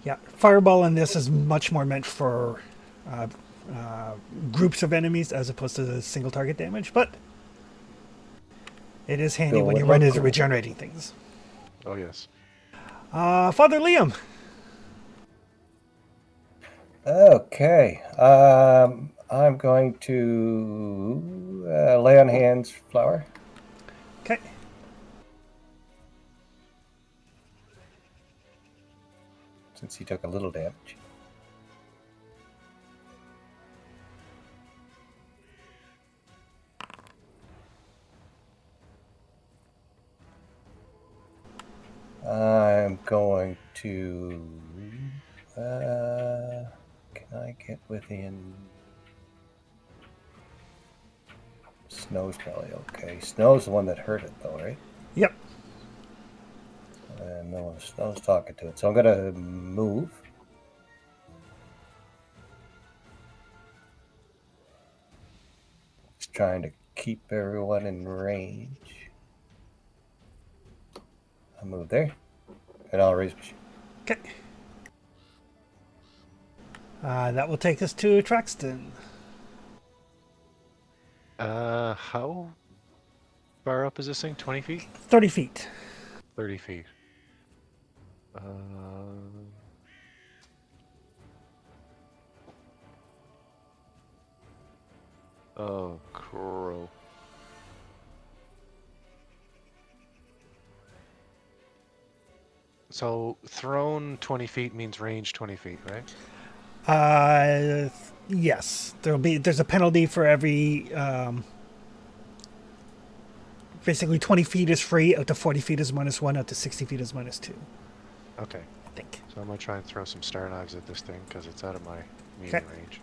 Yeah. Fireball in this is much more meant for groups of enemies as opposed to single target damage, but it is handy Still when you would run look into cool. regenerating things. Oh, yes. Father Liam. Okay. I'm going to lay on hands flower. Okay. Since he took a little damage. I'm going to. Can I get within? Snow's probably okay. Snow's the one that hurt it, though, right? Yep. And no one's talking to it. So I'm going to move. Just trying to keep everyone in range. I'll move there. And I'll raise my shield. Okay. That will take us to Traxton. How far up is this thing? 20 feet? 30 feet. 30 feet. Oh, crow. So thrown 20 feet means range 20 feet, right? Yes. There's a penalty for every. Basically, 20 feet is free. Out to 40 feet is -1. Out to 60 feet is -2. Okay. I think. So I'm gonna try and throw some star knives at this thing because it's out of my medium range.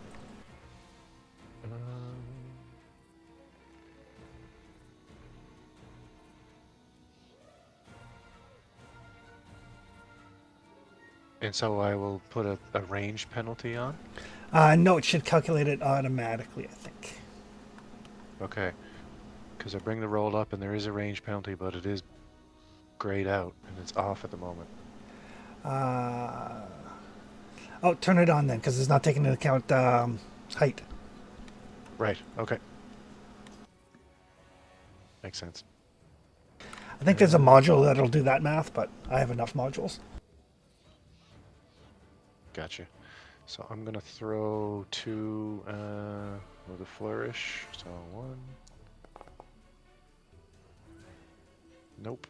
And so I will put a range penalty on? No, it should calculate it automatically, I think. Okay. Because I bring the roll up and there is a range penalty, but it is grayed out and it's off at the moment. Oh, turn it on then, because it's not taking into account height. Right, okay. Makes sense. I think there's a module that'll do that math, but I have enough modules. Gotcha. So I'm gonna throw 2 with a flourish. So 1. Nope.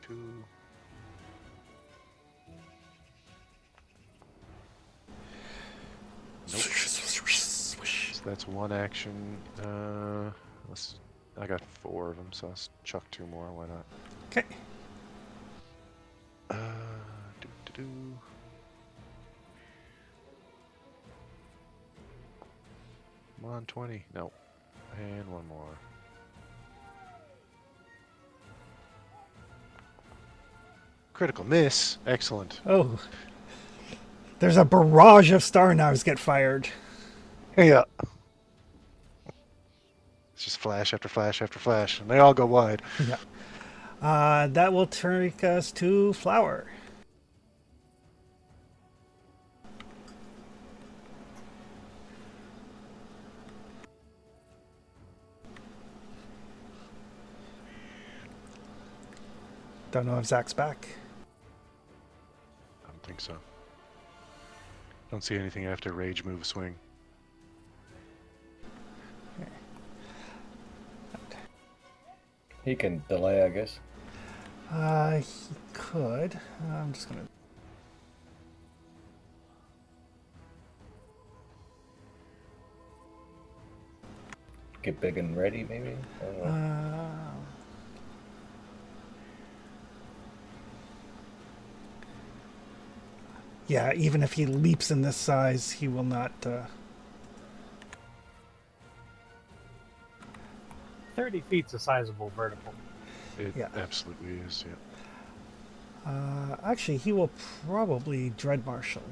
2. Nope. So that's 1 action. I got 4 of them, so let's chuck 2 more. Why not? Okay. Do. Come on, 20. No. And 1 more. Critical miss. Excellent. Oh. There's a barrage of star knives get fired. Yeah. It's just flash after flash after flash, and they all go wide. Yeah. That will take us to Flower. Don't know if Zach's back. I don't think so. Don't see anything after rage, move, swing. He can delay, I guess. He could. I'm just gonna. Get big and ready, maybe? I don't know. Yeah, even if he leaps in this size, he will not. 30 feet's a sizable vertical. It Yeah. absolutely is, yeah. Actually, he will probably Dread Marshal.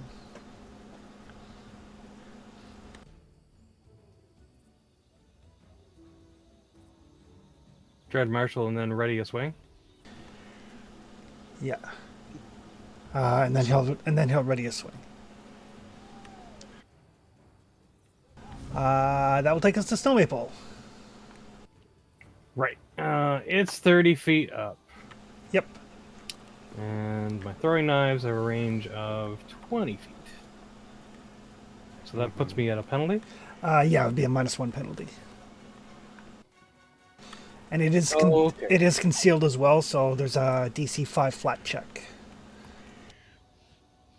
Dread Marshal and then ready a swing. Yeah. And then he'll ready a swing. That will take us to Snow Maple. Right. It's 30 feet up. Yep. And my throwing knives have a range of 20 feet. So that puts me at a penalty. Yeah, it would be a -1 penalty. And it is okay. it is concealed as well, so there's a DC 5 flat check.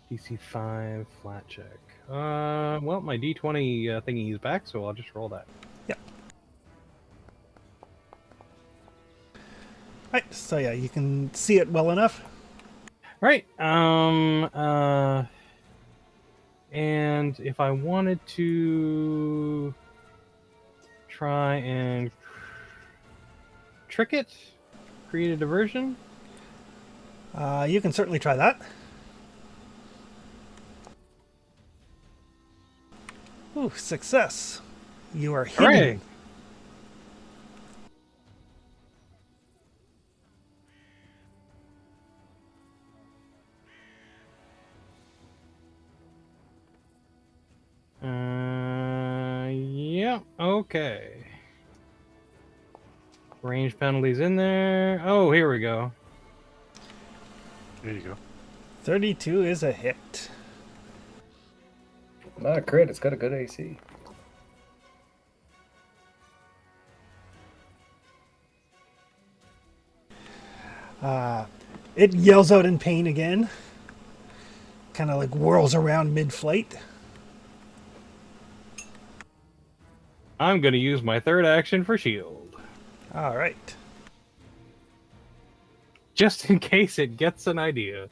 DC 5 flat check. Well, my D20 thingy is back, so I'll just roll that. Yep. Right, so yeah, you can see it well enough. Right. And if I wanted to try and trick it? Create a diversion? You can certainly try that. Ooh, success. You are hidden. Hooray! Yeah, okay. Range penalties in there. Oh, here we go. There you go. 32 is a hit. Not a crit. It's got a good AC. It yells out in pain again. Kind of like whirls around mid-flight. I'm going to use my third action for shield. All right. Just in case it gets an idea.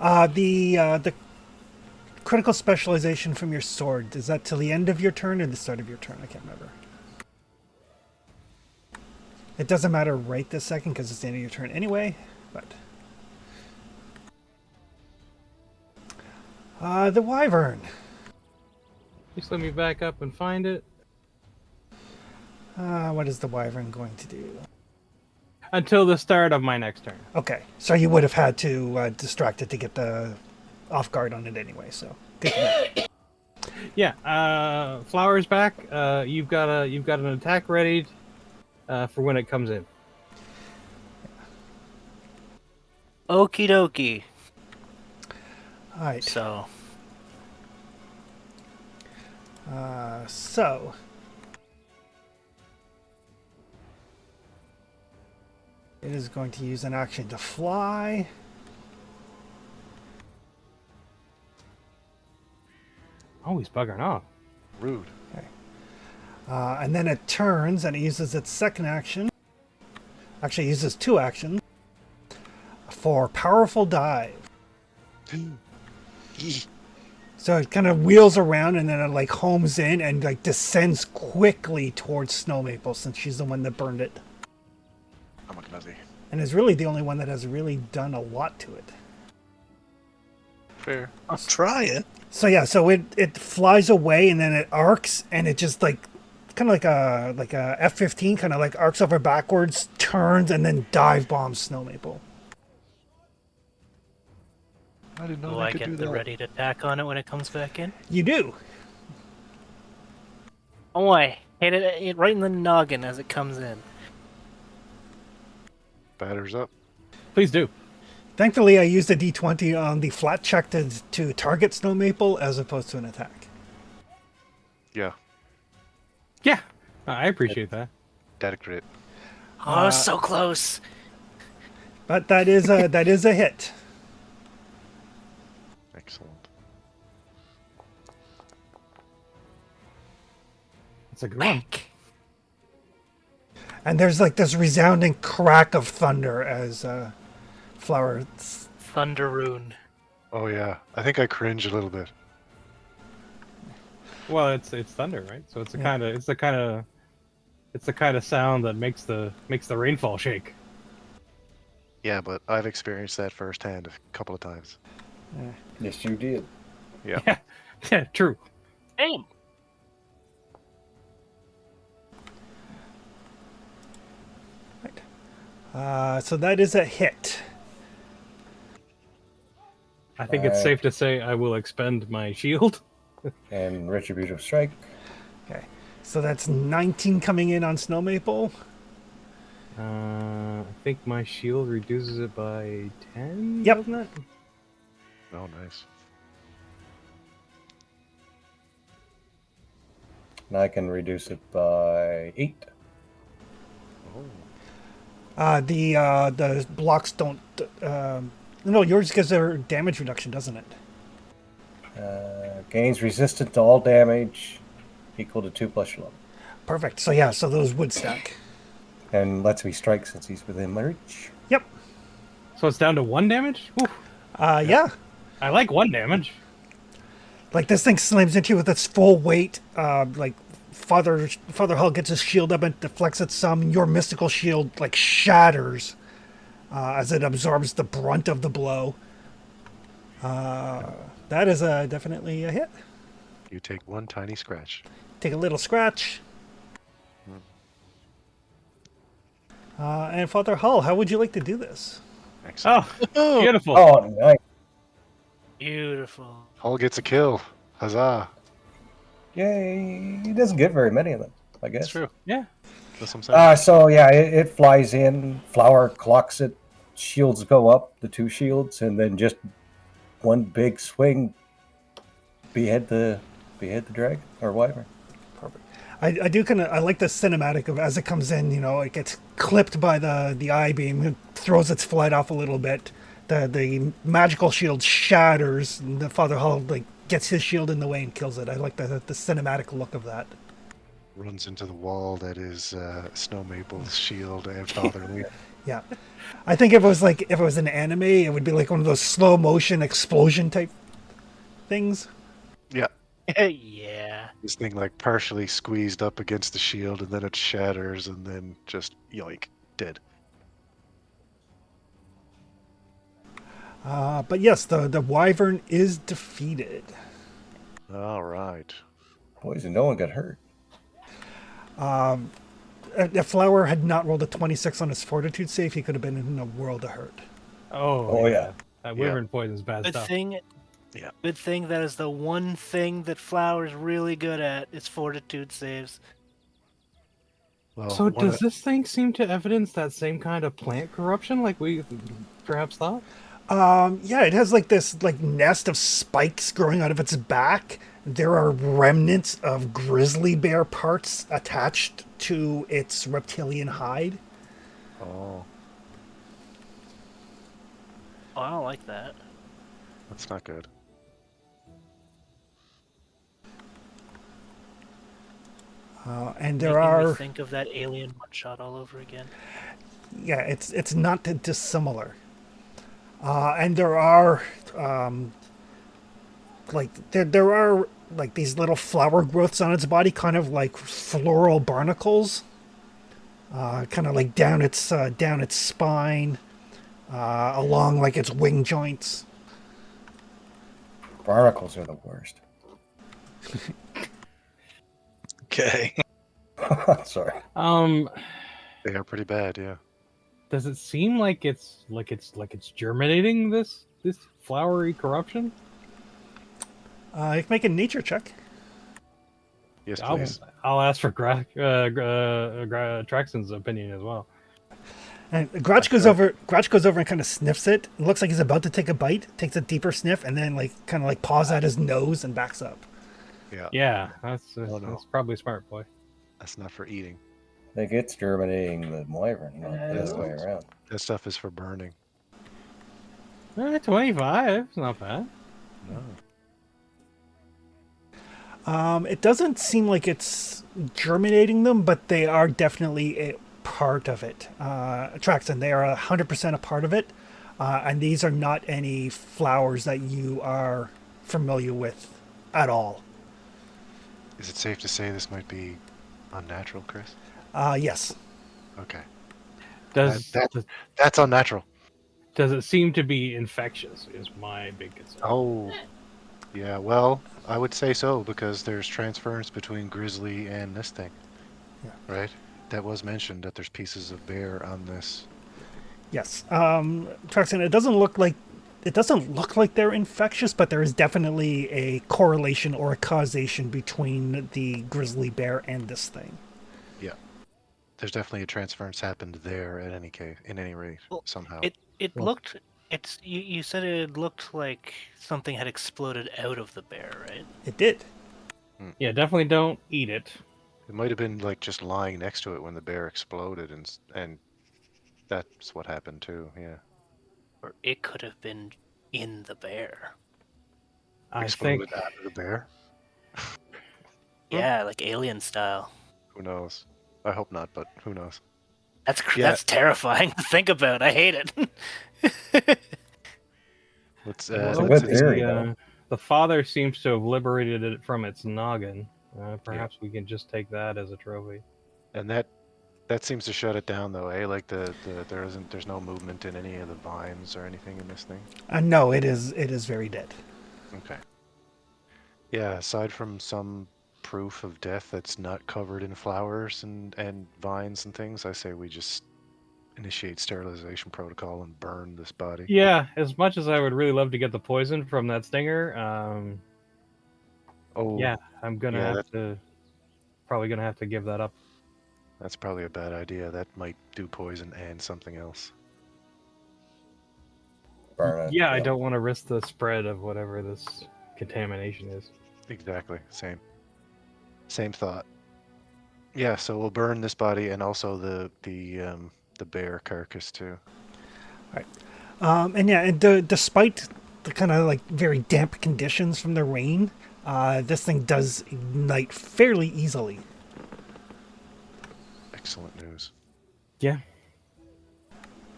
The critical specialization from your sword, is that till the end of your turn or the start of your turn? I can't remember. It doesn't matter right this second because it's the end of your turn anyway, but... the wyvern. Just let me back up and find it. What is the wyvern going to do? Until the start of my next turn. Okay, so you would have had to distract it to get the off guard on it anyway, so good to know. Yeah, Flower's back. You've got an attack ready for when it comes in. Okie dokie. All right, So, so... It is going to use an action to fly. Oh, he's buggering off. Rude. And then it turns and it uses its second action. Actually, it uses two actions for powerful dive. So it kind of wheels around and then it like homes in and like descends quickly towards Snow Maple since she's the one that burned it. I'm a gnuzzy. And is really the only one that has really done a lot to it. Fair. I'll try it. So yeah, so it flies away and then it arcs and it just like kind of like a F-15 kind of like arcs over backwards, turns and then dive bombs Snow Maple. I didn't know will they I could do get the that. ready to attack on it when it comes back in? You do. Oh, I hit it right in the noggin as it comes in. Batters up. Please do. Thankfully, I used a D20 on the flat check to target Snow Maple as opposed to an attack. Yeah. Yeah, I appreciate that. That crit. Oh, so close. But that is a hit. Excellent. It's a good one. Whack. And there's like this resounding crack of thunder as Flower. Thunderoon. Oh yeah. I think I cringe a little bit. Well, it's thunder, right? So it's the kind of sound that makes the rainfall shake. Yeah, but I've experienced that firsthand a couple of times. Yes, you did. Yeah. Yeah, true. Damn. So that is a hit. I think it's safe to say I will expend my shield. And Retributive Strike. Okay. So that's 19 coming in on Snow Maple. I think my shield reduces it by 10. Yep. Doesn't it? Oh, nice. And I can reduce it by 8. Oh. The blocks don't. No, yours gives their damage reduction, doesn't it? Gains resistant to all damage equal to 2 plus your level. Perfect. So yeah, so those would stack. And lets me strike since he's within my reach. Yep. So it's down to 1 damage? Oof. Yeah. I like 1 damage. Like this thing slams into you with its full weight, like Father Hull gets his shield up and deflects it some. Your mystical shield like shatters as it absorbs the brunt of the blow. That is definitely a hit. You take one tiny scratch. Take a little scratch. And Father Hull, how would you like to do this? Excellent. Oh, beautiful. Oh, nice. Beautiful. Hull gets a kill. Huzzah. Yay. He doesn't get very many of them, I guess. That's true. Yeah. That's what I'm saying. So, yeah, it flies in. Flower clocks it. Shields go up, the 2 shields, and then just one big swing. Behead the dragon or wyvern. Perfect. I do I like the cinematic of as it comes in, it gets clipped by the eye beam, it throws its flight off a little bit. The magical shield shatters, and the Father Hull like gets his shield in the way and kills it. I like the cinematic look of that. Runs into the wall that is Snow Maple's shield and Fatherly. Yeah. I think if it was an anime, it would be like one of those slow motion explosion type things. Yeah. Yeah. This thing like partially squeezed up against the shield and then it shatters and then just yoink, dead. But yes, the wyvern is defeated. All right. Boys, and no one got hurt. If Flower had not rolled a 26 on his fortitude save, he could have been in a world of hurt. Oh, yeah. That wyvern poison's bad Good stuff. thing. Yeah. Good thing that is the one thing that Flower's really good at. Is fortitude saves. Well, So does this thing seem to evidence that same kind of plant corruption like we perhaps thought? Yeah, it has like this like nest of spikes growing out of its back. There are remnants of grizzly bear parts attached to its reptilian hide. Oh, Oh, I don't like that. that's not good. And there Making me are think of that alien one shot all over again. yeah, it's not dissimilar. And there are there are like these little flower growths on its body, kind of like floral barnacles, kind of like down its spine, along like its wing joints. Barnacles are the worst. Okay. Sorry. They are pretty bad, yeah. Does it seem like it's germinating this flowery corruption? You can make a nature check. Yes, please. I'll ask for Traxon's opinion as well. And Grouch goes over and kind of sniffs it. It looks like he's about to take a bite, takes a deeper sniff, and then like kind of like paws at his nose and backs up. Yeah. Yeah, that's no. that's probably a smart boy. That's not for eating. I think it's germinating the wyvern, not the other way around. That stuff is for burning. 25, it's not bad. No. It doesn't seem like it's germinating them, but they are definitely a part of it. Traxon, they are 100% a part of it, and these are not any flowers that you are familiar with at all. Is it safe to say this might be unnatural, Chris? Yes. Okay. Does That's unnatural. does it seem to be infectious? Is my big concern. Oh, yeah. Well, I would say so because there's transference between grizzly and this thing. Yeah. Right? That was mentioned that there's pieces of bear on this. Yes. Traxon, it doesn't look like they're infectious, but there is definitely a correlation or a causation between the grizzly bear and this thing. Yeah. There's definitely a transference happened there at any case, in any rate, Well, somehow. It looked. It's you said it looked like something had exploded out of the bear, right? It did. Yeah, definitely don't eat it. It might have been like just lying next to it when the bear exploded, and that's what happened too. Yeah. Or it could have been in the bear. I Exploded think out of the bear. Yeah, like alien style. Who knows? I hope not, but who knows? Yeah. That's terrifying to think about. I hate it. Let's It's a Well, good let's- theory, the, though. the father seems to have liberated it from its noggin. Perhaps we can just take that as a trophy. And that seems to shut it down, though, eh? Like there's no movement in any of the vines or anything in this thing. No, it is very dead. Okay. Yeah, aside from some proof of death that's not covered in flowers and vines and things, I say we just initiate sterilization protocol and burn this body. Yeah, as much as I would really love to get the poison from that stinger, Oh, yeah, I'm gonna yeah, have to probably gonna have to give that up. that's probably a bad idea. That might do poison and something else. Burn it. Yeah, I don't want to risk the spread of whatever this contamination is. Exactly. Same thought. Yeah, so we'll burn this body and also the bear carcass too. Despite the kind of like very damp conditions from the rain, this thing does ignite fairly easily. Excellent news. Yeah.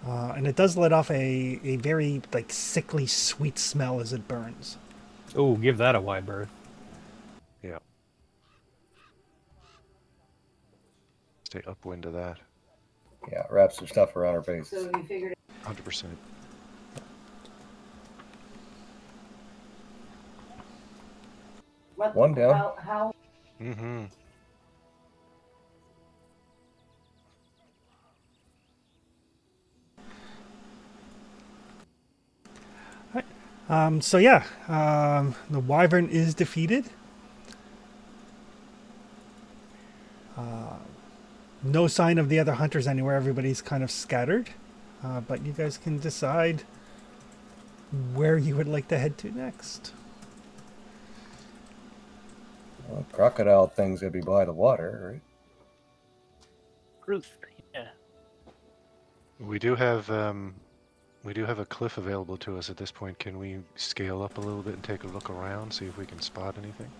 And it does let off a very like sickly sweet smell as it burns. Oh, give that a wide berth. Yeah. Stay upwind of that. Yeah, wrap some stuff around her face. So you figured 100%. what, One down. how Mm-hmm. The wyvern is defeated. No sign of the other hunters anywhere. Everybody's kind of scattered. But you guys can decide where you would like to head to next. Well, crocodile thing's gonna be by the water, right? Ruth, yeah. We do have a cliff available to us at this point. Can we scale up a little bit and take a look around, see if we can spot anything?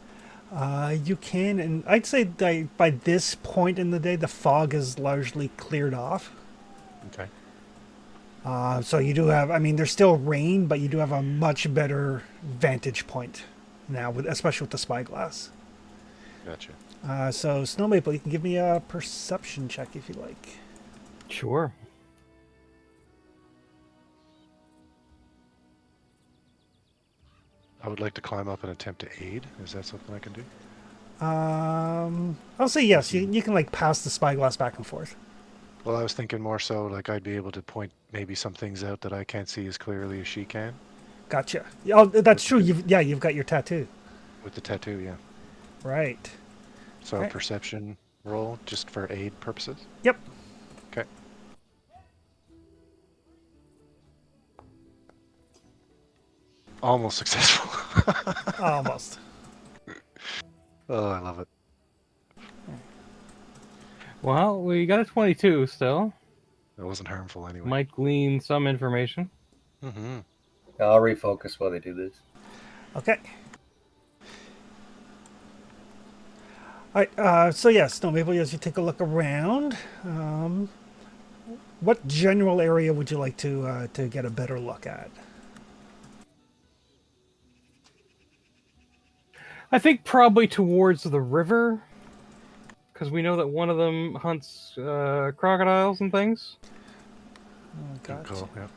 You can, and I'd say that by this point in the day, the fog is largely cleared off. Okay. So you do have, I mean, there's still rain, but you do have a much better vantage point now, especially with the spyglass. Gotcha. So Snow Maple, you can give me a perception check if you like. Sure. I would like to climb up and attempt to aid. Is that something I can do? I'll say yes. You can like pass the spyglass back and forth. Well, I was thinking more so like I'd be able to point maybe some things out that I can't see as clearly as she can. Gotcha. Oh, that's true. You've got your tattoo. With the tattoo, yeah. Right. So Right. perception roll just for aid purposes? Yep. Okay. Almost successful. Almost. Oh, I love it. Well, we got a 22 still. That wasn't harmful anyway. Might glean some information. Mm-hmm. I'll refocus while they do this. Okay. All right. Snow Maple, as you take a look around, what general area would you like to get a better look at? I think probably towards the river, because we know that one of them hunts crocodiles and things. Oh, Good gotcha. call, yeah.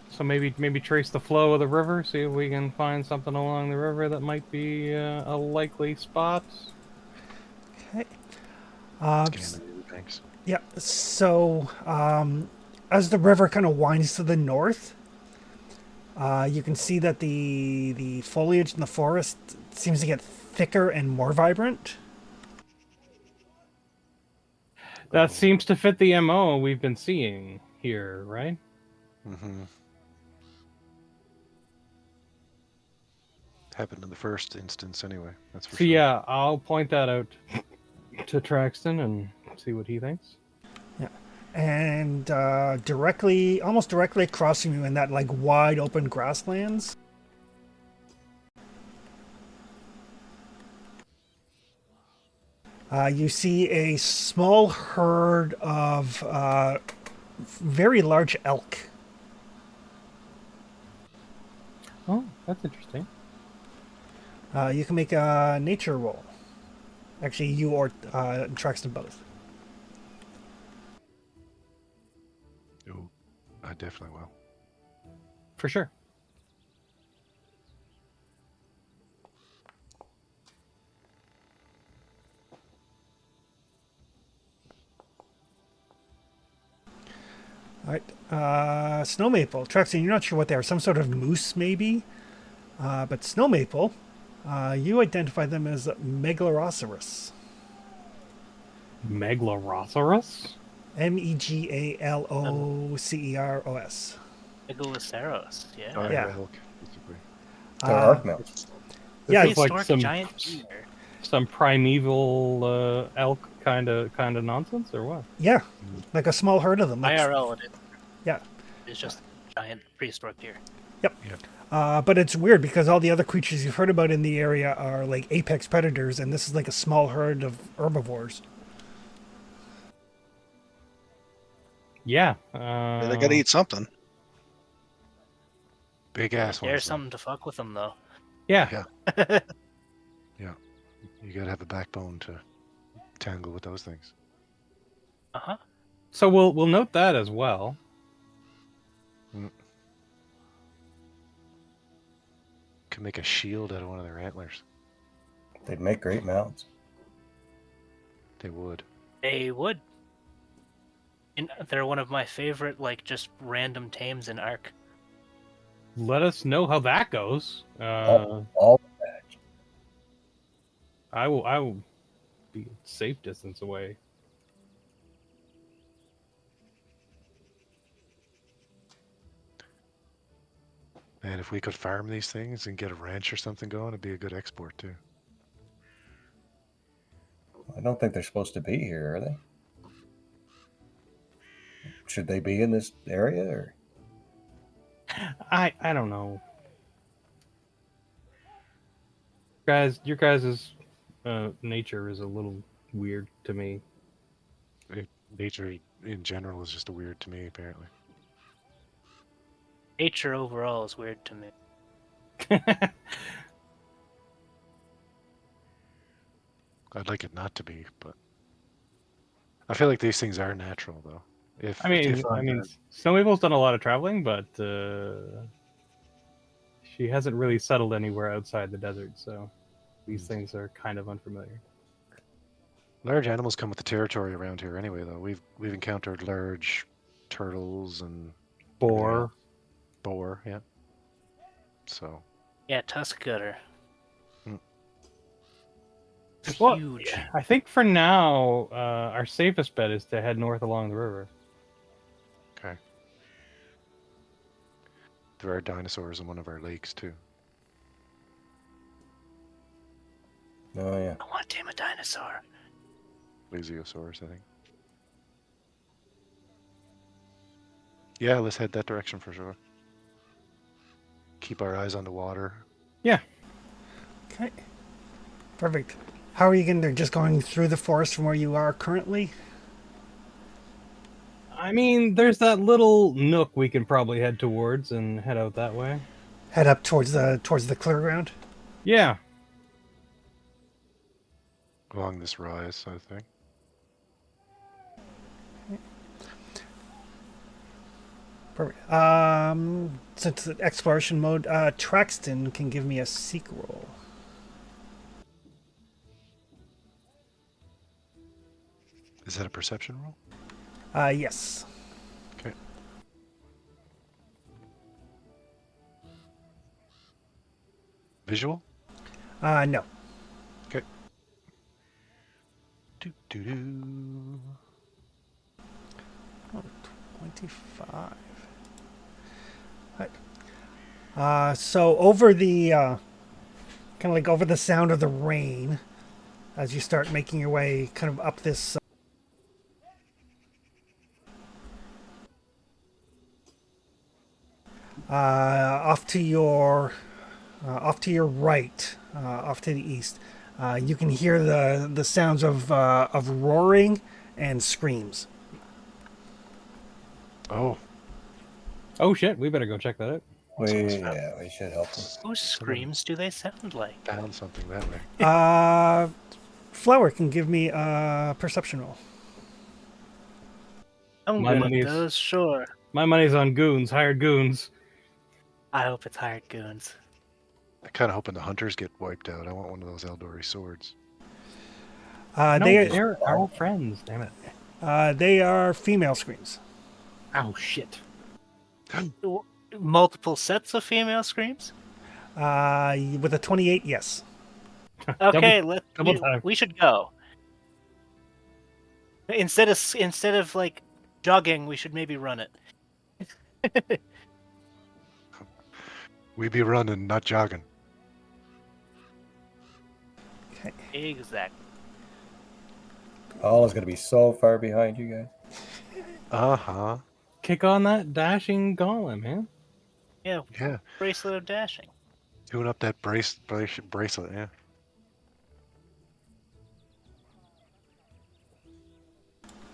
So maybe trace the flow of the river, see if we can find something along the river that might be a likely spot. Okay. Scan the banks. Yeah. So, as the river kind of winds to the north, you can see that the foliage in the forest seems to get thicker and more vibrant. That seems to fit the MO we've been seeing here, right? Mm-hmm. Happened in the first instance anyway, that's for So sure. yeah, I'll point that out to Traxton and see what he thinks. And almost directly across from you in that like wide open grasslands, you see a small herd of very large elk. Oh, that's interesting. You can make a nature roll. Actually, you or Traxton both. Ooh, I definitely will. For sure. All right. Snow maple. Traxton, you're not sure what they are. Some sort of moose, maybe? But snow maple, you identify them as Megalorosaurus. Megalorosaurus? Megaloceros. Megaloceros, yeah. Oh, Yeah. elk, basically. They're Uh, Arkmouse. This Yeah, is like Prehistoric some giant deer. some primeval elk kind of nonsense, or what? yeah, like a small herd of them. Like, IRL, it is. yeah, It's just giant prehistoric deer. yep. Yep. But it's weird because all the other creatures you've heard about in the area are like apex predators, and this is like a small herd of herbivores. Yeah. Yeah, they got to eat something. Big ass ones. There's though. something to fuck with them, though. Yeah. Yeah. Yeah. You gotta have a backbone to tangle with those things. Uh-huh. So we'll note that as well. Could make a shield out of one of their antlers. They'd make great mounts. They would. They would. And they're one of my favorite, like, just random tames in Ark. Let us know how that goes. All I will be a safe distance away. And if we could farm these things and get a ranch or something going, it'd be a good export too. I don't think they're supposed to be here, are they? Should they be in this area or? I don't know. Guys, your guys' nature is a little weird to me. Nature in general is just weird to me, apparently. Nature overall is weird to me. I'd like it not to be, but I feel like these things are natural, though. I mean, Snow Maple's done a lot of traveling, but she hasn't really settled anywhere outside the desert, so these things are kind of unfamiliar. large animals come with the territory around here anyway, though. We've encountered large turtles and Boar. boar, yeah. So Yeah, tusk gutter. Well, Huge. I think for now, our safest bet is to head north along the river. okay. There are dinosaurs in one of our lakes too. Oh yeah. I want to tame a dinosaur. Plesiosaurs, I think. Yeah, let's head that direction for sure. Keep our eyes on the water. Yeah. Okay. Perfect. How are you getting there? Just going through the forest from where you are currently? I mean, there's that little nook we can probably head towards and head out that way. Head up towards the clear ground? Yeah. Along this rise, I think. Perfect. Since it's exploration mode, Traxton can give me a seek roll. Is that a perception roll? Yes. Okay. Visual? No. Okay. Do. Oh, 25. Right. So over the kind of like over the sound of the rain, as you start making your way kind of up this. Off to your right, off to the east, you can hear the sounds of roaring and screams. Oh, Oh shit, we better go check that out. We should help them. Whose screams do they sound like? Found something that way. Flower can give me a perception roll. I'm My good money at is- those, sure. My money's on goons, hired goons. I hope it's hired goons. I'm kind of hoping the hunters get wiped out. I want one of those Eldori swords. No, They they're our friends. Damn it. they are female screams. Oh shit. Multiple sets of female screams? With a 28, yes. Okay, double time. we should go. Instead of like jogging, we should maybe run it. We be running, not jogging. Okay. Exactly. Paul is going to be so far behind you guys. Uh-huh. Kick on that dashing golem, man. Yeah, Yeah. bracelet of dashing. Doing up that bracelet, yeah.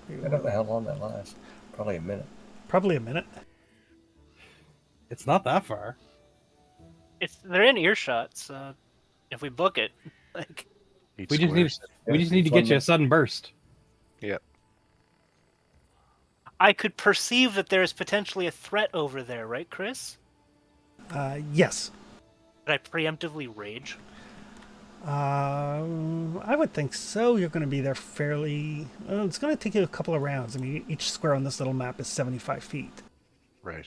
I don't know how long that lasts. Probably a minute. Probably a minute. It's not that far. They're in earshot, so if we book it, like Eat We just need squares. we just need to get you a sudden burst. Yep. I could perceive that there is potentially a threat over there, right, Chris? Yes. Could I preemptively rage? I would think so. You're going to be there fairly... Well, it's going to take you a couple of rounds. I mean, each square on this little map is 75 feet. Right.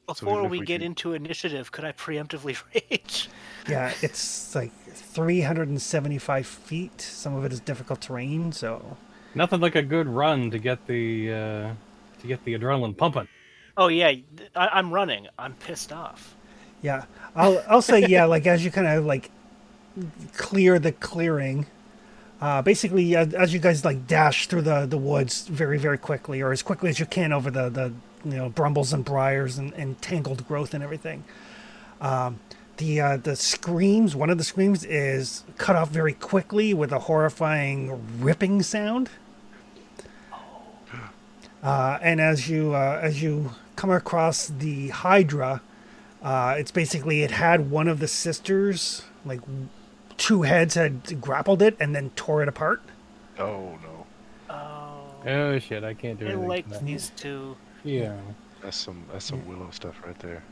Before even if we we get do- into initiative, could I preemptively rage? Yeah, it's like 375 feet. Some of it is difficult terrain, so... Nothing like a good run to get the adrenaline pumping. Oh yeah, I'm running. I'm pissed off. Yeah, I'll say yeah. Like as you kind of like clear the clearing, basically as you guys like dash through the woods very quickly, or as quickly as you can over the brambles and briars and tangled growth and everything. The screams. One of the screams is cut off very quickly with a horrifying ripping sound. And as you come across the Hydra, it's basically it had one of the sisters, like two heads had grappled it and then tore it apart. Oh, no. Oh, Oh shit! I can't do I anything. like to that. these two. Yeah. That's some Willow stuff right there.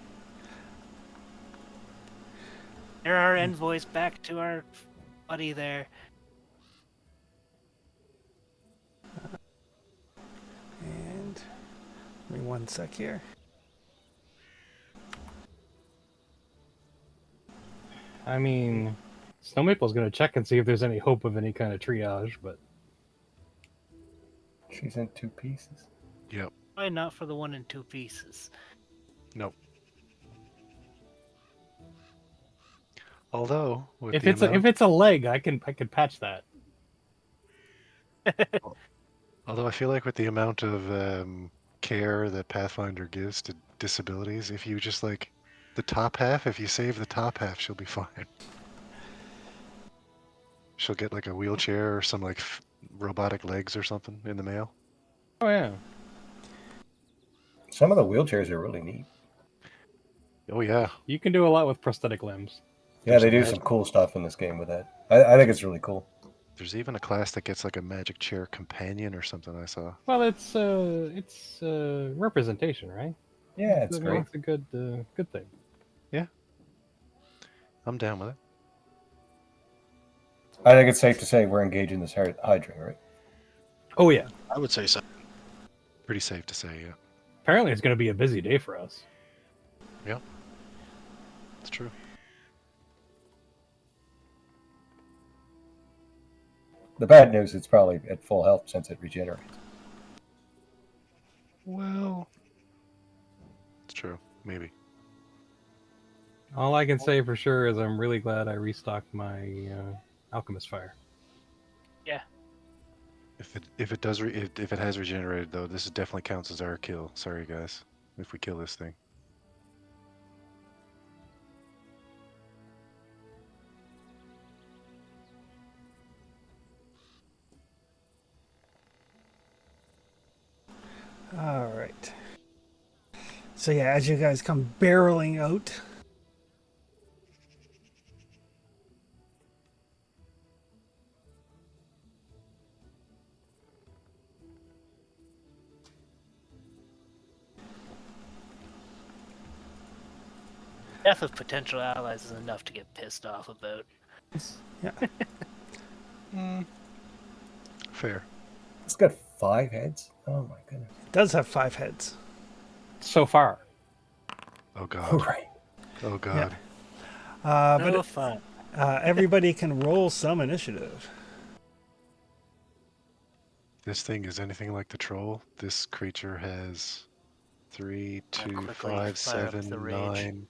There are envoys back to our buddy there. And give me one sec here. I mean, Snow Maple's gonna check and see if there's any hope of any kind of triage, but She's in two pieces. Yep. Why not for the one in two pieces? Nope. Although, with if the it's amount, if it's a leg, I can patch that. although I feel like with the amount of care that Pathfinder gives to disabilities, if you just like the top half, if you save the top half, she'll be fine. She'll get like a wheelchair or some like robotic legs or something in the mail. Oh yeah. Some of the wheelchairs are really neat. Oh yeah. You can do a lot with prosthetic limbs. Yeah, they do some cool stuff in this game with that. I think it's really cool. There's even a class that gets like a magic chair companion or something I saw. Well, it's representation, right? Yeah, it's great. It's a good thing. I'm down with it. I think it's safe to say we're engaging this Hydra, right? Oh yeah. I would say so. Pretty safe to say, yeah. Apparently, it's going to be a busy day for us. It's true. The bad news, it's probably at full health since it regenerates. Well, it's true. Maybe. All I can say for sure is I'm really glad I restocked my alchemist fire. If it has regenerated though, this definitely counts as our kill. Sorry guys, if we kill this thing. All right. So yeah, as you guys come barreling out, Death of potential allies is enough to get pissed off about. Fair. It's got 5 heads. Oh my goodness. it does have 5 heads. So far. Oh All god. right. Oh god. No fun. Everybody can roll some initiative. This thing is anything like the troll. This creature has 3, 2, quickly 5, fire up the 7, rage. 9,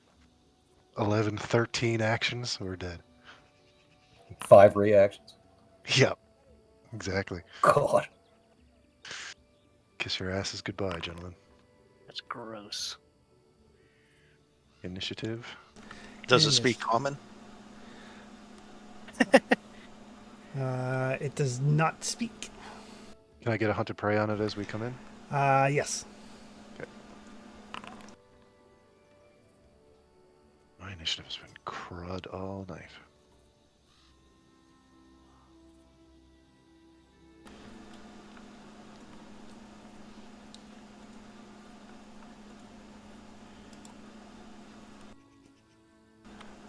11, 13 actions. We're dead. 5 reactions. Yep. Exactly. God. Kiss your asses goodbye, gentlemen. That's gross. Initiative. Does It it is. speak common? It does not speak. Can I get a hunt of prey on it as we come in? Yes. My initiative has been crud all night.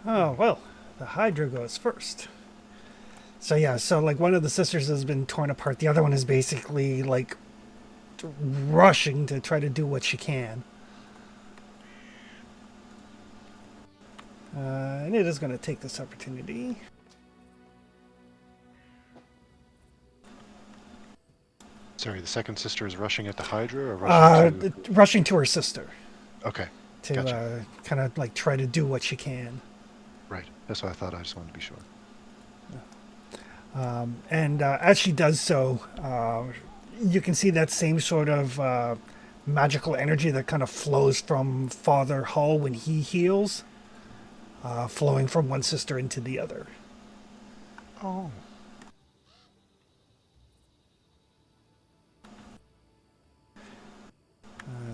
Oh, well, the Hydra goes first. So yeah, so like one of the sisters has been torn apart. The other one is basically like rushing to try to do what she can. And it is going to take this opportunity. Sorry, the second sister is rushing at the Hydra or rushing to... Rushing to her sister Okay, to Gotcha. kind of like try to do what she can. right. That's what I thought. I just wanted to be sure. And as she does so, you can see that same sort of magical energy that kind of flows from Father Hull when he heals, flowing from one sister into the other. Oh.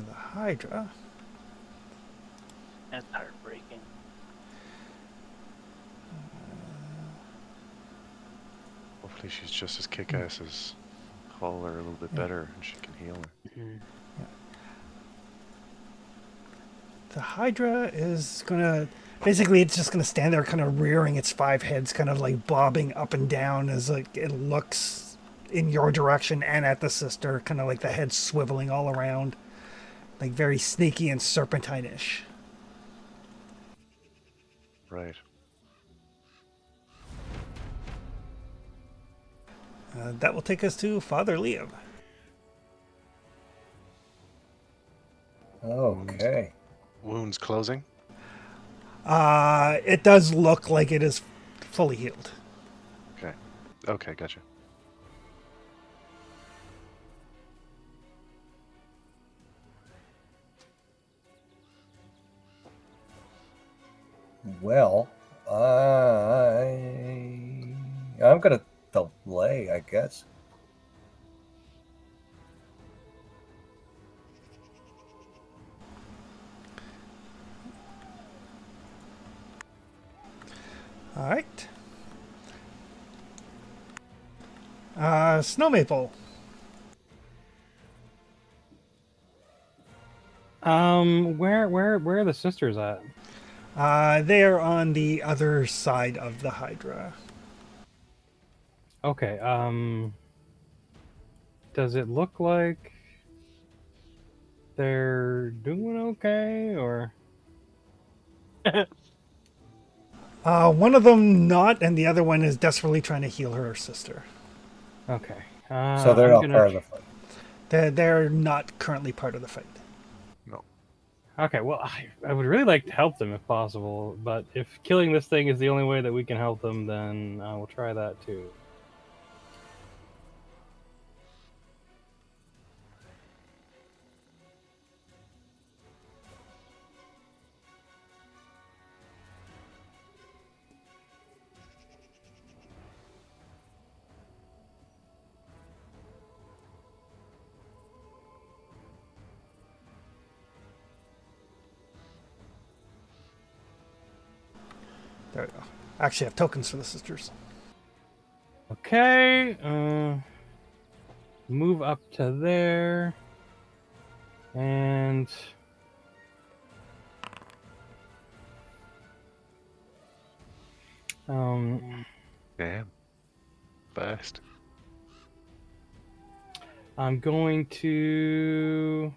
The Hydra. That's heartbreaking. Hopefully she's just as kick-ass as Hull or a little bit better and she can heal her. Mm-hmm. The Hydra is gonna basically it's just gonna stand there kind of rearing its 5 heads, kind of like bobbing up and down as like it looks in your direction and at the sister, kind of like the head swiveling all around, like very sneaky and serpentine-ish. Right. That will take us to Father Liam. Okay. Wounds closing. It does look like it is fully healed. Okay. Okay, gotcha. Well, I'm gonna delay, I guess. All right. Snow Maple. Where are the sisters at? They are on the other side of the Hydra. Okay. Does it look like they're doing okay, or? One of them not, and the other one is desperately trying to heal her sister. Okay. So they're not part of the fight. They're not currently part of the fight. No. Okay, well, I would really like to help them if possible, but if killing this thing is the only way that we can help them, then I will try that too. There we go. Actually, I have tokens for the sisters. Okay. Move up to there. And... Damn. Fast. I'm going to...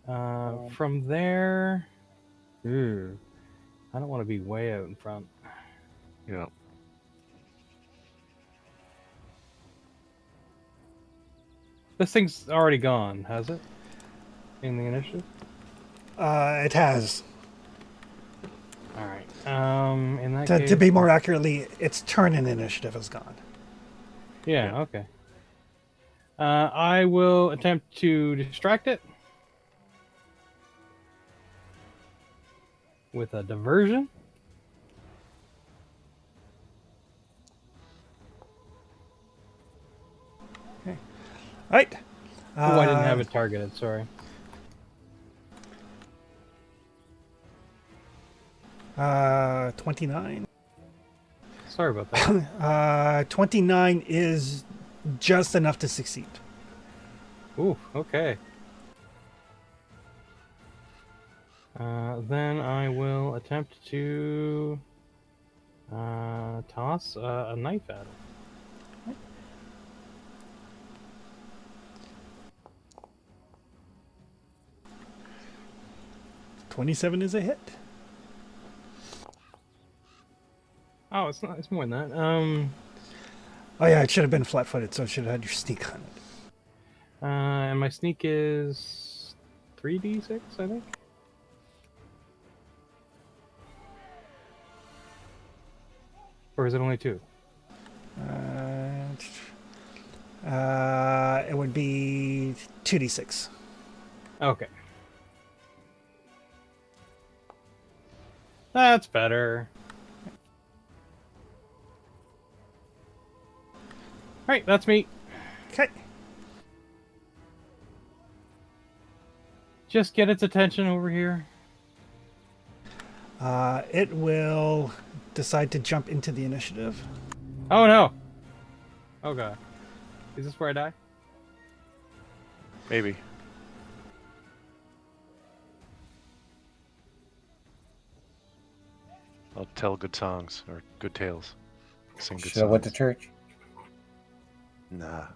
from there... Ooh, I don't want to be way out in front. Yeah. This thing's already gone, has it? In the initiative? It has. Alright. In that To case... be more accurately, its turn in initiative is gone. Yeah, okay. I will attempt to distract it with a diversion. All right. Oh, I didn't have it targeted, sorry. 29. Sorry about that. 29 is just enough to succeed. Ooh, okay. Then I will attempt to toss a knife at it. 27 is a hit. Oh, it's not. It's more than that. Oh yeah, it should have been flat-footed, so it should have had your sneak on it. And my sneak is 3d6, I think. Or is it only 2? It would be 2d6. Okay. That's better. Alright, that's me. Okay. Just get its attention over here. It will decide to jump into the initiative. Oh no! Oh god. Is this where I die? Maybe. I'll tell good songs or good tales. Sing good Should I songs. went to church? Nah.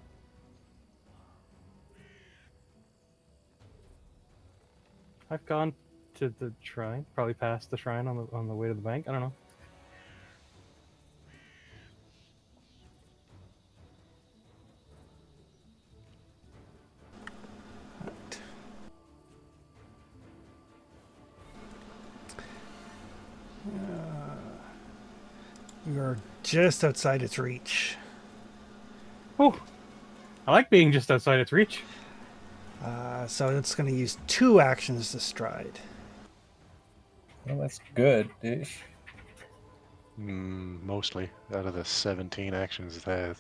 I've gone to the shrine. Probably past the shrine on the way to the bank. I don't know. You're just outside its reach. Oh, I like being just outside its reach. So it's going to use 2 actions to stride. Well, that's good-ish. Mostly out of the 17 actions it has.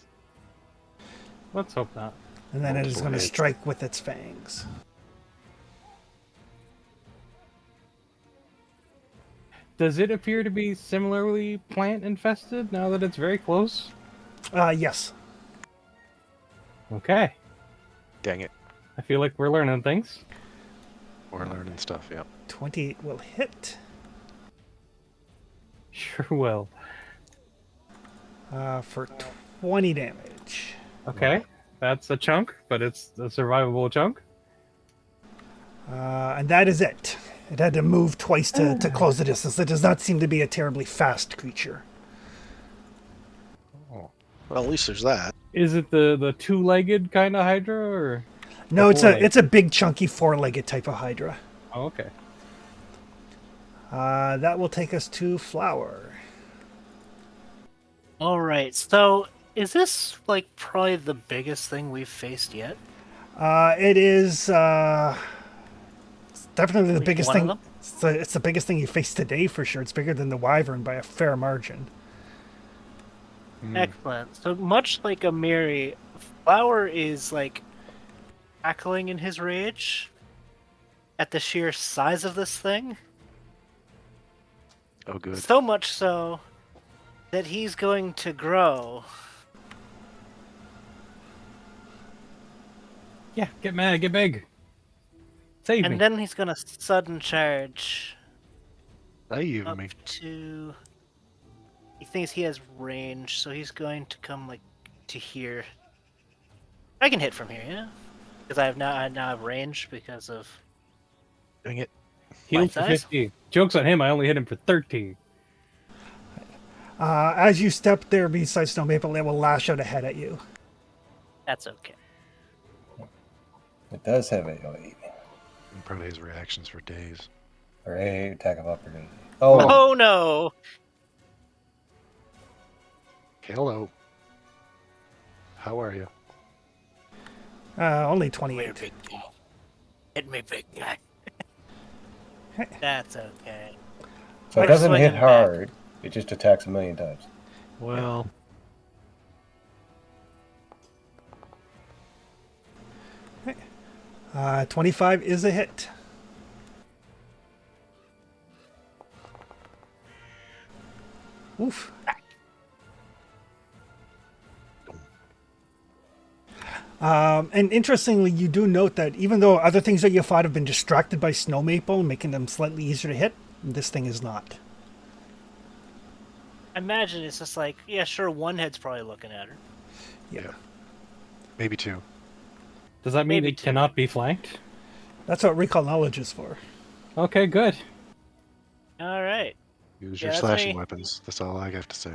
Let's hope not. And then it is Multiple going to hits. strike with its fangs. Does it appear to be similarly plant infested now that it's very close? Yes. Okay. Dang it. I feel like we're learning things. We're learning stuff, yeah. 28 will hit. Sure will. For 20 damage. Okay. That's a chunk, but it's a survivable chunk. And that is it. It had to move twice to close the distance. It does not seem to be a terribly fast creature. Oh. Well, at least there's that. Is it the two-legged kind of Hydra, or? No, it's four-legged? a big, chunky, 4-legged type of Hydra. Oh, okay. That will take us to Flower. All right. So, is this like probably the biggest thing we've faced yet? It is it's definitely the Like biggest one of thing. them? It's the biggest thing you face today for sure. It's bigger than the Wyvern by a fair margin. Excellent. So much like a Miri, Flower is like cackling in his rage at the sheer size of this thing. Oh, good. So much so that he's going to grow. Yeah, get mad, get big. Save me. And then he's gonna sudden charge Save up me. to. He thinks he has range, so he's going to come like to here. I can hit from here, yeah, because I now have range because of Dang it. Healed for size. 50. Joke's on him, I only hit him for 13. As you step there beside Snow Maple, it will lash out ahead at you. That's okay. It does have AoE. And probably his reactions for days. Hooray, attack of opportunity. Oh, Oh no! Hello. How are you? Only Come here, 28. big guy. Hit me, big guy. That's okay. so it Like doesn't swinging hit back. hard. It just attacks a million times. Well, 25 is a hit. Oof. And interestingly, you do note that even though other things that you fought have been distracted by Snow Maple, making them slightly easier to hit, this thing is not. I imagine it's just like, yeah, sure, one head's probably looking at her. Yeah. maybe 2. Does that mean Maybe it two. cannot be flanked? That's what recall knowledge is for. Okay, good. All right. Use Yeah, your that's slashing me. weapons. That's all I have to say.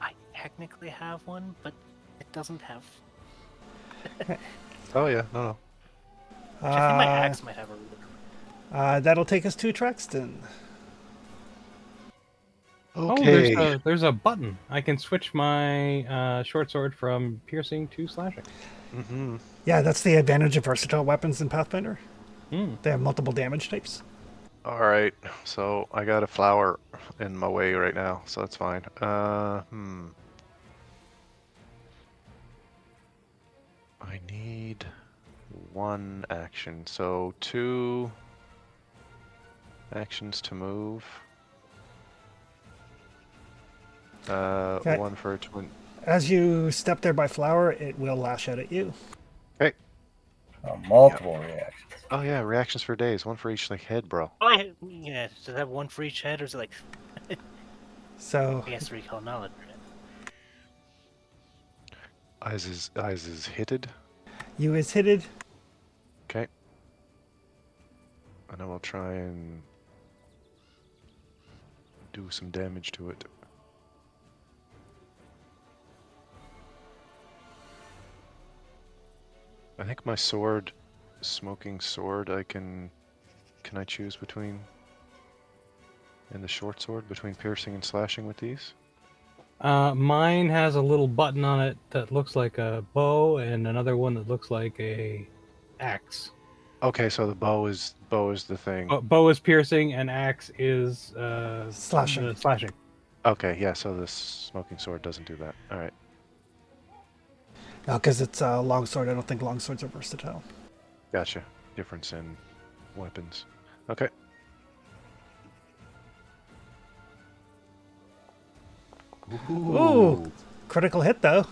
I technically have one, but it doesn't have. Oh, yeah. No. Which I think my axe might have a ruler. That'll take us 2 tracks then. Okay. Oh, there's a button. I can switch my short sword from piercing to slashing. Mm-hmm. Yeah, that's the advantage of versatile weapons in Pathfinder. Hmm. They have multiple damage types. All right. So I got a flower in my way right now, so that's fine. I need 1 action, so 2 actions to move. Okay. 1 for a twin. As you step there by flower, it will lash out at you. Okay. Multiple reactions. Oh yeah, reactions for days. 1 for each like head, bro. Oh, yeah. Does it have one for each head, or is it like? So I guess recall knowledge. Right? Eyes is hitted. you is hitted. Okay. And I will try and do some damage to it. I think my sword, smoking sword, can I choose between, and the short sword, between piercing and slashing with these? Mine has a little button on it that looks like a bow, and another one that looks like a axe. Okay, so the bow is the thing. Bow is piercing, and axe is Slashing. the slashing. Okay, yeah, so the smoking sword doesn't do that. All right. No, because it's a longsword. I don't think longswords are versatile. Gotcha. Difference in weapons. Okay. Ooh. Critical hit, though.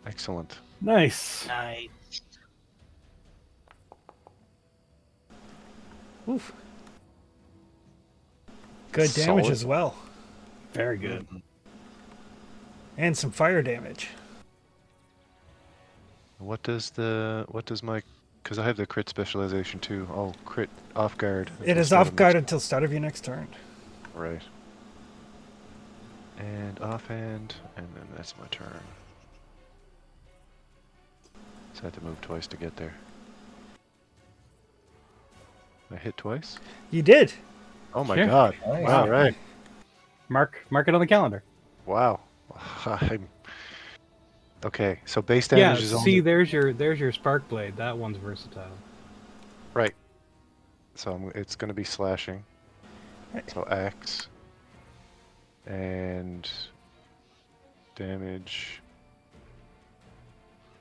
Excellent. Nice. Nice. Oof. Good damage Solid. as well. Very good. And some fire damage. What does my, because I have the crit specialization too. Oh, crit off guard. It until is start off of guard next- until start of your next turn. Right. And offhand, and then that's my turn. So I have to move twice to get there. I hit twice? You did. Oh my Sure. god. Nice. Wow, right. Mark it on the calendar. Wow. I'm... Okay, so base Yeah, damage is see, only... there's your spark blade. That one's versatile. Right. So it's going to be slashing. So axe. And damage.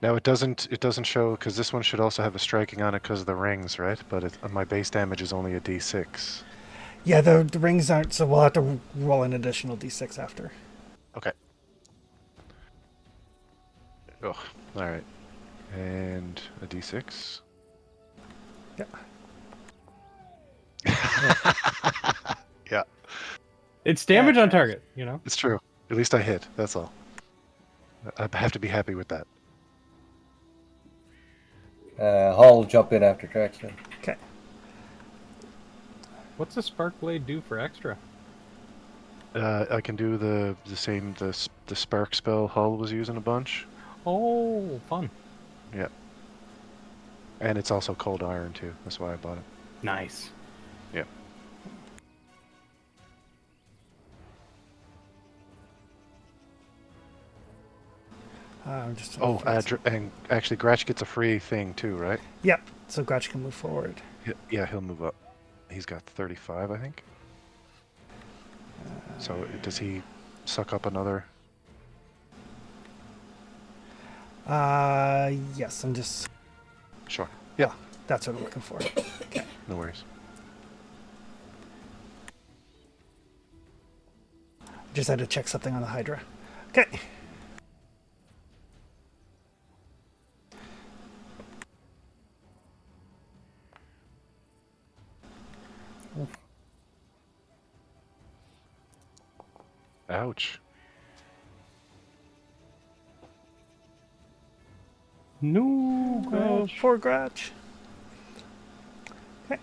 Now it doesn't show, because this one should also have a striking on it because of the rings, right? But my base damage is only a d6. Yeah, the rings aren't, so we'll have to roll an additional d6 after. Okay. Oh, all right. And a d6. Yeah. Yeah, It's damage on Okay. target, you know? it's true. At least I hit. That's all. I have to be happy with that. Hall will jump in after Traxton. Okay. What's a spark blade do for extra? I can do the same the spark spell Hull was using a bunch. Oh, fun. Yeah. And it's also cold iron too. That's why I bought it. Nice. Yeah. I'm just trying Oh, to find some- and actually, Gratch gets a free thing too, right? Yep. So Gratch can move forward. Yeah, he'll move up. He's got 35, I think. So does he suck up another? Yes. I'm just. Sure. Yeah. That's what I'm looking for. Okay. No worries. Just had to check something on the Hydra. Okay. Ouch. No, Oh, Gratch. poor Gratch. Okay.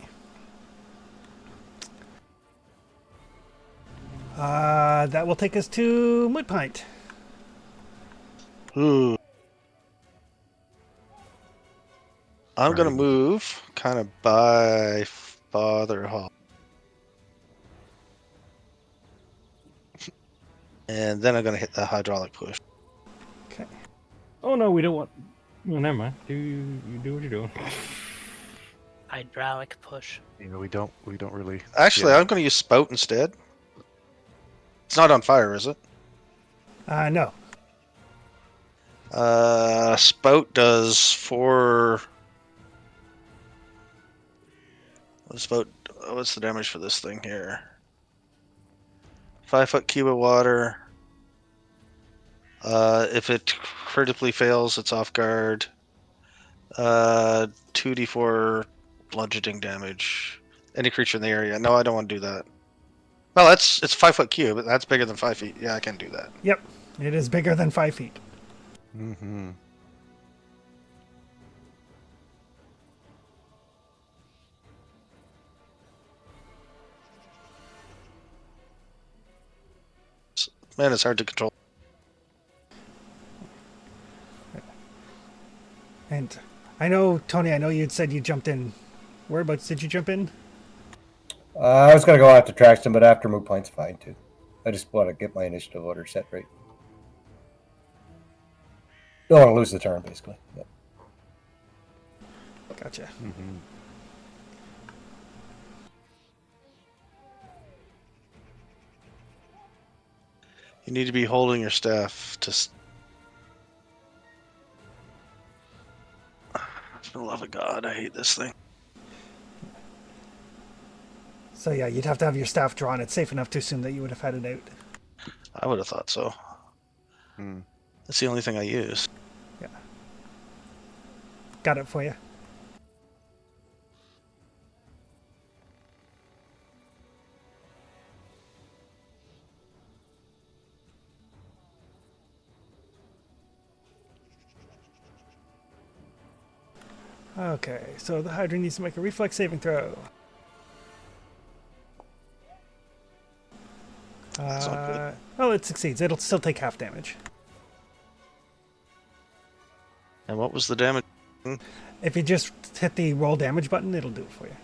That will take us to Moot Pint. Ooh. I'm going to Right. move kind of by Father Hall. And then I'm going to hit the hydraulic push. Okay. Oh no, we don't want. Well, never mind. You do what you're doing. Hydraulic push. You know, we don't really. Actually, Yeah. I'm going to use Spout instead. It's not on fire, is it? No. Spout does 4. What's the damage for this thing here? 5-foot cube of water. If it critically fails, it's off guard. 2d4 bludgeoning damage. Any creature in the area. No, I don't want to do that. Well, it's 5-foot cube. That's bigger than 5 feet. Yeah, I can do that. Yep. It is bigger than 5 feet. Mm-hmm. Man, it's hard to control. And I know, Tony, I know you'd said you jumped in. Whereabouts did you jump in? I was going to go after Traxton, but after Moot Point's fine too. I just want to get my initiative order set right. Don't want to lose the turn, basically. Yep. Gotcha. Mm-hmm. You need to be holding your staff to. For the love of God, I hate this thing. So yeah, you'd have to have your staff drawn. It's safe enough to assume that you would have had it out. I would have thought so. Mm. That's the only thing I use. Yeah. Got it for you. Okay, so the Hydra needs to make a reflex saving throw. That's not good. Well, it succeeds. It'll still take half damage. And what was the damage? If you just hit the roll damage button, it'll do it for you.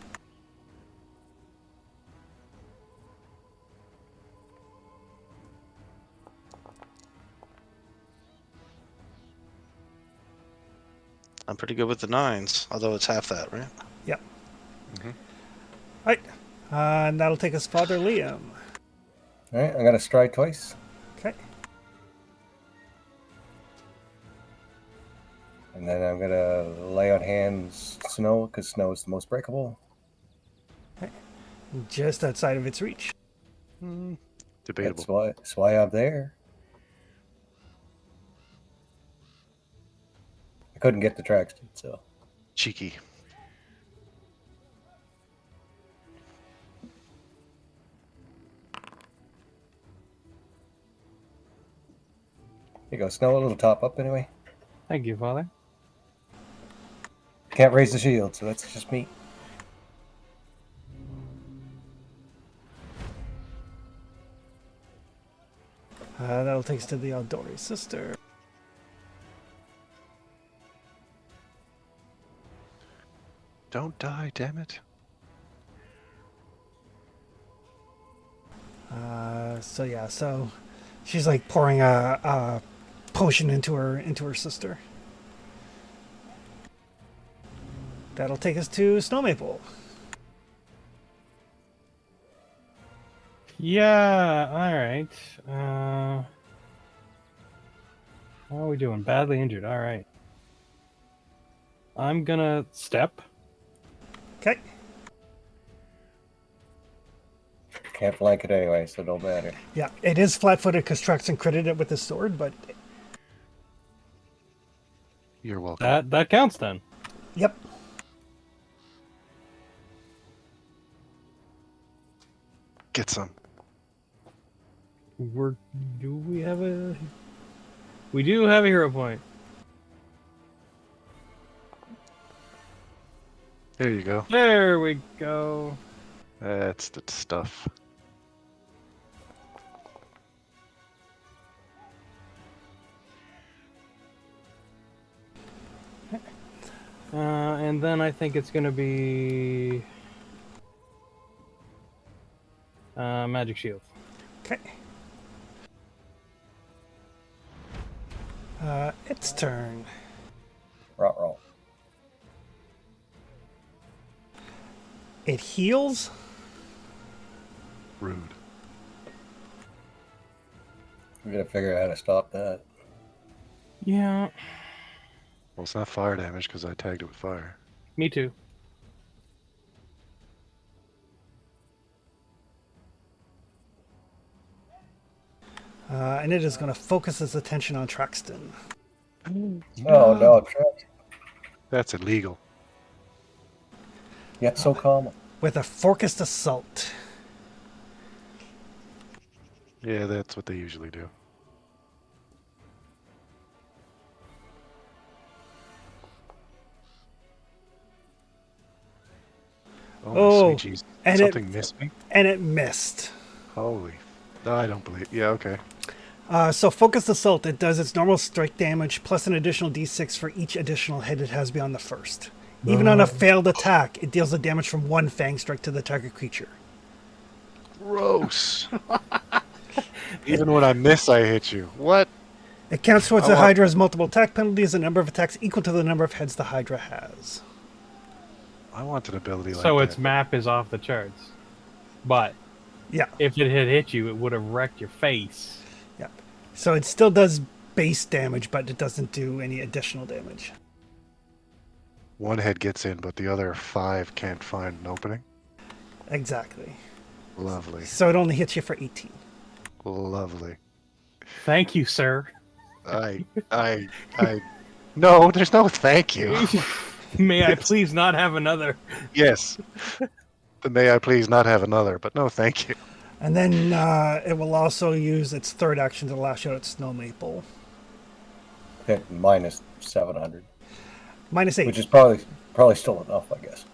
I'm pretty good with the 9s, although it's half that, right? Yep. Mm-hmm. Right. And that'll take us Father Liam. All right, I'm going to stride twice. Okay. And then I'm going to lay on hands Snow, because Snow is the most breakable. Just outside of its reach. Debatable. That's why I'm there. I couldn't get the Traxton, so. Cheeky. Here you go, Snow, a little top up anyway. Thank you, Father. Can't raise the shield, so that's just me. That'll take us to the Eldori sister. Don't die, damn it. So she's like pouring a potion into her sister. That'll take us to Snow Maple. Yeah, alright. How are we doing? Badly injured, alright. I'm gonna step. Okay. Can't flank it anyway, so don't matter. Yeah, it is flat-footed because Traxton critted it with his sword, but You're welcome. That counts then. yep. Get some. We do have a hero point. There you go. There we go. That's the stuff. And then I think it's gonna be magic shield. Okay. Its turn. Roll. It heals. Rude. We gotta figure out how to stop that. Yeah, Well, it's not fire damage because I tagged it with fire. me too. And it is going to focus its attention on Traxton. Oh no, Trax. That's illegal. Yet so common. With a focused assault. Yeah, that's what they usually do. Oh, Oh, sweet Jesus. and Something missed me? And it missed. Holy. No, I don't believe. Yeah, okay. So focused assault, it does its normal strike damage plus an additional d6 for each additional hit it has beyond the first. Even on a failed attack, it deals the damage from one fang strike to the target creature. Gross. Even when I miss, I hit you. What? It counts towards the I want- Hydra's multiple attack penalties, a number of attacks equal to the number of heads the Hydra has. I want an ability like So that. its map is off the charts. But Yeah, if it had hit you, it would have wrecked your face. yeah. So it still does base damage, but it doesn't do any additional damage. One head gets in, but the other 5 can't find an opening. Exactly. Lovely. So it only hits you for 18. Lovely. Thank you, sir. No, there's no thank you. May I please not have another? Yes. May I please not have another, but no thank you. And then it will also use its third action to lash out at Snow Maple. Hit minus 700, Minus 8. which is probably still enough, I guess.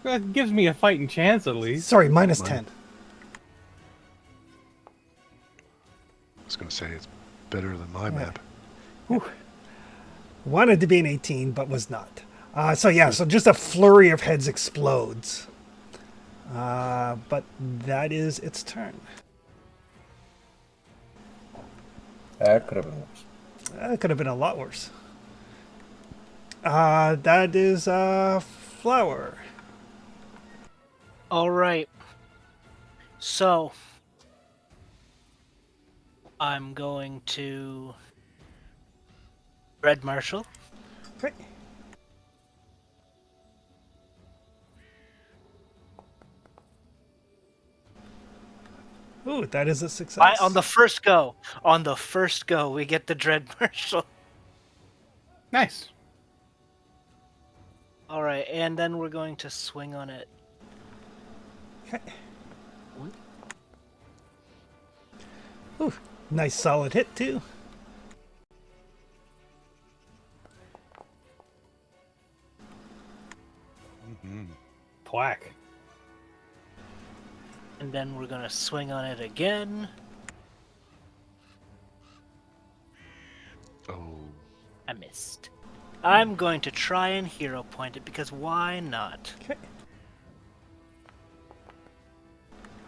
That gives me a fighting chance at least. Sorry, minus 10. I was going to say it's better than my map. Wanted to be an 18, but was not. So just a flurry of heads explodes. But that is its turn. That could have been worse. That could have been a lot worse. That is Flower. All right. So I'm going to Red Marshall. Great. Ooh, that is a success. On the first go, we get the Dread Marshal. Nice. All right, and then we're going to swing on it. Okay. Ooh, nice solid hit too. Thwack. And then we're gonna swing on it again. Oh. I missed. I'm going to try and hero point it because why not? Okay.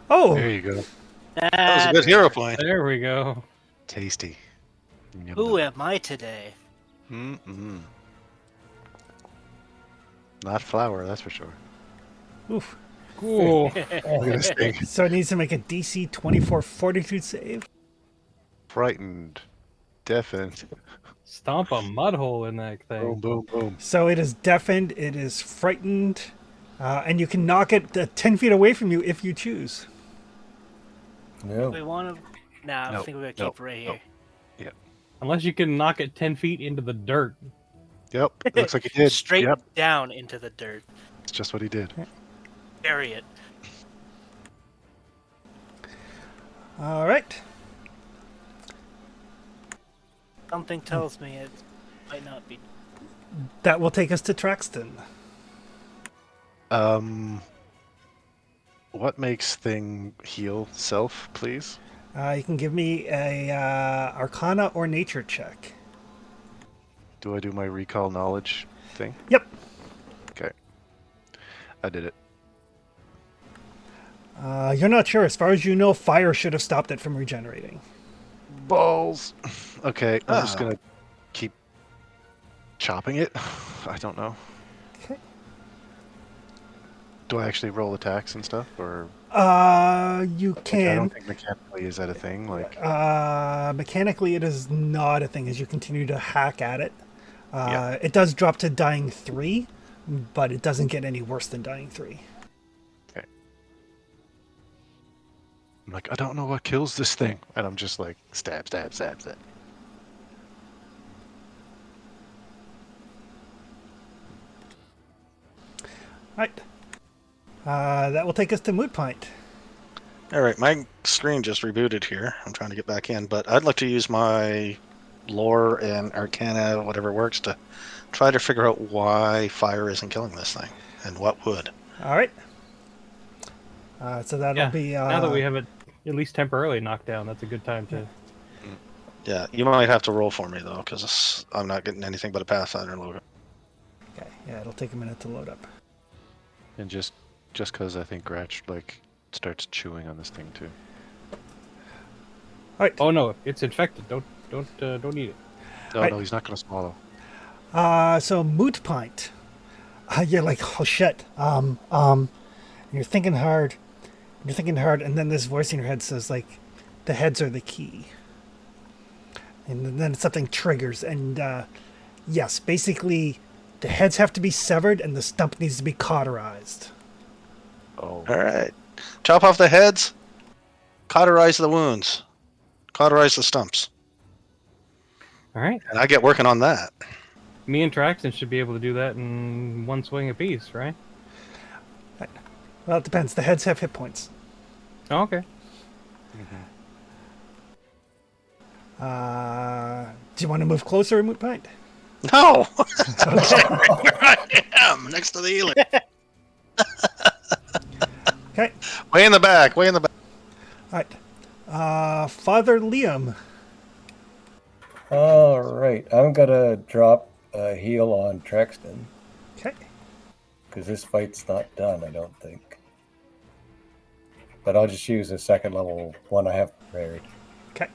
Oh, There you go. That was a good hero point. There we go. Tasty. Yum, Who yum. am I today? Mm-mm. Not flour, that's for sure. oof. Cool. Look at this thing. So it needs to make a DC 24 Fortitude save. Frightened. Deafened. Stomp a mud hole in that Boom, thing. boom, boom. So it is deafened, it is frightened, and you can knock it 10 feet away from you if you choose. No. We want to. Nah, I No, think we're gonna no, keep it right no. here. Unless you can knock it 10 feet into the dirt. Yep, it looks like he did. Straight Yep, down into the dirt. it's just what he did. Bury it. All right. Something tells me it might not be. That will take us to Traxton. What makes thing heal self, please? You can give me a Arcana or Nature check. Do I do my recall knowledge thing? Yep. Okay. I did it. You're not sure. As far as you know, fire should have stopped it from regenerating. Balls! Okay, I'm just Ah. gonna keep chopping it. I don't know. Okay. Do I actually roll attacks and stuff, or You like, I can. don't think mechanically is that a thing. Like, Mechanically, it is not a thing as you continue to hack at it. Yeah. It does drop to dying 3, but it doesn't get any worse than dying 3. I'm like, I don't know what kills this thing, and I'm just like stab, stab, stab, stab. Right. That will take us to Moot Point. All right, my screen just rebooted here. I'm trying to get back in, but I'd like to use my lore and arcana, whatever works, to try to figure out why fire isn't killing this thing and what would. All right. So that'll Yeah. be. Now that we have it at least temporarily knocked down, that's a good time to. Yeah, you might have to roll for me though, because I'm not getting anything but a Pathfinder logo. Okay. Yeah, it'll take a minute to load up. And just because I think Gratch like starts chewing on this thing too. All right. Oh no, it's infected. Don't eat it. No, Right. no, he's not gonna swallow. So Moot Point. You're like, oh shit. And you're thinking hard. You're thinking hard, and then this voice in your head says, like, the heads are the key. And then something triggers, and yes, basically, the heads have to be severed, and the stump needs to be cauterized. Oh, All right, chop off the heads, cauterize the wounds, cauterize the stumps, All right. and I get working on that. Me and Traxton should be able to do that in one swing apiece, right? Well, it depends. The heads have hit points. Oh, okay. Do you want to move closer, Moot Point? No, where I am next to the healer, Okay. way in the back, way in the back. All right. Father Liam. All right. I'm going to drop a heal on Trexton Okay. because this fight's not done, I don't think. But I'll just use a second level one I have prepared. Okay.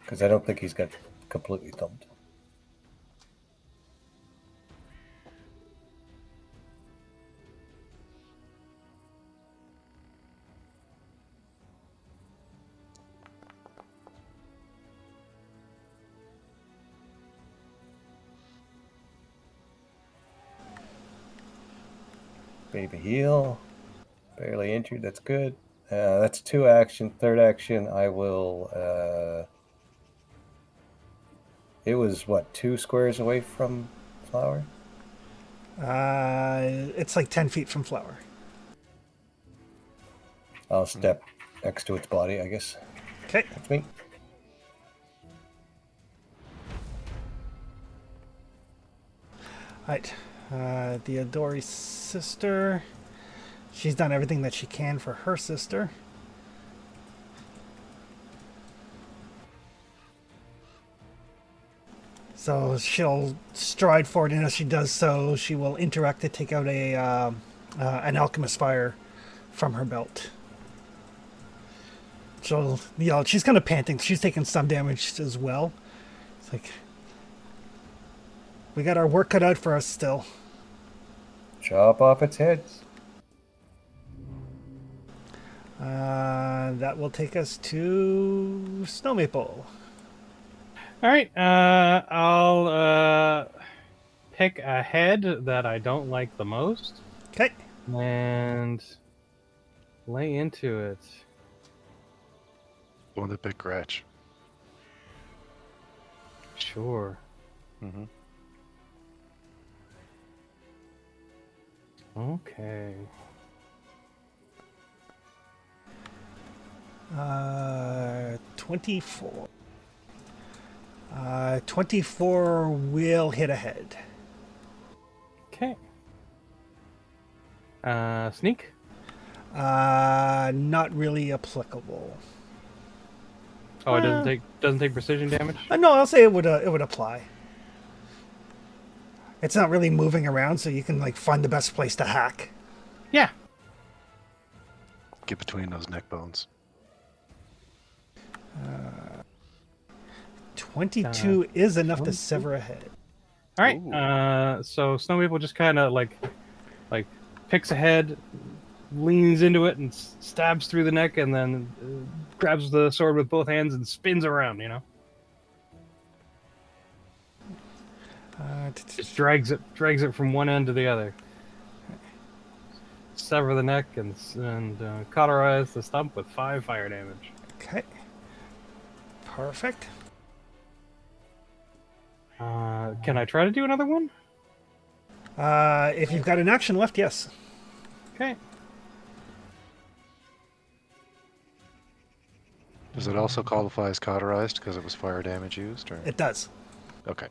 Because I don't think he's got completely thumped. Baby heal. Barely injured. That's good. That's 2 action. Third action, I will. It was what, 2 squares away from Flower? It's like 10 feet from Flower. I'll step next to its body, I guess. Okay. That's me. Right. The Adori sister. She's done everything that she can for her sister. So she'll stride forward, and as she does so, she will interact to take out an alchemist fire from her belt. She'll yell. She's kind of panting. She's taking some damage as well. It's like we got our work cut out for us still. Chop off its heads. That will take us to Snow Maple. All right. I'll pick a head that I don't like the most Okay. and lay into it. One of the big Gratch. Sure. Mm-hmm. Okay. 24. 24 will hit a head. Okay. Sneak. Not really applicable. Oh, it doesn't take precision damage. No, I'll say it would apply. It's not really moving around, so you can like find the best place to hack. Yeah. Get between those neck bones. 22 is enough to sever a head. All right. So Snow Maple just kind of like picks a head, leans into it, and stabs through the neck, and then grabs the sword with both hands and spins around. You know, just drags it from one end to the other. Sever the neck and cauterize the stump with 5 fire damage. Okay. Perfect. Can I try to do another one? If you've got an action left, yes. Okay. Does it also qualify as cauterized because it was fire damage used? Or? It does. Okay.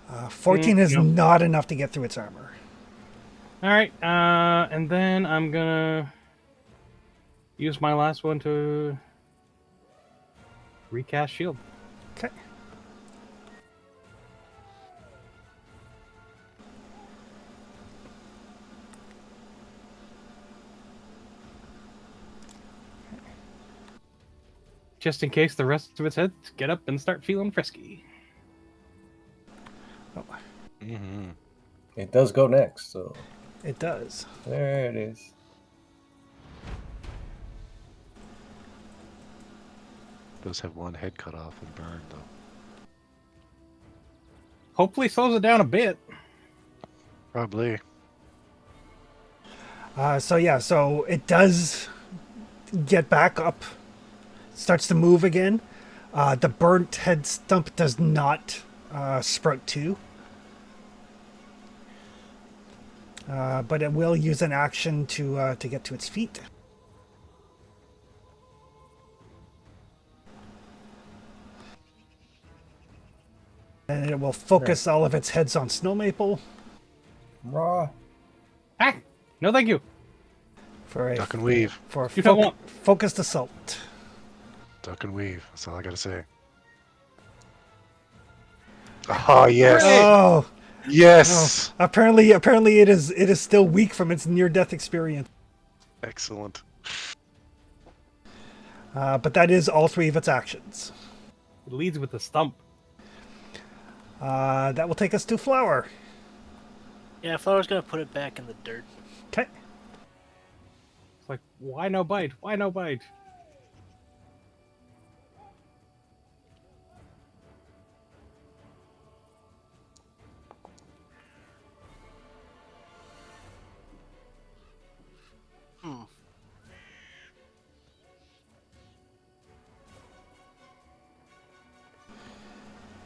Uh, 14 is not enough to get through its armor. All right. And then I'm gonna use my last one to recast shield. Okay. Just in case the rest of its heads get up and start feeling frisky. Oh, Mm-hmm. It does go next, so it does. there it is. Does have one head cut off and burned though. Hopefully slows it down a bit. Probably. So it does get back up, starts to move again. The burnt head stump does not sprout too. But it will use an action to get to its feet. And it will focus all of its heads on Snow Maple Raw. Ah, no, thank you. for a Duck and weave. for a You don't want- focused assault. Duck and weave. That's all I gotta say. Oh yes. Oh, Yes. apparently it is still weak from its near-death experience. Excellent. But that is all 3 of its actions. It leads with the stump. That will take us to Flower. Yeah, Flower's gonna put it back in the dirt. Okay. It's like, why no bite? Why no bite?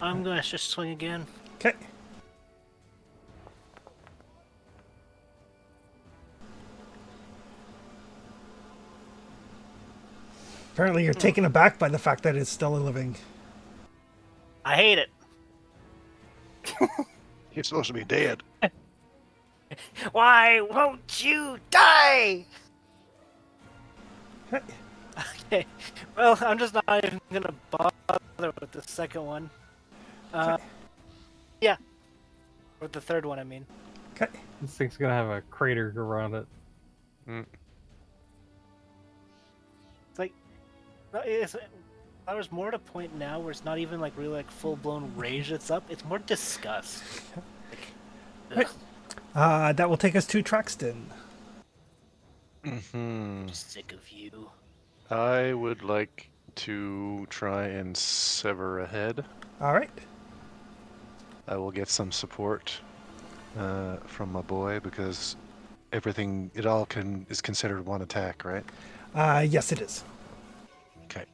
I'm gonna just swing again. Okay. Apparently, you're taken aback by the fact that it's still a living. I hate it. He's supposed to be dead. Why won't you die? Okay. Okay. Well, I'm just not even gonna bother with the second one. Yeah. With the third one, I mean. Okay. This thing's gonna have a crater around it. It's like, there's more to a point now where it's not even like really like full blown rage that's up. It's more disgust. Like, That will take us to Traxton. sick of you. I would like to try and sever a head. All right. I will get some support from my boy because everything, it all is considered one attack, right? Yes, it is. Okay.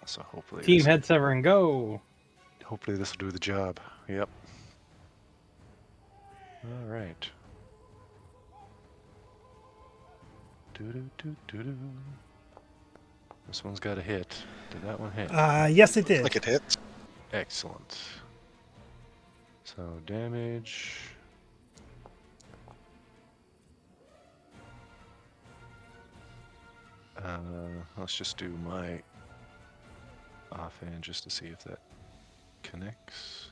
So hopefully Team head sever and go. hopefully this will do the job. Yep. All right. Doo-doo-doo-doo-doo. This one's got a hit. Did that one hit? Yes, it did. Like it hits. Excellent. So damage. Let's just do my offhand just to see if that connects.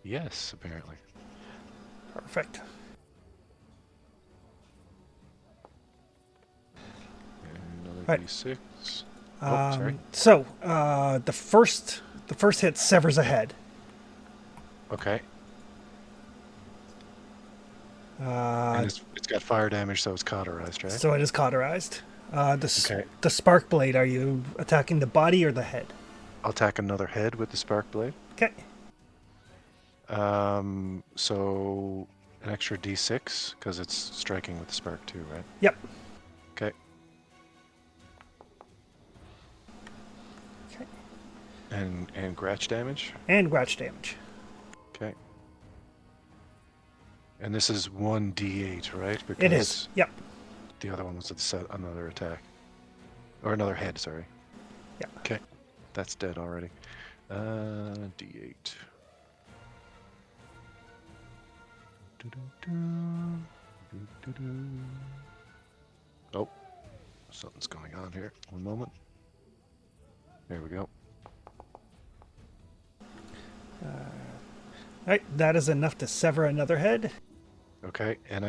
Yes, apparently. Perfect. And another Right. D6. Oh, sorry. So the first hit severs a head. Okay. Uh, And it's got fire damage, so it's cauterized, right? so it is cauterized. Okay. The spark blade. Are you attacking the body or the head? I'll attack another head with the spark blade. Okay. So an extra D6 because it's striking with the spark too, right? Yep. Okay. Okay. And scratch damage. And scratch damage. Okay. And this is 1d8, right? Because It is. Yep. the other one was another attack. Or another head, sorry. Yeah. Okay. That's dead already. D8. Oh, something's going on here. One moment. There we go. All right. That is enough to sever another head. Okay, and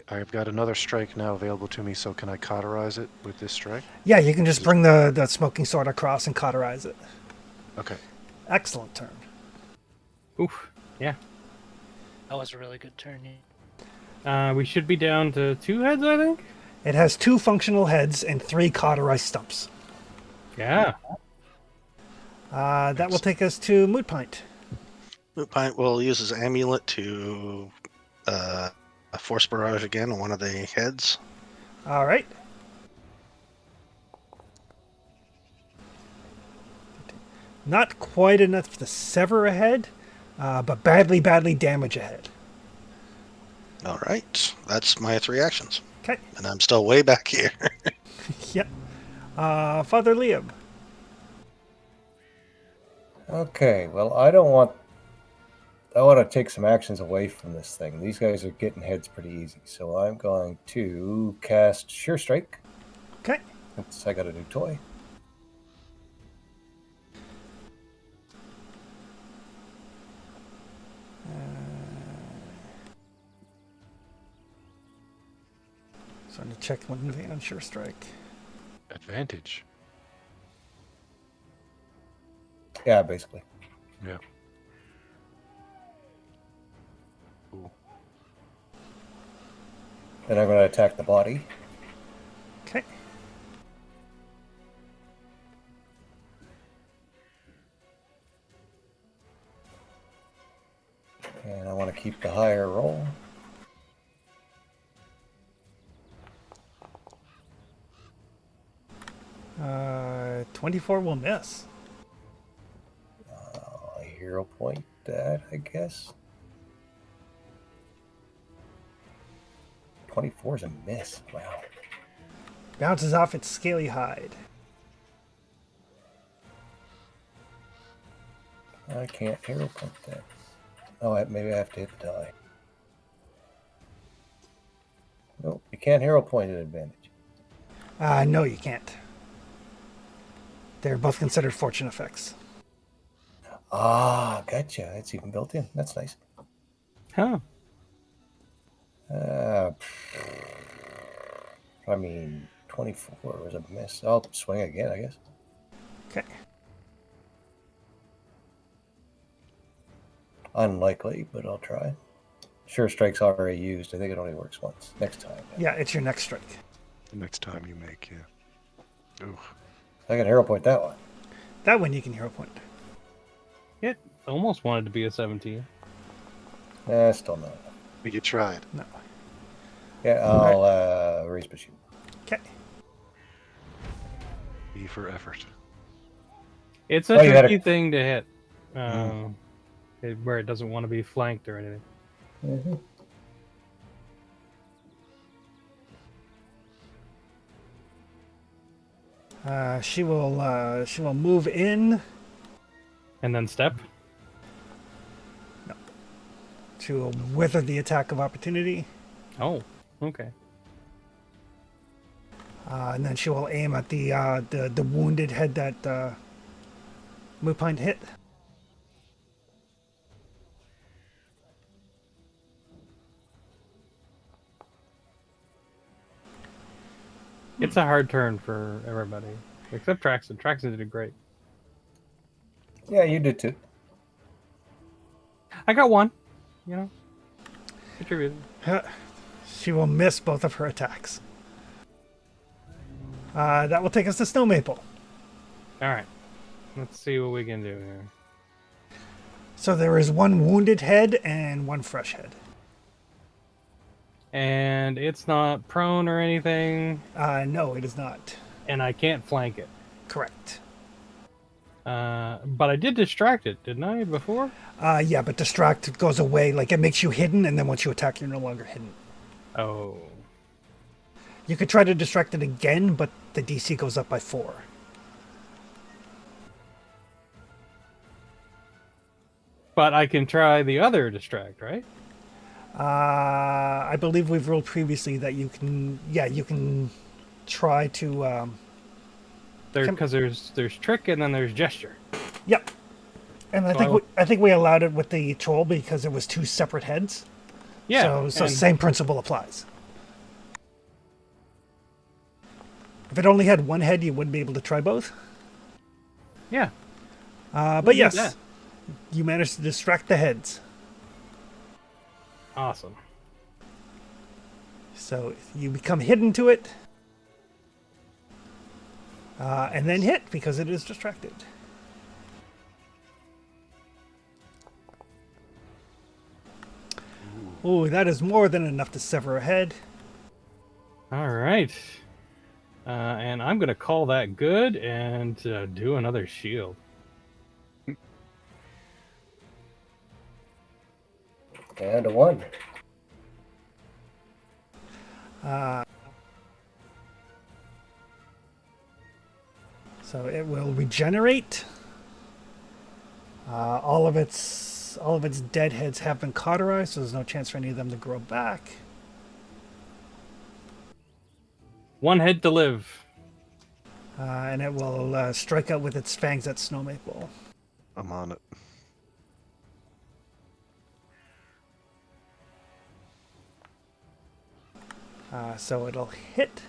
I've got another strike now available to me, so can I cauterize it with this strike? Yeah, you can just bring the smoking sword across and cauterize it. Okay. Excellent turn. Oof. Yeah. That was a really good turn. Yeah. We should be down to 2 heads, I think. It has 2 functional heads and 3 cauterized stumps. Yeah. That will take us to Moot Pint. Moot Pint will use his amulet to a force barrage again on one of the heads. All right. Not quite enough to sever a head, but badly damage a head. All right, that's my 3 actions, Okay. and I'm still way back here. Yep. Father Liam. Okay, well, I want to take some actions away from this thing. These guys are getting heads pretty easy, so I'm going to cast Sure Strike. Okay. Since I got a new toy. So I'm going to check one thing on Sure Strike. Advantage. Yeah, basically. Yeah. Cool. Then I'm going to attack the body. Okay. And I want to keep the higher roll. 24 will miss. Hero point that, I guess. 24 is a miss. Wow. Bounces off its scaly hide. I can't hero point that. Oh, maybe I have to hit the die. Nope, you can't hero point at advantage. No, you can't. They're both considered fortune effects. Ah, gotcha. It's even built in. That's nice. Huh. I mean, 24 was a miss. I'll swing again, I guess. Okay. Unlikely, but I'll try. Sure strike's already used. I think it only works once. Next time. Yeah, it's your next strike. The next time you make, yeah. Ooh. I can hero point that one. That one you can hero point. It almost wanted to be a 17. Still not enough. But you tried. No. Yeah, I'll raise my shield. Okay. E for effort. It's a Oh, you had tricky thing to hit. Where it doesn't want to be flanked or anything. Mm-hmm. She will move in And then step. to wither the attack of opportunity, Oh, okay. and then she will aim at the wounded head that Mupine hit. It's a hard turn for everybody. Except Traxon. Traxon did great. Yeah, you did too. I got one. You know? Contributed. She will miss both of her attacks. That will take us to Snow Maple. Alright. Let's see what we can do here. So there is one wounded head and one fresh head. And it's not prone or anything. No, it is not. And I can't flank it. Correct. But I did distract it, didn't I, before? Yeah, but distract goes away. Like, it makes you hidden, and then once you attack, you're no longer hidden. Oh. You could try to distract it again, but the DC goes up by 4. But I can try the other distract, right? I believe we've ruled previously that you can, you can try to, Because there's trick and then there's gesture. Yep. And I think we allowed it with the troll because it was 2 separate heads. Yeah. So same principle applies. If it only had one head, you wouldn't be able to try both. Yeah. But yes, that. you managed to distract the heads. Awesome. So you become hidden to it. And then hit because it is distracted. Ooh, that is more than enough to sever a head. All right. And I'm going to call that good and do another shield. And a 1. So it will regenerate. All of its dead heads have been cauterized, so there's no chance for any of them to grow back. 1 head to live. And it will strike out with its fangs at Snow Maple. I'm on it. So it'll hit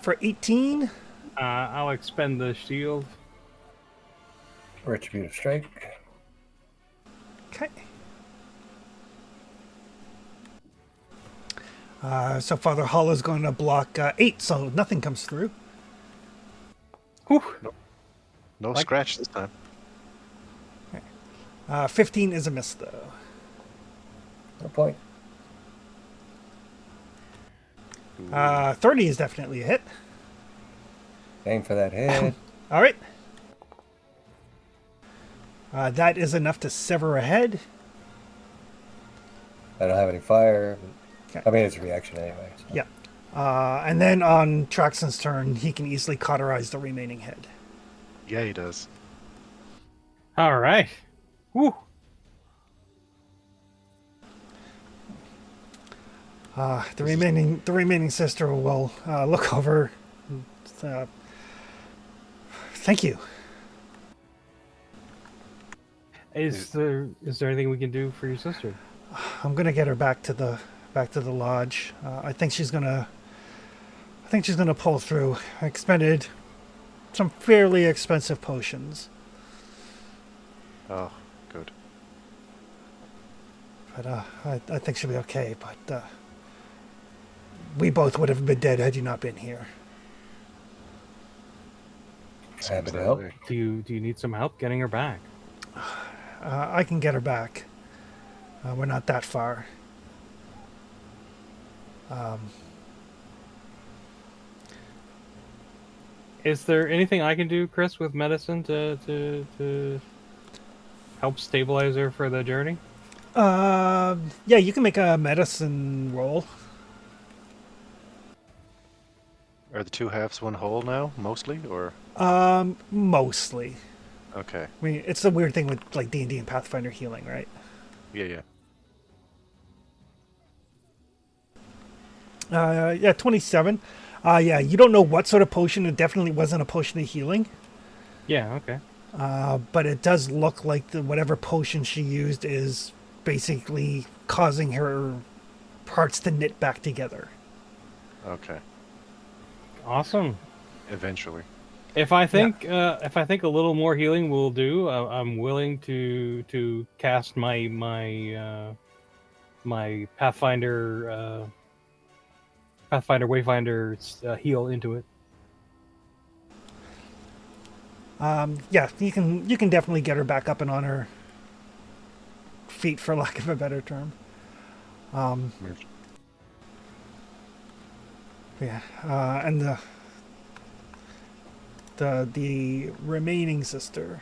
for 18. I'll expend the shield. Retributive strike. Okay. So Father Hall is going to block 8, so nothing comes through. Whew. No scratch this time. 15 is a miss, though. No point. Ooh. 30 is definitely a hit. Aim for that head. All right. That is enough to sever a head. I don't have any fire. Okay. I mean, it's a reaction anyway. So. Yeah. And then on Traxon's turn, he can easily cauterize the remaining head. Yeah, he does. All right. Woo. The remaining sister will look over. Thank you. Is there anything we can do for your sister? I'm gonna get her back to the lodge. I think she's gonna pull through. I expended some fairly expensive potions, Oh, good. but I think she'll be okay. But we both would have been dead had you not been here. Seems Happy to that help. way. Do you need some help getting her back? I can get her back. We're not that far. Is there anything I can do, Chris, with medicine to help stabilize her for the journey? Yeah, you can make a medicine roll. Are the two halves one whole now, mostly, or? Mostly. Okay. I mean, it's a weird thing with like D&D and Pathfinder healing, right? Yeah. Yeah, 27. Yeah, you don't know what sort of potion. It definitely wasn't a potion of healing. Yeah. Okay. But it does look like whatever potion she used is basically causing her parts to knit back together. Okay. Awesome. Eventually. If I think a little more healing will do, I'm willing to cast my Pathfinder Wayfinder heal into it. Yeah, you can definitely get her back up and on her feet, for lack of a better term. Yeah, and the remaining sister.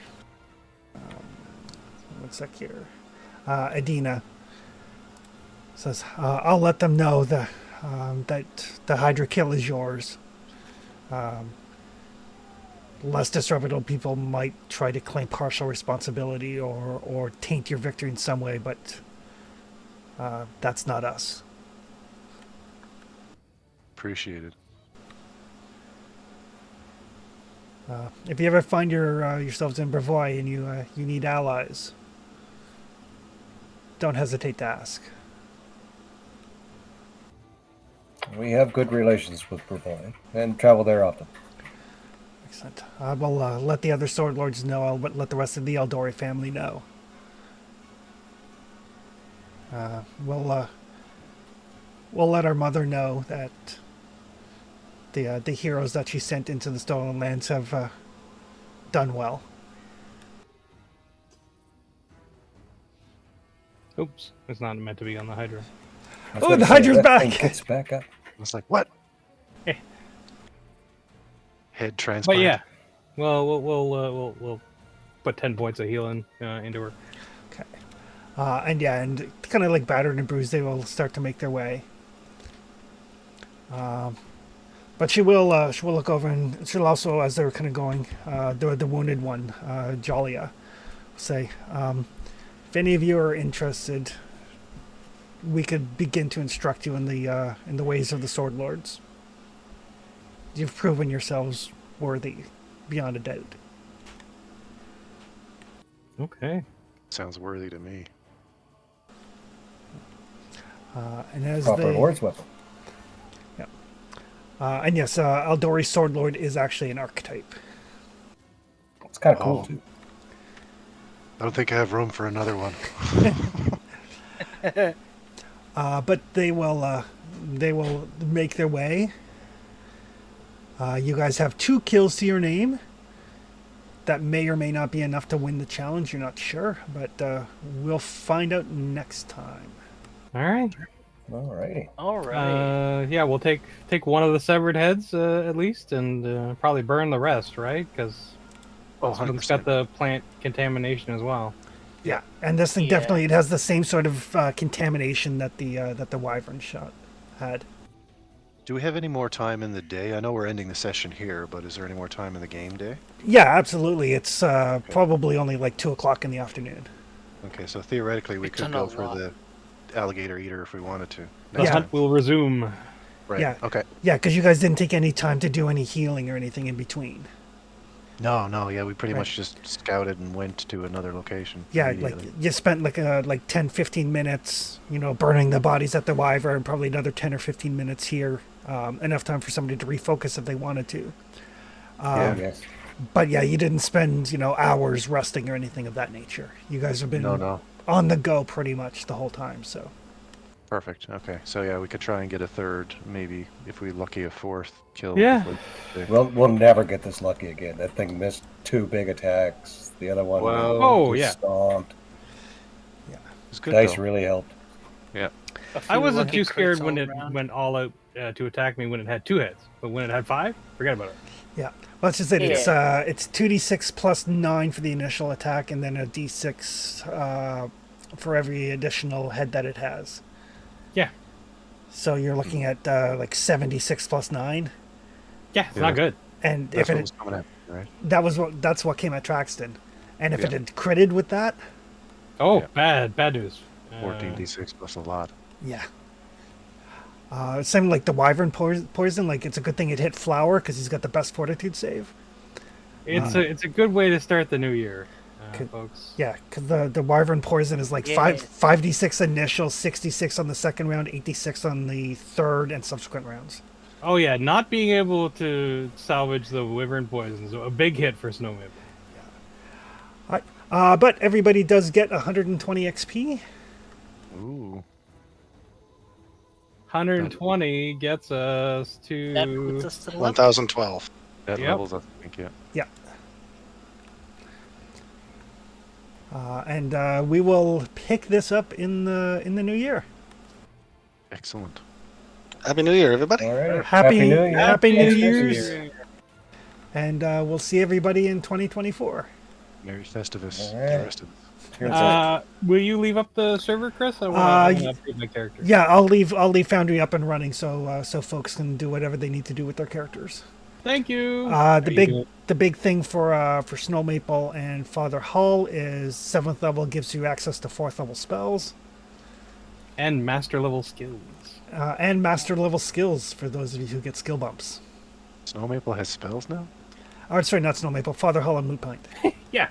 One sec here. Adina says, "I'll let them know that the Hydra kill is yours. Less disreputable people might try to claim partial responsibility or taint your victory in some way, but that's not us." Appreciated. If you ever find yourselves in Brevoy and you need allies, don't hesitate to ask. We have good relations with Brevoy and travel there often. Excellent. I will let the other sword lords know. I'll let the rest of the Eldori family know. We'll let our mother know that the heroes that she sent into the Stolen Lands have done well. Oops, it's not meant to be on the Hydra. I was Oh, gonna the say, Hydra's that back! thing gets back up. It's like, what? Eh. Head transplant. But yeah, well, we'll put 10 points of healing into her. Okay. And kind of like battered and bruised, they will start to make their way. But she will look over, and she'll also, as they're kind of going, the wounded one, Jalia, say, if any of you are interested, we could begin to instruct you in the ways of the Sword Lords. You've proven yourselves worthy beyond a doubt. Okay. Sounds worthy to me. And as Proper they, Lord's weapon. and yes, Eldori's Sword Lord is actually an archetype. It's kind of cool Oh. too. I don't think I have room for another one. But they will make their way. You guys have 2 kills to your name. That may or may not be enough to win the challenge. You're not sure, but we'll find out next time. All right. Alrighty. All right. Yeah, we'll take one of the severed heads at least, and probably burn the rest, right? Because Oh, it's 100%. got the plant contamination as well. Yeah, and this thing Yeah. definitely it has the same sort of contamination that the wyvern shot had. Do we have any more time in the day? I know we're ending the session here, but is there any more time in the game day? Yeah, absolutely. It's probably only like 2 o'clock in the afternoon. Okay, so theoretically we We've could done go a for lot. the alligator eater if we wanted to. The Yeah. hunt will resume. Right. Yeah. Okay. Yeah, because you guys didn't take any time to do any healing or anything in between. No, yeah, we pretty Right. much just scouted and went to another location. Yeah, like immediately. you spent like 10, 15 minutes, burning the bodies at the wyvern, probably another 10 or 15 minutes here. Enough time for somebody to refocus if they wanted to. Yes. But yeah, you didn't spend, hours resting or anything of that nature. You guys have been No. on the go pretty much the whole time, so. Perfect. Okay, so yeah, we could try and get a third, maybe if we lucky a fourth kill. Yeah. We'll never get this lucky again. That thing missed 2 big attacks. The other one Well, Oh, was yeah. stomped. It's good Dice though. really helped. Yeah. A I few wasn't lucky too scared crits when all it around. went all out to attack me when it had 2 heads, but when it had 5, forget about it. Yeah. Well, that's just it. It's 2d6 plus 9 for the initial attack, and then a d6 for every additional head that it has. Yeah, So you're looking at like 76 plus 9. yeah, it's Yeah. not good. And That's if what it was coming at, right? that's what came at Traxton. And if it Yeah. had critted with that, Oh, Yeah. bad news. 14d6 plus a lot. yeah. Same like the wyvern poison. Like it's a good thing it hit Flower because he's got the best fortitude save. It's a good way to start the new year, Could- folks. Yeah, because the wyvern poison is like Yeah. 5d6 initial, 66 on the second round, 86 on the third and subsequent rounds. Oh yeah, not being able to salvage the wyvern poison is a big hit for Snow Maple. But everybody does get 120 XP. Ooh. 120 gets us That to puts us to the level. 1012. That Yep. levels up, I think, yeah. Yeah. And we will pick this up in the new year. Excellent. Happy New Year, everybody. All right. Happy New Year. Happy New Happy New Year's, Year. and we'll see everybody in 2024. Merry Festivus. All right. The rest of it. Cheers. Will you leave up the server, Chris? I want to update my character. Yeah, I'll leave Foundry up and running so folks can do whatever they need to do with their characters. Thank you. The big thing for Snow Maple and Father Hull is 7th level gives you access to 4th level spells And master level skills. and master level skills for those of you who get skill bumps. Snow Maple has spells now? Oh, sorry, not Snow Maple. Father Hull and Moot Pint. Yeah,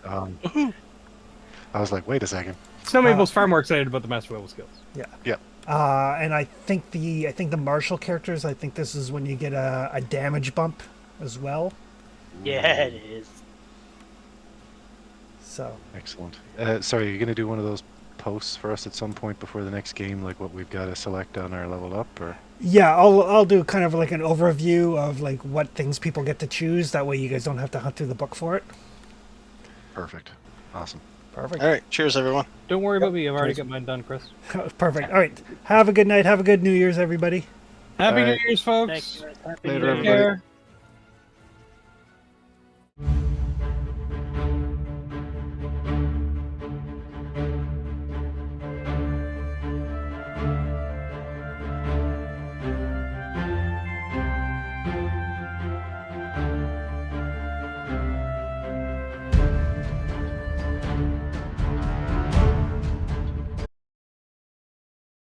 I was like, wait a second. Snow Maple's far more excited about the master level skills. Yeah. Yep. And I think the martial characters. I think this is when you get a damage bump as well. Yeah, it is. So Excellent. Sorry, you're going to do one of those posts for us at some point before the next game, like what we've got to select on our level up, or? yeah, I'll do kind of like an overview of like what things people get to choose. That way, you guys don't have to hunt through the book for it. Perfect. Awesome. Perfect. All right. Cheers, everyone. Don't worry about me. I've already got mine done, Chris. Perfect. All right. Have a good night. Have a good New Year's, everybody. Happy All New right. Year's, folks. Thank you. Happy Later, New Year. Take everybody. care.